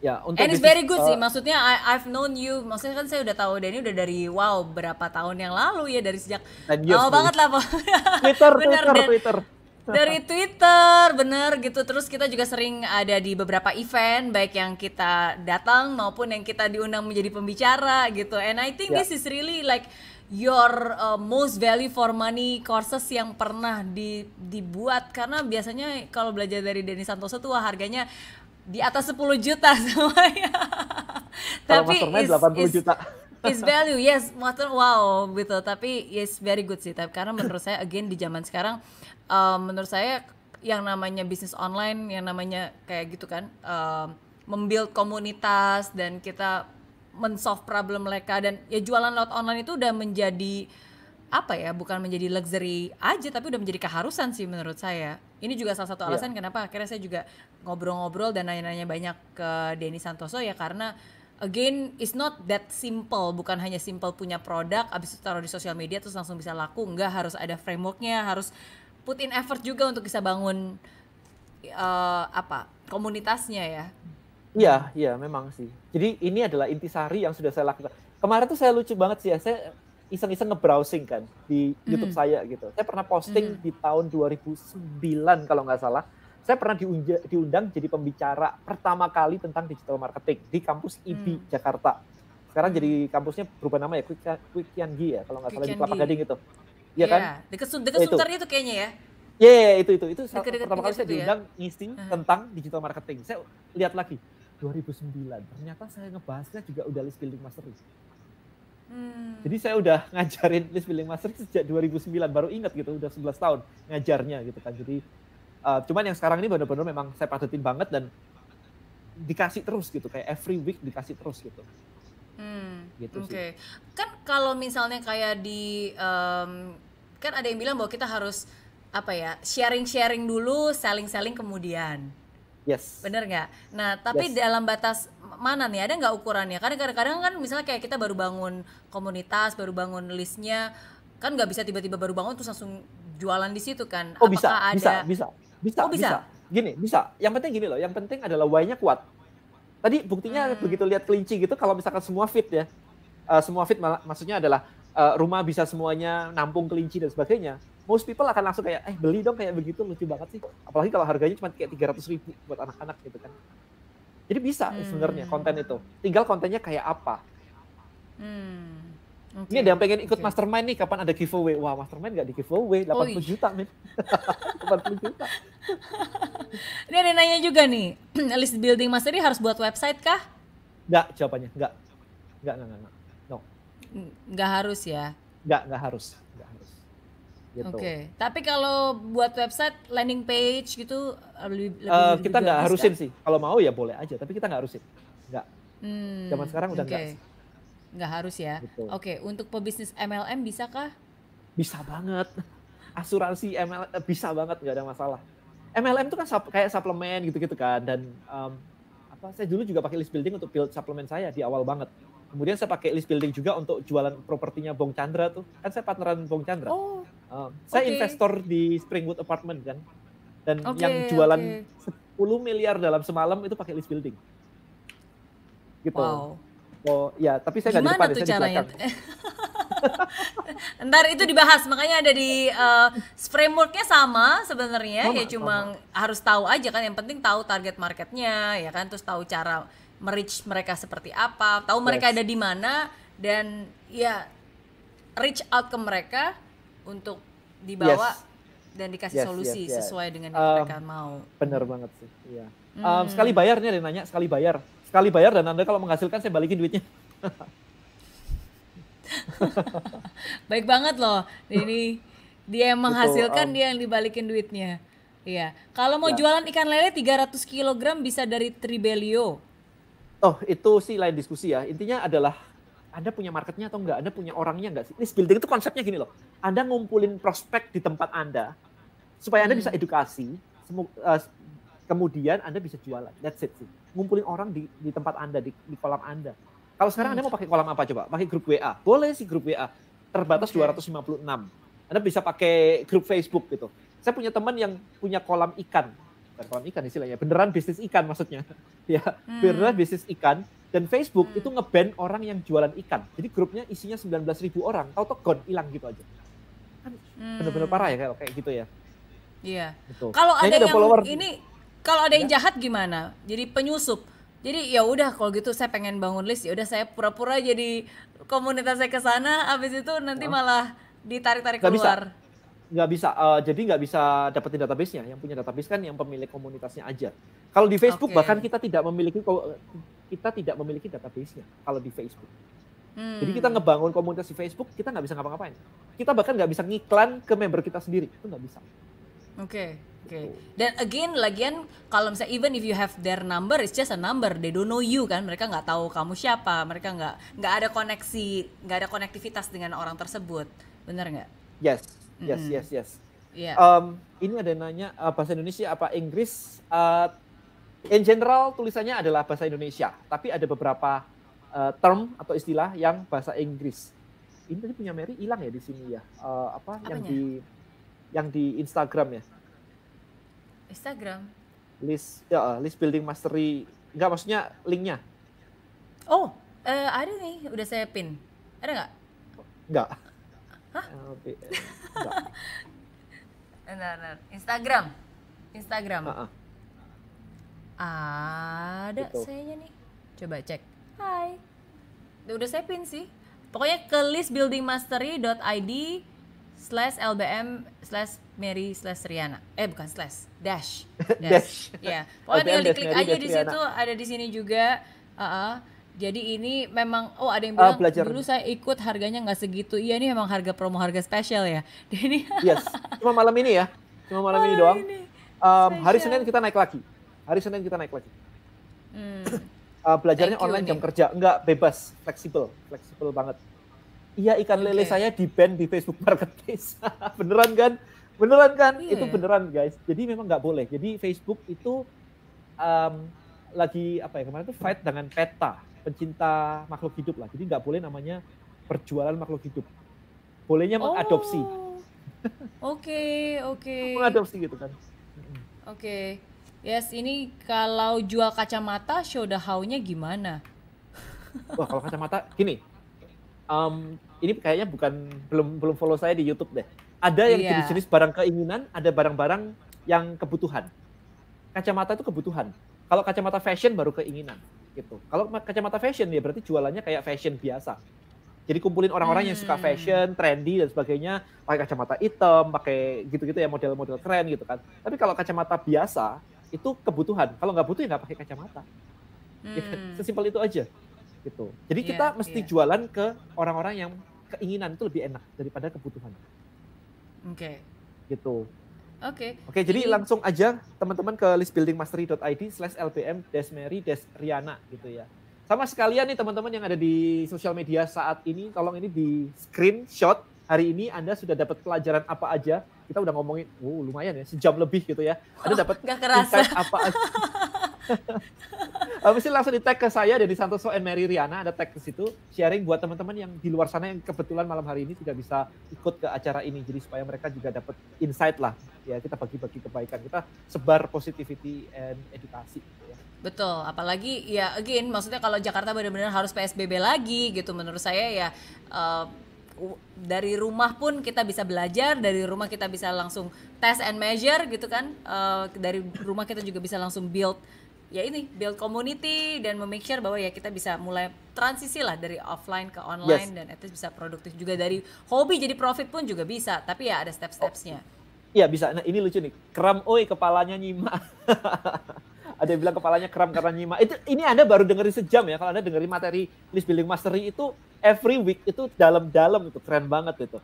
ya untuk and it's very good sih. Maksudnya I've known you. Maksudnya kan saya udah tahu Denny udah dari berapa tahun yang lalu ya, dari sejak lama banget lah. Twitter. Dari Twitter, bener gitu. Terus kita juga sering ada di beberapa event, baik yang kita datang maupun yang kita diundang menjadi pembicara gitu. And I think this is really like your most value for money courses yang pernah dibuat. Karena biasanya kalau belajar dari Denny Santoso tuh harganya di atas 10 juta semuanya. Tapi mastermind 80 juta. Is value, yes, master, wow gitu. Tapi is very good sih. Tapi karena menurut saya again di zaman sekarang, menurut saya yang namanya bisnis online, yang namanya kayak gitu kan, membuild komunitas dan kita men-solve problem mereka, dan ya jualan lewat online itu udah menjadi apa ya, bukan menjadi luxury aja tapi udah menjadi keharusan sih menurut saya. Ini juga salah satu alasan kenapa akhirnya saya juga ngobrol-ngobrol dan nanya-nanya banyak ke Denny Santoso ya, karena again, it's not that simple. Bukan hanya simple punya produk, abis itu taruh di sosial media terus langsung bisa laku. Enggak, harus ada frameworknya, harus put in effort juga untuk bisa bangun komunitasnya ya. Iya, iya memang sih. Jadi ini adalah intisari yang sudah saya lakukan. Kemarin tuh saya lucu banget sih ya, saya iseng-iseng nge-browsing kan di YouTube saya gitu. Saya pernah posting di tahun 2009 kalau nggak salah. Saya pernah diundang jadi pembicara pertama kali tentang digital marketing di kampus IB Jakarta. Sekarang jadi kampusnya berubah nama ya, Kwik Kian Gi ya, kalau nggak salah di Kelapa Gading itu. Iya kan? Dekat Sunter itu kayaknya ya. Itu pertama kali saya diundang ngisi tentang digital marketing. Saya lihat lagi 2009. Ternyata saya ngebahasnya juga udah list building mastery. Jadi saya udah ngajarin list building mastery sejak 2009, baru ingat gitu, udah 11 tahun ngajarnya gitu kan. Jadi cuman yang sekarang ini benar-benar memang saya padetin banget dan dikasih terus gitu, kayak every week dikasih terus gitu. Gitu Oke. Kan kalau misalnya kayak di kan ada yang bilang bahwa kita harus sharing dulu, selling kemudian. Yes. Bener nggak? Nah, tapi dalam batas mana nih? Ada nggak ukurannya? Karena kadang-kadang kan misalnya kayak kita baru bangun komunitas, baru bangun listnya, kan nggak bisa tiba-tiba baru bangun terus langsung jualan di situ kan? Oh bisa. Gini, bisa. Yang penting gini loh, yang penting adalah why-nya kuat. Tadi buktinya begitu lihat kelinci gitu, kalau misalkan semua fit ya, semua fit maksudnya adalah rumah bisa semuanya nampung kelinci dan sebagainya. Most people akan langsung kayak, beli dong kayak begitu, lucu banget sih. Apalagi kalau harganya cuma kayak 300.000 buat anak-anak gitu kan. Jadi bisa sebenarnya konten itu. Tinggal kontennya kayak apa. Ini ada yang pengen ikut mastermind nih, kapan ada giveaway? Wah, mastermind nggak di giveaway, 80 juta men. 80 juta. Ini ada nanya juga nih, list building mastery harus buat website kah? Nggak, jawabannya. Nggak. No. Nggak harus ya? Nggak harus. Gitu. Oke. Tapi kalau buat website, landing page gitu lebih kita nggak harusin sih. Kalau mau ya boleh aja, tapi kita nggak harusin. Nggak. Zaman sekarang udah nggak. Nggak harus ya. Gitu. Oke. Untuk pebisnis MLM bisa kah? Bisa banget. Asuransi MLM bisa banget, nggak ada masalah. MLM itu kan kayak suplemen gitu-gitu kan. Dan saya dulu juga pakai list building untuk build suplemen saya di awal banget. Kemudian saya pakai list building juga untuk jualan propertinya Bong Chandra tuh. Kan saya partneran Bong Chandra. Saya investor di Springwood Apartment kan. Dan yang jualan 10 miliar dalam semalam itu pakai list building. Gitu. Wow. Oh ya, tapi saya nggak di depan, saya di belakang. Ntar itu dibahas, makanya ada di frameworknya sama sebenarnya, ya cuma harus tahu aja kan. Yang penting tahu target marketnya, ya kan. Terus tahu cara merich mereka seperti apa, tahu mereka ada di mana, dan ya reach out ke mereka untuk dibawa dan dikasih solusi sesuai dengan yang mereka mau. Bener banget sih. Iya. Sekali bayar nih, ada yang nanya, sekali bayar dan Anda kalau menghasilkan saya balikin duitnya. Baik banget loh. Ini dia yang menghasilkan, dia yang dibalikin duitnya. Iya. Kalau mau jualan ikan lele 300 kg bisa dari Tribelio. Oh, itu sih lain diskusi ya. Intinya adalah Anda punya marketnya atau enggak, Anda punya orangnya enggak sih? List building itu konsepnya gini loh. Anda ngumpulin prospek di tempat Anda supaya Anda bisa edukasi, kemudian Anda bisa jualan. That's it sih. Ngumpulin orang di tempat Anda, di kolam Anda. Kalau sekarang Anda mau pakai kolam apa coba? Pakai grup WA. Boleh sih grup WA. Terbatas 256. Anda bisa pakai grup Facebook gitu. Saya punya teman yang punya kolam ikan. Bukan kolam ikan istilahnya, beneran bisnis ikan maksudnya. Ya, beneran bisnis ikan. Dan Facebook itu nge-ban orang yang jualan ikan. Jadi grupnya isinya 19.000 orang. Tahu-tahu gone, hilang gitu aja. Kan bener-bener parah ya kayak gitu ya. Iya. Kalau ada yang follower. Kalau ada yang jahat gimana? Jadi penyusup. Jadi ya udah kalau gitu saya pengen bangun list, ya udah saya pura-pura jadi komunitas saya ke sana, habis itu nanti malah ditarik-tarik keluar. Nggak bisa, jadi nggak bisa dapetin database-nya. Yang punya database kan yang pemilik komunitasnya aja. Kalau di Facebook bahkan kita tidak memiliki database-nya kalau di Facebook. Jadi kita ngebangun komunitas di Facebook, kita nggak bisa ngapa-ngapain. Kita bahkan nggak bisa ngiklan ke member kita sendiri, itu nggak bisa. Oke. Dan lagian kalau misalnya even if you have their number, it's just a number. They don't know you kan, mereka nggak tahu kamu siapa, mereka nggak ada koneksi, nggak ada konektivitas dengan orang tersebut, benar nggak? Yes. Yeah. Ini ada yang nanya bahasa Indonesia apa Inggris? In general tulisannya adalah bahasa Indonesia, tapi ada beberapa term atau istilah yang bahasa Inggris. Ini tadi punya Mary hilang ya di sini ya. Yang di Instagram ya. Instagram. List building mastery Enggak, maksudnya linknya. Oh, ada nih, udah saya pin. Ada nggak? Enggak. Hah? Enggak. Benar. Instagram. Ada Gitu. sayanya nih. Coba cek. Hai. Udah saya pin sih. Pokoknya ke listbuildingmastery.id/lbm/mary/riana. Bukan slash, dash. Ya, pokoknya tinggal diklik aja di situ, ada di sini juga. Jadi ini memang, ada yang bilang dulu saya ikut harganya nggak segitu. Iya, ini memang harga promo, harga spesial ya. Ini. Yes, cuma malam ini ya. Cuma malam ini doang. Hari Senin kita naik lagi. Belajarnya online jam kerja, enggak, bebas, fleksibel banget. Iya, ikan lele saya di-ban di Facebook Marketplace. Beneran kan? Iya. Itu beneran guys. Jadi memang nggak boleh. Jadi Facebook itu lagi kemarin tuh fight dengan PETA, pencinta makhluk hidup lah. Jadi nggak boleh namanya perjualan makhluk hidup. Bolehnya mengadopsi. Oke. Mengadopsi gitu kan. Oke. Yes, ini kalau jual kacamata show the how-nya gimana? Wah, kalau kacamata gini. Ini kayaknya belum follow saya di YouTube deh. Ada yang jenis-jenis barang keinginan, ada barang-barang yang kebutuhan. Kacamata itu kebutuhan. Kalau kacamata fashion baru keinginan gitu. Kalau kacamata fashion ya berarti jualannya kayak fashion biasa. Jadi kumpulin orang-orang yang suka fashion, trendy dan sebagainya, pakai kacamata hitam, pakai gitu-gitu ya, model-model keren gitu kan. Tapi kalau kacamata biasa itu kebutuhan. Kalau nggak butuh ya nggak pakai kacamata. Sesimpel itu aja gitu. Jadi kita mesti jualan ke orang-orang yang keinginan itu lebih enak daripada kebutuhan. Oke. Gitu. Oke, jadi langsung aja teman-teman ke listbuildingmastery.id/lbm-mary-riana gitu ya. Sama sekalian nih teman-teman yang ada di sosial media saat ini, tolong ini di screenshot. Hari ini Anda sudah dapat pelajaran apa aja. Kita udah ngomongin, lumayan ya, sejam lebih gitu ya. Anda dapat insight apa aja. Habis langsung di tag ke saya dari Santoso and Mary Riana, ada tag ke situ, sharing buat teman-teman yang di luar sana yang kebetulan malam hari ini tidak bisa ikut ke acara ini, jadi supaya mereka juga dapat insight lah, ya kita bagi-bagi kebaikan, kita sebar positivity and edukasi. Gitu ya. Betul, apalagi ya again, maksudnya kalau Jakarta benar-benar harus PSBB lagi gitu, menurut saya ya dari rumah pun kita bisa belajar, dari rumah kita bisa langsung test and measure gitu kan, dari rumah kita juga bisa langsung build community dan make sure bahwa ya kita bisa mulai transisi lah dari offline ke online dan itu bisa produktif juga, dari hobi jadi profit pun juga bisa, tapi ya ada step-stepsnya. Iya bisa. Nah ini lucu nih, kram kepalanya nyimak. Ada yang bilang kepalanya kram karena nyimak. Ini Anda baru dengerin sejam ya. Kalau Anda dengerin materi List Building Mastery itu every week itu dalam-dalam, itu keren banget itu.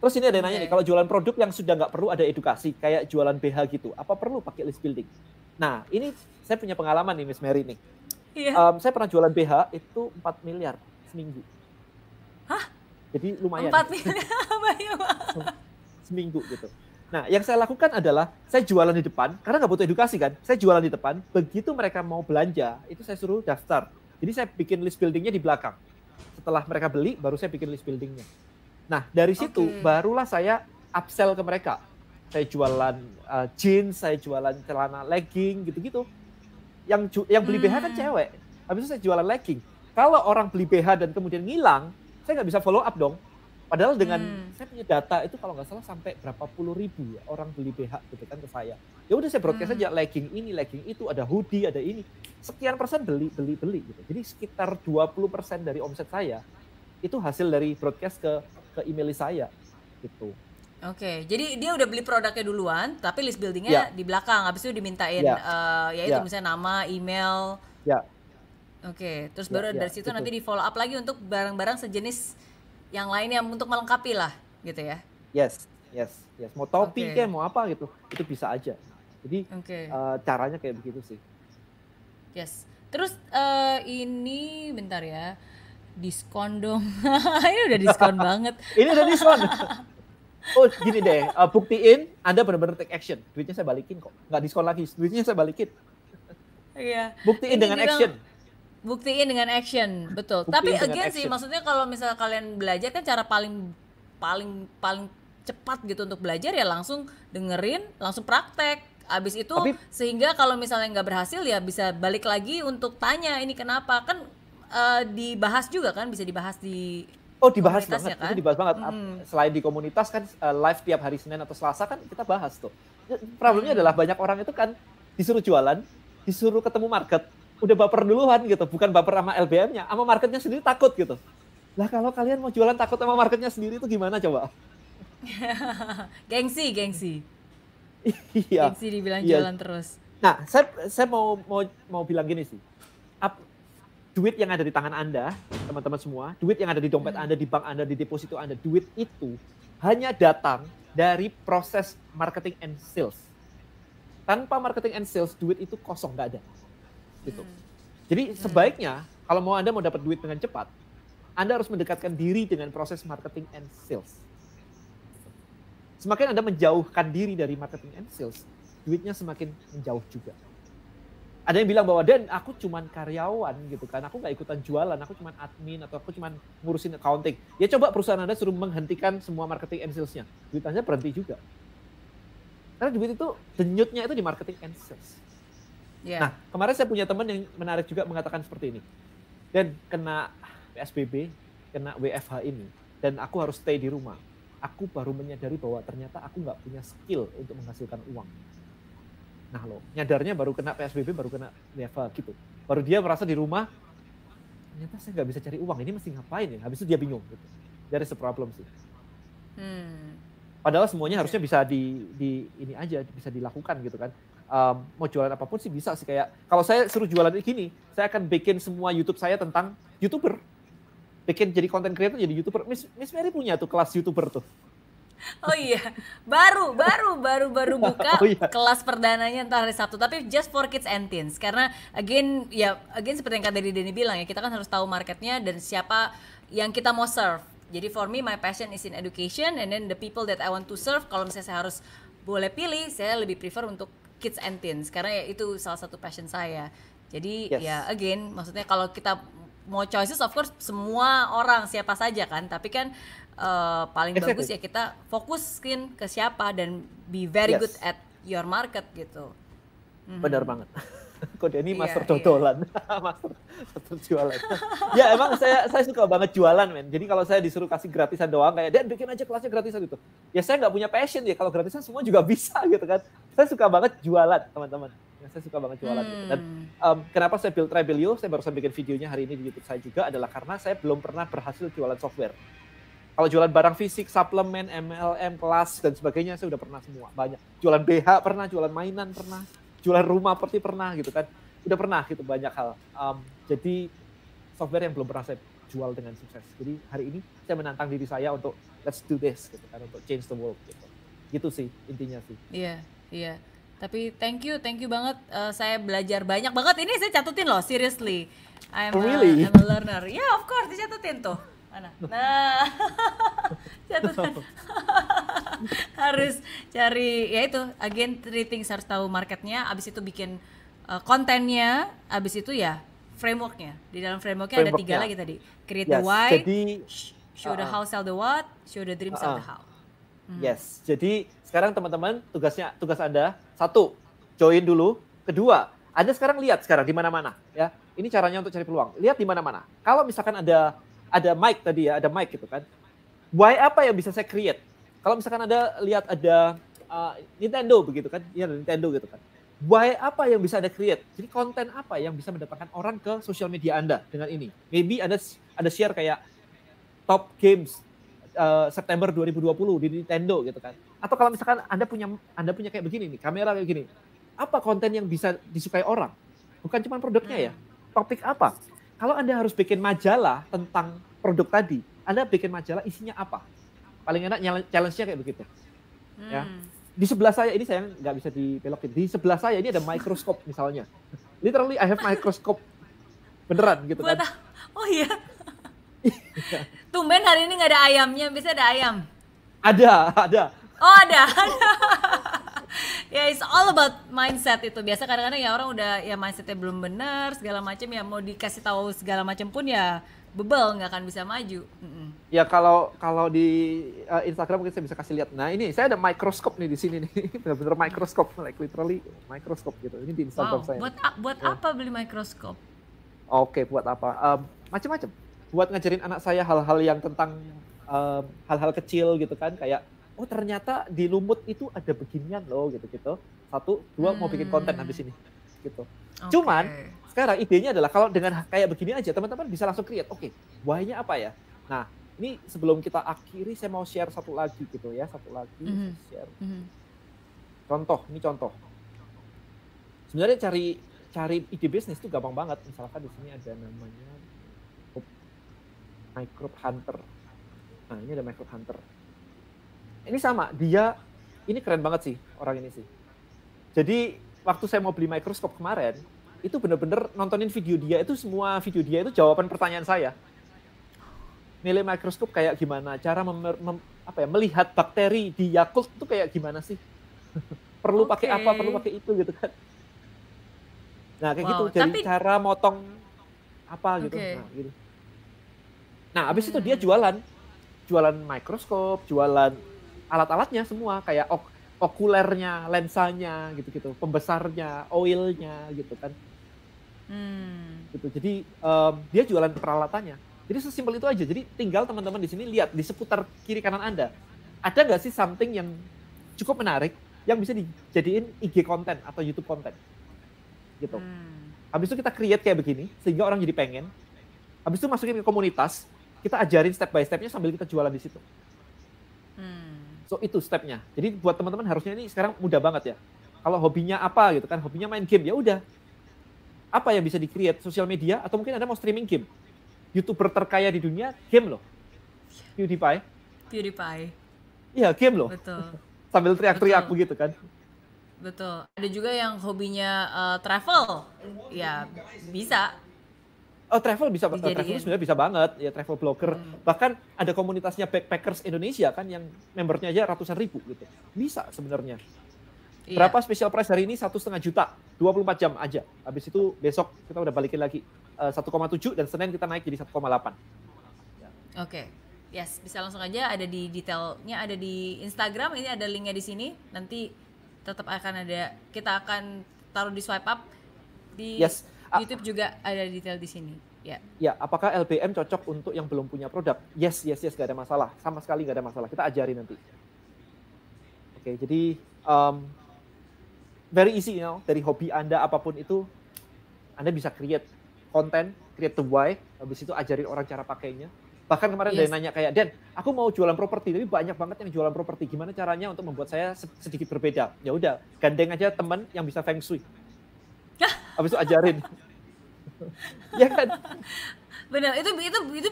Terus ini ada yang nanya nih, kalau jualan produk yang sudah nggak perlu ada edukasi, kayak jualan BH gitu, apa perlu pakai list building? Nah ini saya punya pengalaman nih Miss Mary nih. Iya. Saya pernah jualan BH itu 4 miliar seminggu. Hah? Jadi lumayan. 4 miliar banyak banget. Seminggu gitu. Nah, yang saya lakukan adalah saya jualan di depan, karena nggak butuh edukasi kan. Saya jualan di depan, begitu mereka mau belanja, itu saya suruh daftar. Jadi saya bikin list buildingnya di belakang. Setelah mereka beli, baru saya bikin list buildingnya. Nah, dari situ barulah saya upsell ke mereka. Saya jualan jeans, saya jualan celana legging, gitu-gitu. Yang beli BH kan cewek. Habis itu saya jualan legging. Kalau orang beli BH dan kemudian ngilang, saya nggak bisa follow up dong. Padahal dengan saya punya data itu kalau nggak salah sampai berapa puluh ribu ya orang beli BH gitu kan ke saya. Ya udah saya broadcast aja legging ini, legging itu, ada hoodie, ada ini. Sekian persen beli gitu. Jadi sekitar 20% dari omset saya itu hasil dari broadcast ke email saya gitu. Oke, jadi dia udah beli produknya duluan, tapi list buildingnya di belakang. Habis itu dimintain itu misalnya nama, email. Ya. Oke, terus baru dari situ nanti di follow up lagi untuk barang-barang sejenis yang lainnya untuk melengkapi lah, gitu ya? Yes. Mau topi kayak mau apa gitu, itu bisa aja. Jadi caranya kayak begitu sih. Yes. Terus ini bentar ya, diskon dong. Ini udah diskon banget. Ini udah diskon. Oh gini deh, buktiin Anda benar-benar take action. Duitnya saya balikin kok, nggak diskon lagi. Duitnya saya balikin. Iya. Buktiin dengan action. Buktiin dengan action, betul. Tapi again sih, maksudnya kalau misalnya kalian belajar kan cara paling cepat gitu untuk belajar ya langsung dengerin, langsung praktek. Abis itu Tapi sehingga kalau misalnya nggak berhasil ya bisa balik lagi untuk tanya ini kenapa kan, dibahas juga kan, bisa dibahas di oh dibahas komunitasnya banget, kan. itu dibahas banget. Mm-mm. Selain di komunitas kan live tiap hari Senin atau Selasa kan kita bahas tuh. Problemnya adalah banyak orang itu kan disuruh jualan, disuruh ketemu market, udah baper duluan gitu, bukan baper sama LBM-nya, sama marketnya sendiri takut gitu. Lah kalau kalian mau jualan takut sama marketnya sendiri itu gimana coba? Gengsi, gengsi. Iya. Gengsi dibilang Iya. jualan terus. Nah, saya mau bilang gini sih. Duit yang ada di tangan Anda, teman-teman semua, duit yang ada di dompet Anda, di bank Anda, di deposito Anda, duit itu hanya datang dari proses marketing and sales. Tanpa marketing and sales, duit itu kosong, nggak ada. Gitu. Jadi sebaiknya, kalau Anda mau dapat duit dengan cepat, Anda harus mendekatkan diri dengan proses marketing and sales. Semakin Anda menjauhkan diri dari marketing and sales, duitnya semakin menjauh juga. Ada yang bilang bahwa, Dan, aku cuman karyawan gitu kan, aku nggak ikutan jualan, aku cuman admin atau aku cuman ngurusin accounting. Ya coba perusahaan Anda suruh menghentikan semua marketing and sales-nya, duit Anda berhenti juga. Karena duit itu denyutnya itu di marketing and sales. Yeah. Nah, kemarin saya punya teman yang menarik juga mengatakan seperti ini. Dan kena PSBB, kena WFH ini, dan aku harus stay di rumah. Aku baru menyadari bahwa ternyata aku nggak punya skill untuk menghasilkan uang. Nah loh, nyadarnya baru kena PSBB, baru kena WFH gitu. Baru dia merasa di rumah, ternyata saya nggak bisa cari uang, ini mesti ngapain ya? Habis itu dia bingung gitu. That is the problem sih. Padahal semuanya harusnya bisa ini aja, bisa dilakukan gitu kan. Mau jualan apapun sih bisa sih, kayak kalau saya suruh jualan gini, saya akan bikin semua YouTube saya tentang YouTuber. Bikin jadi content creator, jadi YouTuber. Miss Mary punya tuh kelas YouTuber tuh. Oh iya, baru buka kelas perdananya ntar hari Sabtu, tapi just for kids and teens. Karena again seperti yang tadi Denny bilang ya, kita kan harus tahu marketnya dan siapa yang kita mau serve. Jadi for me, my passion is in education, and then the people that I want to serve, kalau misalnya saya harus boleh pilih, saya lebih prefer untuk kids and teens, karena ya itu salah satu passion saya. Jadi ya again, maksudnya kalau kita mau choices, of course semua orang siapa saja kan, tapi kan paling bagus ya kita fokusin ke siapa dan be very good at your market gitu. Benar banget. Kok Denny master dodolan, master jualan. Ya emang saya suka banget jualan, men. Jadi kalau saya disuruh kasih gratisan doang, kayak Dan bikin aja kelasnya gratisan gitu. Ya saya nggak punya passion ya, kalau gratisan semua juga bisa gitu kan. Saya suka banget jualan, teman-teman. Saya suka banget jualan gitu. Dan kenapa saya build Rebelio, saya barusan bikin videonya hari ini di YouTube saya juga, adalah karena saya belum pernah berhasil jualan software. Kalau jualan barang fisik, suplemen, MLM, kelas, dan sebagainya, saya udah pernah semua, banyak. Jualan BH pernah, jualan mainan pernah, jualan rumah seperti pernah gitu kan. Udah pernah gitu, banyak hal. Jadi software yang belum pernah saya jual dengan sukses. Jadi hari ini saya menantang diri saya untuk let's do this gitu kan, untuk change the world gitu. Gitu sih intinya sih. Iya. Tapi thank you banget. Saya belajar banyak banget. Ini saya catetin loh, seriously. I'm a learner. Yeah, of course, dicatetin tuh. Mana? Nah, catatan. Harus cari, ya itu, again, three things, harus tahu marketnya, abis itu bikin kontennya, abis itu ya frameworknya. Di dalam frameworknya ada 3 lagi tadi. Create the why, show the how, sell the what, show the dream, sell the how. Yes, jadi sekarang teman-teman tugas Anda, 1, join dulu. 2, Anda sekarang lihat sekarang di mana-mana ya. Ini caranya untuk cari peluang. Lihat di mana-mana. Kalau misalkan ada mic tadi ya, ada mic gitu kan. Why apa yang bisa saya create? Kalau misalkan Anda lihat ada Nintendo begitu kan, ya Nintendo gitu kan. Why apa yang bisa Anda create? Jadi konten apa yang bisa mendatangkan orang ke sosial media Anda dengan ini? Maybe Anda share kayak top games September 2020 di Nintendo gitu kan. Atau kalau misalkan Anda punya kayak begini nih, kamera kayak gini. Apa konten yang bisa disukai orang? Bukan cuma produknya ya. Topik apa? Kalau Anda harus bikin majalah tentang produk tadi, Anda bikin majalah isinya apa? Paling enak challenge-nya kayak begitu. Ya. Di sebelah saya, ini saya nggak bisa dibelokin. Di sebelah saya ini ada microscope misalnya. Literally I have microscope. Beneran gitu kan. Oh iya. Tumben hari ini nggak ada ayamnya, bisa ada ayam. Ada. Oh ada. Ya it's all about mindset itu. Biasa kadang-kadang ya orang udah ya mindsetnya belum benar segala macam, ya mau dikasih tahu segala macam pun ya bebel, nggak akan bisa maju. Ya kalau di Instagram mungkin saya bisa kasih lihat. Nah ini saya ada mikroskop nih di sini nih, benar-benar mikroskop, like literally mikroskop gitu. Ini di Instagram saya. Buat apa beli mikroskop? Oke, buat apa? Macam-macam. Buat ngajarin anak saya hal-hal yang tentang hal-hal kecil gitu kan, kayak oh ternyata di lumut itu ada beginian loh gitu-gitu. 1, 2 mau bikin konten habis ini gitu. Cuman sekarang idenya adalah kalau dengan kayak begini aja teman-teman bisa langsung create. Oke, why-nya apa ya? Nah, ini sebelum kita akhiri saya mau share satu lagi gitu ya, share. Ini contoh. Sebenarnya cari ide bisnis itu gampang banget. Misalkan di sini ada namanya Microbe Hunter. Nah, ini ada Microbe Hunter. Ini sama, ini keren banget sih orang ini sih. Jadi waktu saya mau beli mikroskop kemarin, itu bener-bener nontonin video dia, itu semua video dia itu jawaban pertanyaan saya. Milih mikroskop kayak gimana, cara melihat bakteri di Yakult itu kayak gimana sih? Perlu pakai apa, perlu pakai itu gitu kan. Nah kayak gitu, dari cara motong apa gitu. Nah, gitu. Nah abis itu dia jualan mikroskop, jualan alat-alatnya semua, kayak okulernya, lensanya gitu-gitu, pembesarnya, oilnya gitu kan. Gitu. Jadi dia jualan peralatannya. Jadi sesimpel itu aja. Jadi tinggal teman-teman di sini lihat di seputar kiri kanan Anda. Ada nggak sih something yang cukup menarik yang bisa dijadiin IG konten atau YouTube konten? Gitu. Habis itu kita create kayak begini sehingga orang jadi pengen. Habis itu masukin ke komunitas, kita ajarin step by stepnya sambil kita jualan di situ. So itu stepnya. Jadi buat teman-teman harusnya ini sekarang mudah banget ya. Kalau hobinya apa gitu kan, hobinya main game ya udah. Apa yang bisa di-create, sosial media atau mungkin Anda mau streaming game. YouTuber terkaya di dunia game loh. PewDiePie. Iya, game loh. Betul. Sambil teriak-teriak begitu kan. Betul. Ada juga yang hobinya travel. Ya, bisa. Oh, travel bisa, travel sebenarnya bisa banget, ya travel blogger. Bahkan ada komunitasnya Backpackers Indonesia kan yang membernya aja ratusan ribu gitu. Bisa sebenarnya. Berapa special price hari ini? 1,5 juta, 24 jam aja. Habis itu besok kita udah balikin lagi 1,7 dan Senin kita naik jadi 1,8. Oke. Yes, bisa langsung aja, ada di detailnya, ada di Instagram, ini ada linknya di sini. Nanti tetap akan ada, kita akan taruh di swipe up di YouTube juga ada detail di sini. Ya, apakah LBM cocok untuk yang belum punya produk? Yes, gak ada masalah, sama sekali gak ada masalah. Kita ajari nanti. Oke, jadi very easy, dari hobi Anda apapun itu, Anda bisa create konten, create the why, habis itu ajarin orang cara pakainya. Bahkan kemarin ada yang nanya kayak, Dan, aku mau jualan properti, tapi banyak banget yang jualan properti. Gimana caranya untuk membuat saya sedikit berbeda? Ya udah, gandeng aja teman yang bisa feng shui. Habis itu ajarin. Ya kan? Benar, itu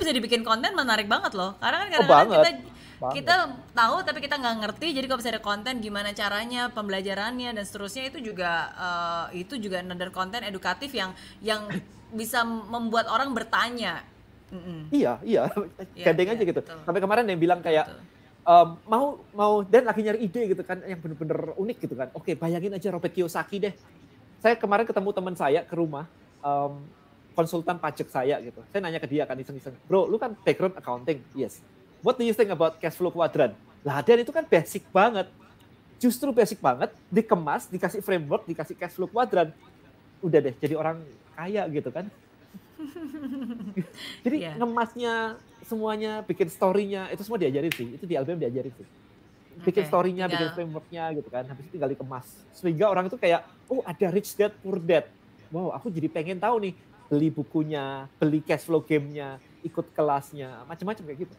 bisa dibikin konten menarik banget loh. Karena kan kadang-kadang kita tahu tapi kita nggak ngerti. Jadi kalau bisa ada konten gimana caranya, pembelajarannya dan seterusnya, itu juga another konten edukatif yang bisa membuat orang bertanya. Iya, gandeng aja gitu. Betul. Sampai kemarin yang bilang kayak mau Dan lagi nyari ide gitu kan yang bener-bener unik gitu kan. Oke, bayangin aja Robert Kiyosaki deh. Saya kemarin ketemu teman saya ke rumah, konsultan pajak saya gitu. Saya nanya ke dia kan iseng-iseng, "Bro, lu kan background accounting." Yes. What do you think about cash flow quadrant? Lah, Dan itu kan basic banget. Justru basic banget, dikemas, dikasih framework, dikasih cash flow quadrant. Udah deh jadi orang kaya gitu kan. Jadi ngemasnya semuanya, bikin story-nya, itu semua diajarin sih. Itu di LBM diajarin sih. Bikin story-nya, bikin framework-nya gitu kan. Habis itu tinggal dikemas. Sehingga orang itu kayak, oh ada Rich Dad Poor Dad. Wow, aku jadi pengen tahu nih. Beli bukunya, beli cash flow game-nya, ikut kelasnya, macam-macam kayak gitu.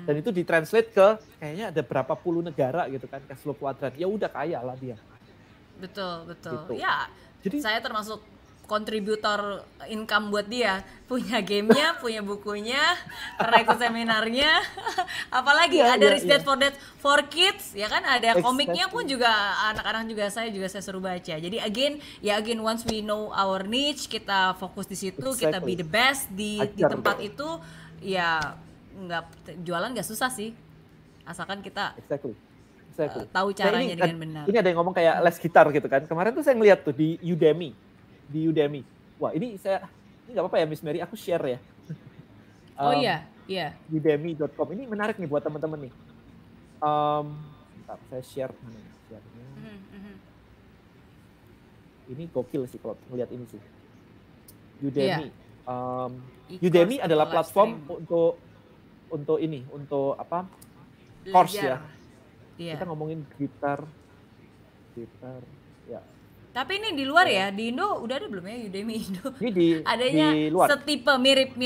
Dan itu ditranslate ke kayaknya ada berapa puluh negara gitu kan, cash flow quadrant. Ya udah kaya lah dia. Betul. Gitu. Ya, jadi saya termasuk kontributor income buat dia, punya gamenya, punya bukunya, pernah ikut seminarnya, apalagi ada Rich Dad Poor Dad for Kids, ya kan, ada komiknya pun juga anak-anak juga saya suruh baca. Jadi again once we know our niche, kita fokus di situ, kita be the best di tempat itu, ya jualan nggak susah sih, asalkan kita tahu caranya dengan benar. Ini ada yang ngomong kayak les gitar gitu kan. Kemarin tuh saya ngeliat tuh di Udemy. Wah ini nggak apa-apa ya Miss Mary, aku share ya. Oh iya, iya. Udemy.com ini menarik nih buat teman-teman nih. Bentar, saya share mana ya? Share-nya. Ini gokil sih kalau melihat ini sih. Udemy. Udemy adalah platform untuk ini, untuk apa? Course ya. Kita ngomongin gitar, ya. Tapi ini di luar ya, di Indo udah ada belum ya Udemy Indo? Ini adanya di luar. Setipe mirip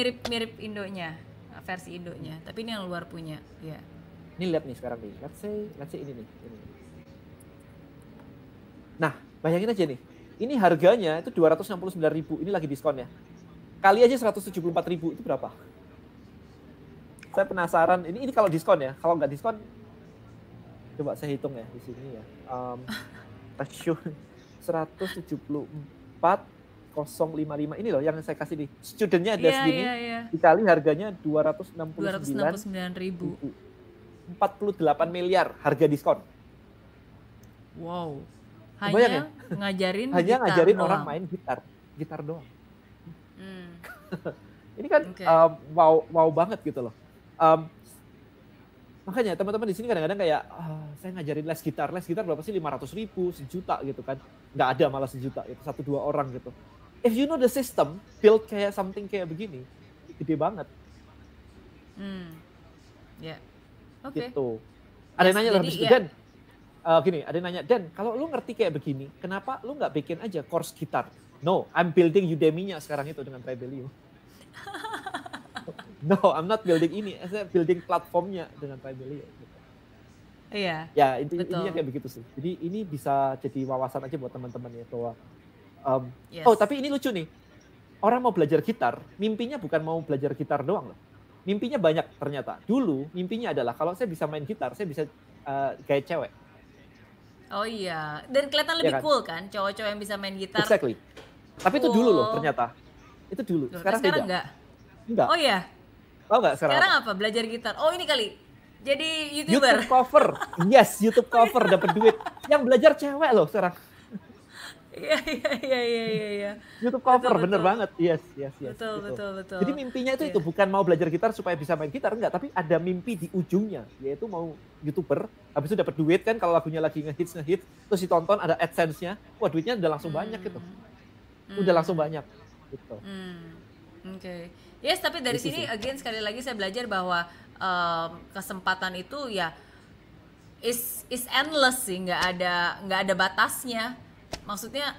Indonya, versi Indonya. Tapi ini yang luar punya, ya. Ini lihat nih sekarang nih, let's say ini nih. Nah, bayangin aja nih, ini harganya itu 269.000, ini lagi diskon ya. Kali aja 174.000, itu berapa? Saya penasaran, ini kalau diskon ya, kalau nggak diskon, coba saya hitung ya di sini ya. Rasio 174,055 ini loh yang saya kasih nih. Studentnya ada segini, dikali harganya 269.000. 48 miliar harga diskon. Wow. Hanya ngajarin orang main gitar doang. Ini kan wow banget gitu loh. Makanya teman-teman di sini kadang-kadang kayak saya ngajarin les gitar berapa sih, 500.000, 1 juta gitu kan. Nggak ada malah 1 juta, itu 1-2 orang gitu. If you know the system, build kayak something kayak begini, gede banget. Ya. Oke. Gitu. Ada yang nanya lebih Dan, gini, ada yang nanya, Dan, kalau lu ngerti kayak begini, kenapa lu nggak bikin aja course gitar? No, I'm building Udemy-nya sekarang itu dengan Tribelio. No, I'm not building ini, saya building platformnya dengan Tribelio. Gitu. Iya. Ya, intinya kayak begitu sih. Jadi ini bisa jadi wawasan aja buat teman-teman ya bahwa. Oh, tapi ini lucu nih. Orang mau belajar gitar, mimpinya bukan mau belajar gitar doang loh. Mimpinya banyak ternyata. Dulu mimpinya adalah kalau saya bisa main gitar, saya bisa gaya cewek. Oh iya, dan kelihatan lebih cool kan, cowok-cowok yang bisa main gitar. Exactly. Tapi itu dulu loh ternyata. Itu dulu. Sekarang enggak. Enggak. Oh iya. Tahu nggak sekarang apa? Belajar gitar. Oh ini kali. Jadi YouTuber. YouTube cover. Yes, YouTube cover dapat duit. Yang belajar cewek loh sekarang. Iya. YouTube cover bener banget. Yes. Betul. Jadi mimpinya itu bukan mau belajar gitar supaya bisa main gitar, enggak, tapi ada mimpi di ujungnya, yaitu mau YouTuber, habis itu dapat duit kan kalau lagunya lagi ngehits, terus ditonton ada AdSense-nya. Wah, duitnya udah langsung banyak gitu. Udah langsung banyak gitu. Oke. Yes, tapi dari sini again sekali lagi saya belajar bahwa kesempatan itu ya is endless sih, nggak ada batasnya. Maksudnya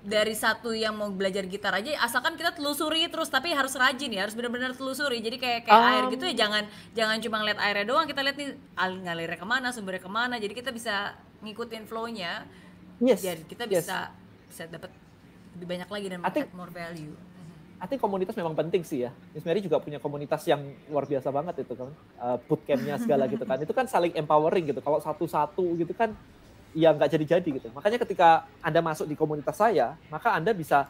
dari satu yang mau belajar gitar aja, asalkan kita telusuri terus, tapi harus rajin ya, harus benar-benar telusuri. Jadi kayak air gitu ya, jangan cuma ngeliat airnya doang, kita lihat nih ngalirnya kemana, sumbernya kemana. Jadi kita bisa ngikutin flow-nya. Jadi kita bisa dapat lebih banyak lagi dan dapat more value. Artinya komunitas memang penting sih ya. Miss Mary juga punya komunitas yang luar biasa banget itu kan. Bootcamp-nya segala gitu kan. Itu kan saling empowering gitu. Kalau satu-satu gitu kan ya nggak jadi-jadi gitu. Makanya ketika Anda masuk di komunitas saya, maka Anda bisa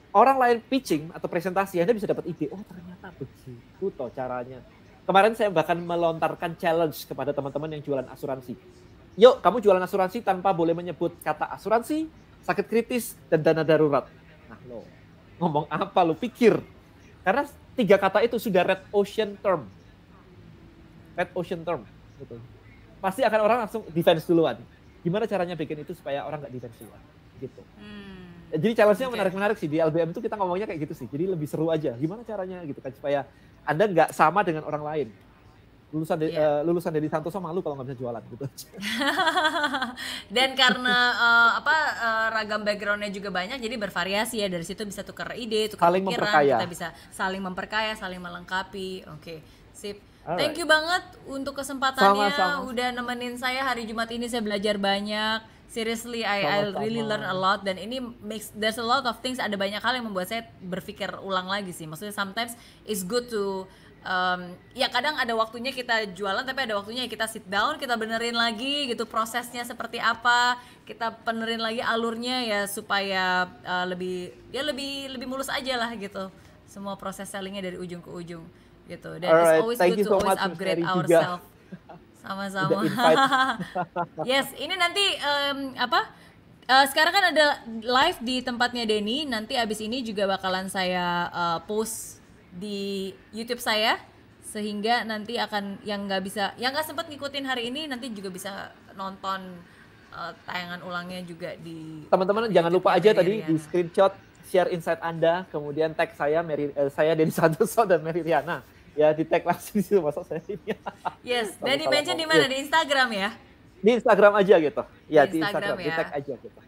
orang lain pitching atau presentasi, Anda bisa dapat ide. Oh ternyata begitu toh caranya. Kemarin saya bahkan melontarkan challenge kepada teman-teman yang jualan asuransi. Yuk kamu jualan asuransi tanpa boleh menyebut kata asuransi, sakit kritis, dan dana darurat. Nah lo ngomong apa lu pikir? Karena 3 kata itu sudah red ocean term. Red ocean term. Gitu. Pasti akan orang langsung defense duluan. Gimana caranya bikin itu supaya orang nggak defense duluan? Gitu. Jadi challenge-nya menarik-menarik sih. Di LBM itu kita ngomongnya kayak gitu sih. Jadi lebih seru aja. Gimana caranya gitu kan supaya Anda nggak sama dengan orang lain. Lulusan dari Santoso malu kalau nggak bisa jualan gitu. Dan karena ragam backgroundnya juga banyak, jadi bervariasi ya, dari situ bisa tukar ide, tukar pikiran, kita bisa saling memperkaya, saling melengkapi. Oke, sip. Thank you banget untuk kesempatannya. Sama-sama. Udah nemenin saya hari Jumat ini, saya belajar banyak. Seriously, I really learn a lot, dan ini there's a lot of things, ada banyak hal yang membuat saya berpikir ulang lagi sih. Maksudnya sometimes it's good to ya kadang ada waktunya kita jualan, tapi ada waktunya kita sit down, kita benerin lagi gitu prosesnya seperti apa, kita benerin lagi alurnya ya supaya lebih mulus aja lah gitu, semua proses sellingnya dari ujung ke ujung gitu. Dan it's always good to always upgrade ourselves. Sama-sama. Yes, ini nanti sekarang kan ada live di tempatnya Denny, nanti abis ini juga bakalan saya post di YouTube saya, sehingga nanti akan yang nggak sempat ngikutin hari ini nanti juga bisa nonton tayangan ulangnya juga di Teman-teman jangan lupa aja tadi Riana. di screenshot share insight Anda, kemudian tag saya saya Denny Santoso dan Mary Riana. Ya, di tag langsung di situ masuk saya ini. Yes, dan di-mention di mana? Di Instagram ya? Di Instagram aja gitu. Ya, di Instagram ya. Di tag aja gitu.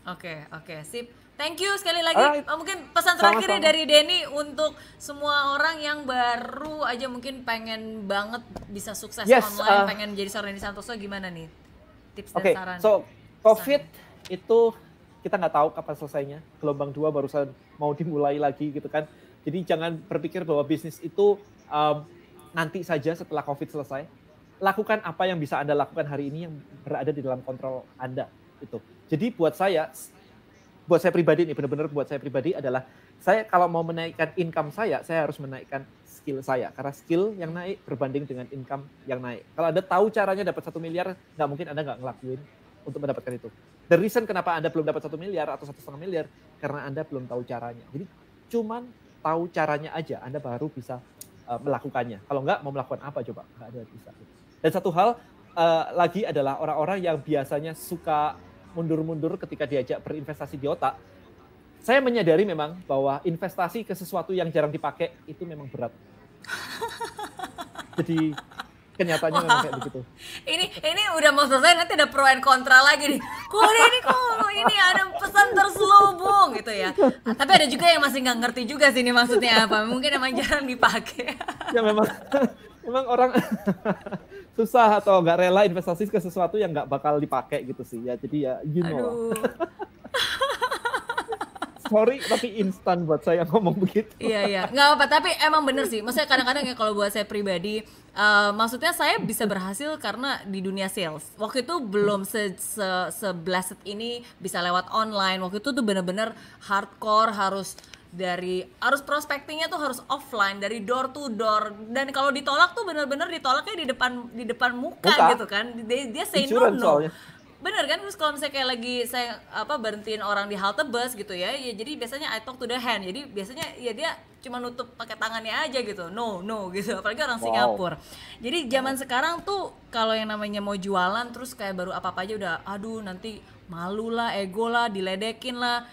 Oke, sip. Thank you sekali lagi. Mungkin pesan terakhir dari Denny untuk semua orang yang baru aja mungkin pengen banget bisa sukses online, pengen jadi seorang Denny Santoso, gimana nih? Tips dan saran. So COVID itu kita nggak tahu kapan selesainya. Gelombang 2 barusan mau dimulai lagi gitu kan. Jadi jangan berpikir bahwa bisnis itu nanti saja setelah COVID selesai. Lakukan apa yang bisa Anda lakukan hari ini yang berada di dalam kontrol Anda. Itu. Jadi buat saya pribadi nih, benar-benar buat saya pribadi adalah, saya kalau mau menaikkan income saya harus menaikkan skill saya. Karena skill yang naik berbanding dengan income yang naik. Kalau Anda tahu caranya dapat 1 miliar, nggak mungkin Anda nggak ngelakuin untuk mendapatkan itu. The reason kenapa Anda belum dapat 1 miliar atau 1,5 miliar, karena Anda belum tahu caranya. Jadi cuman tahu caranya aja, Anda baru bisa melakukannya. Kalau nggak, mau melakukan apa coba? Nggak ada bisa. Dan satu hal lagi adalah orang-orang yang biasanya suka mundur-mundur ketika diajak berinvestasi di otak. Saya menyadari memang bahwa investasi ke sesuatu yang jarang dipakai itu memang berat. Jadi kenyataannya memang kayak begitu. Ini udah mau selesai, nanti ada pro and kontra lagi nih. Kok ini ada pesan terselubung gitu ya. Tapi ada juga yang masih nggak ngerti juga sih ini maksudnya apa. Mungkin emang jarang dipakai. Ya memang orang susah atau nggak rela investasi ke sesuatu yang nggak bakal dipakai gitu sih ya. Jadi ya Aduh. Sorry tapi instan buat saya ngomong begitu. Iya, nggak apa, tapi emang bener sih. Maksudnya kadang-kadang ya kalau buat saya pribadi, maksudnya saya bisa berhasil karena di dunia sales. Waktu itu belum se-blessed ini bisa lewat online. Waktu itu tuh bener-bener hardcore, harus prospectingnya tuh harus offline, dari door to door. Dan kalau ditolak tuh bener-bener ditolaknya di depan muka gitu kan. Dia say no. Soalnya. Bener kan, terus kalau misalnya kayak lagi saya berhentiin orang di halte bus gitu ya jadi biasanya I talk to the hand, jadi biasanya ya dia cuma nutup pakai tangannya aja gitu, no gitu, apalagi orang Singapura. Jadi zaman sekarang tuh kalau yang namanya mau jualan terus kayak baru apa-apa aja udah aduh nanti malu lah, ego lah, diledekin lah.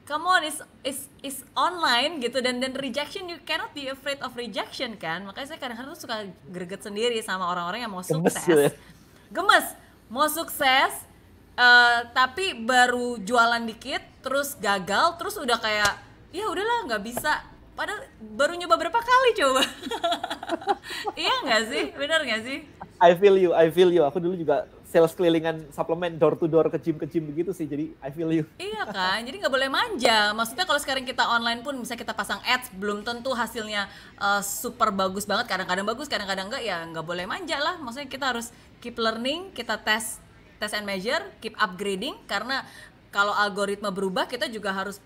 Come on, is online gitu, dan rejection, you cannot be afraid of rejection kan. Makanya saya kadang-kadang tuh suka greget sendiri sama orang-orang yang mau sukses. Gemes, mau sukses tapi baru jualan dikit terus gagal, terus udah kayak ya udahlah nggak bisa, padahal baru nyoba berapa kali coba. Iya nggak sih, benar nggak sih? I feel you. Aku dulu juga sales kelilingan suplemen door to door ke gym begitu sih, jadi I feel you. Iya kan, jadi nggak boleh manja. Maksudnya kalau sekarang kita online pun bisa kita pasang ads, belum tentu hasilnya super bagus banget, kadang-kadang bagus, kadang-kadang enggak, ya nggak boleh manja lah. Maksudnya kita harus keep learning, kita test and measure, keep upgrading, karena kalau algoritma berubah kita juga harus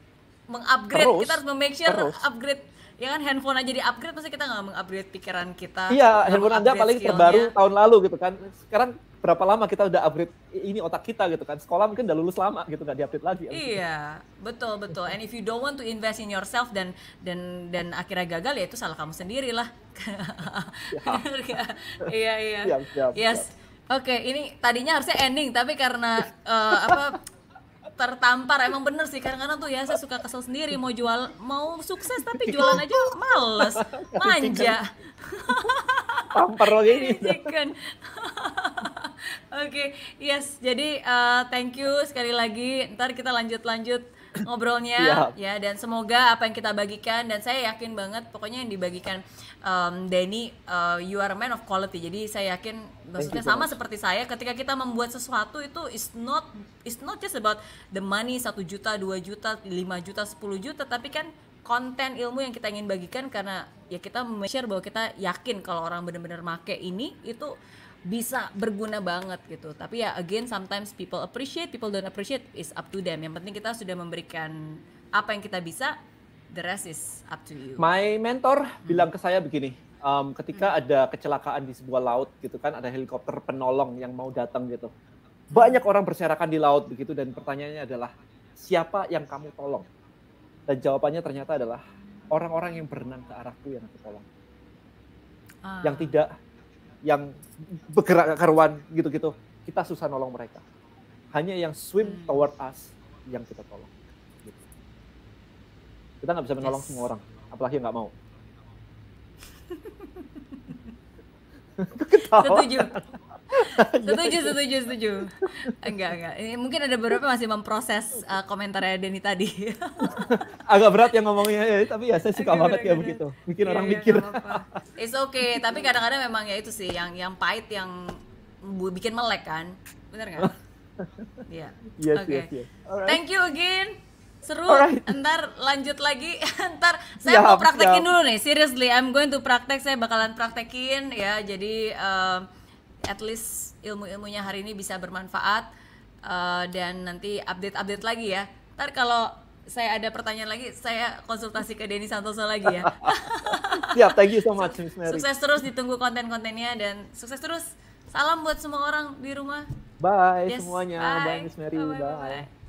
mengupgrade, kita harus make sure upgrade. Ya kan, handphone aja di-upgrade, pasti kita nggak meng-upgrade pikiran kita. Iya, handphone Anda paling terbaru tahun lalu gitu kan. Sekarang berapa lama kita udah upgrade ini otak kita gitu kan. Sekolah mungkin udah lulus lama gitu, nggak di-upgrade lagi. Iya, betul. And if you don't want to invest in yourself dan akhirnya gagal, ya itu salah kamu sendiri lah. Iya. Yes. Oke, ini tadinya harusnya ending, tapi karena tertampar, emang bener sih, kadang-kadang tuh ya saya suka kesel sendiri, mau sukses tapi jualan aja males, manja. Tampar lagi ini. Oke, yes, jadi thank you sekali lagi, ntar kita lanjut ngobrolnya ya, dan semoga apa yang kita bagikan, dan saya yakin banget pokoknya yang dibagikan Denny, you are a man of quality. Jadi saya yakin, maksudnya sama seperti saya, ketika kita membuat sesuatu itu it's not just about the money, 1 juta, 2 juta, 5 juta, 10 juta, tapi kan konten ilmu yang kita ingin bagikan, karena ya kita share bahwa kita yakin kalau orang benar-benar make ini itu bisa berguna banget gitu. Tapi ya again, sometimes people appreciate, people don't appreciate, is up to them. Yang penting kita sudah memberikan apa yang kita bisa, the rest is up to you. My mentor bilang ke saya begini, ketika ada kecelakaan di sebuah laut gitu kan, ada helikopter penolong yang mau datang gitu, banyak orang berserakan di laut begitu, dan pertanyaannya adalah siapa yang kamu tolong? Dan jawabannya ternyata adalah orang-orang yang berenang ke arahku yang aku tolong. Yang tidak, yang bergerak ke karuan gitu-gitu, kita susah nolong mereka. Hanya yang swim toward us yang kita tolong. Gitu. Kita nggak bisa menolong semua orang, apalagi yang nggak mau. Setuju. Enggak. Ini mungkin ada beberapa masih memproses komentarnya Denny tadi. Agak berat yang ngomongnya ya, tapi ya saya suka banget kayak begitu. Bikin orang mikir. It's okay, tapi kadang-kadang memang ya itu sih yang pahit yang bikin melek kan. Bener nggak? Iya. Yes. Alright. Thank you again. Seru. Ntar lanjut lagi. Ntar saya mau praktekin dulu nih. Seriously, I'm going to praktek. Saya bakalan praktekin ya. Jadi at least ilmu-ilmunya hari ini bisa bermanfaat, dan nanti update lagi ya. Ntar kalau saya ada pertanyaan lagi, saya konsultasi ke Denny Santoso lagi ya. Siap, thank you so much Miss Mary. Sukses terus, ditunggu konten-kontennya dan sukses terus. Salam buat semua orang di rumah. Bye semuanya. Bye Miss Mary. Bye.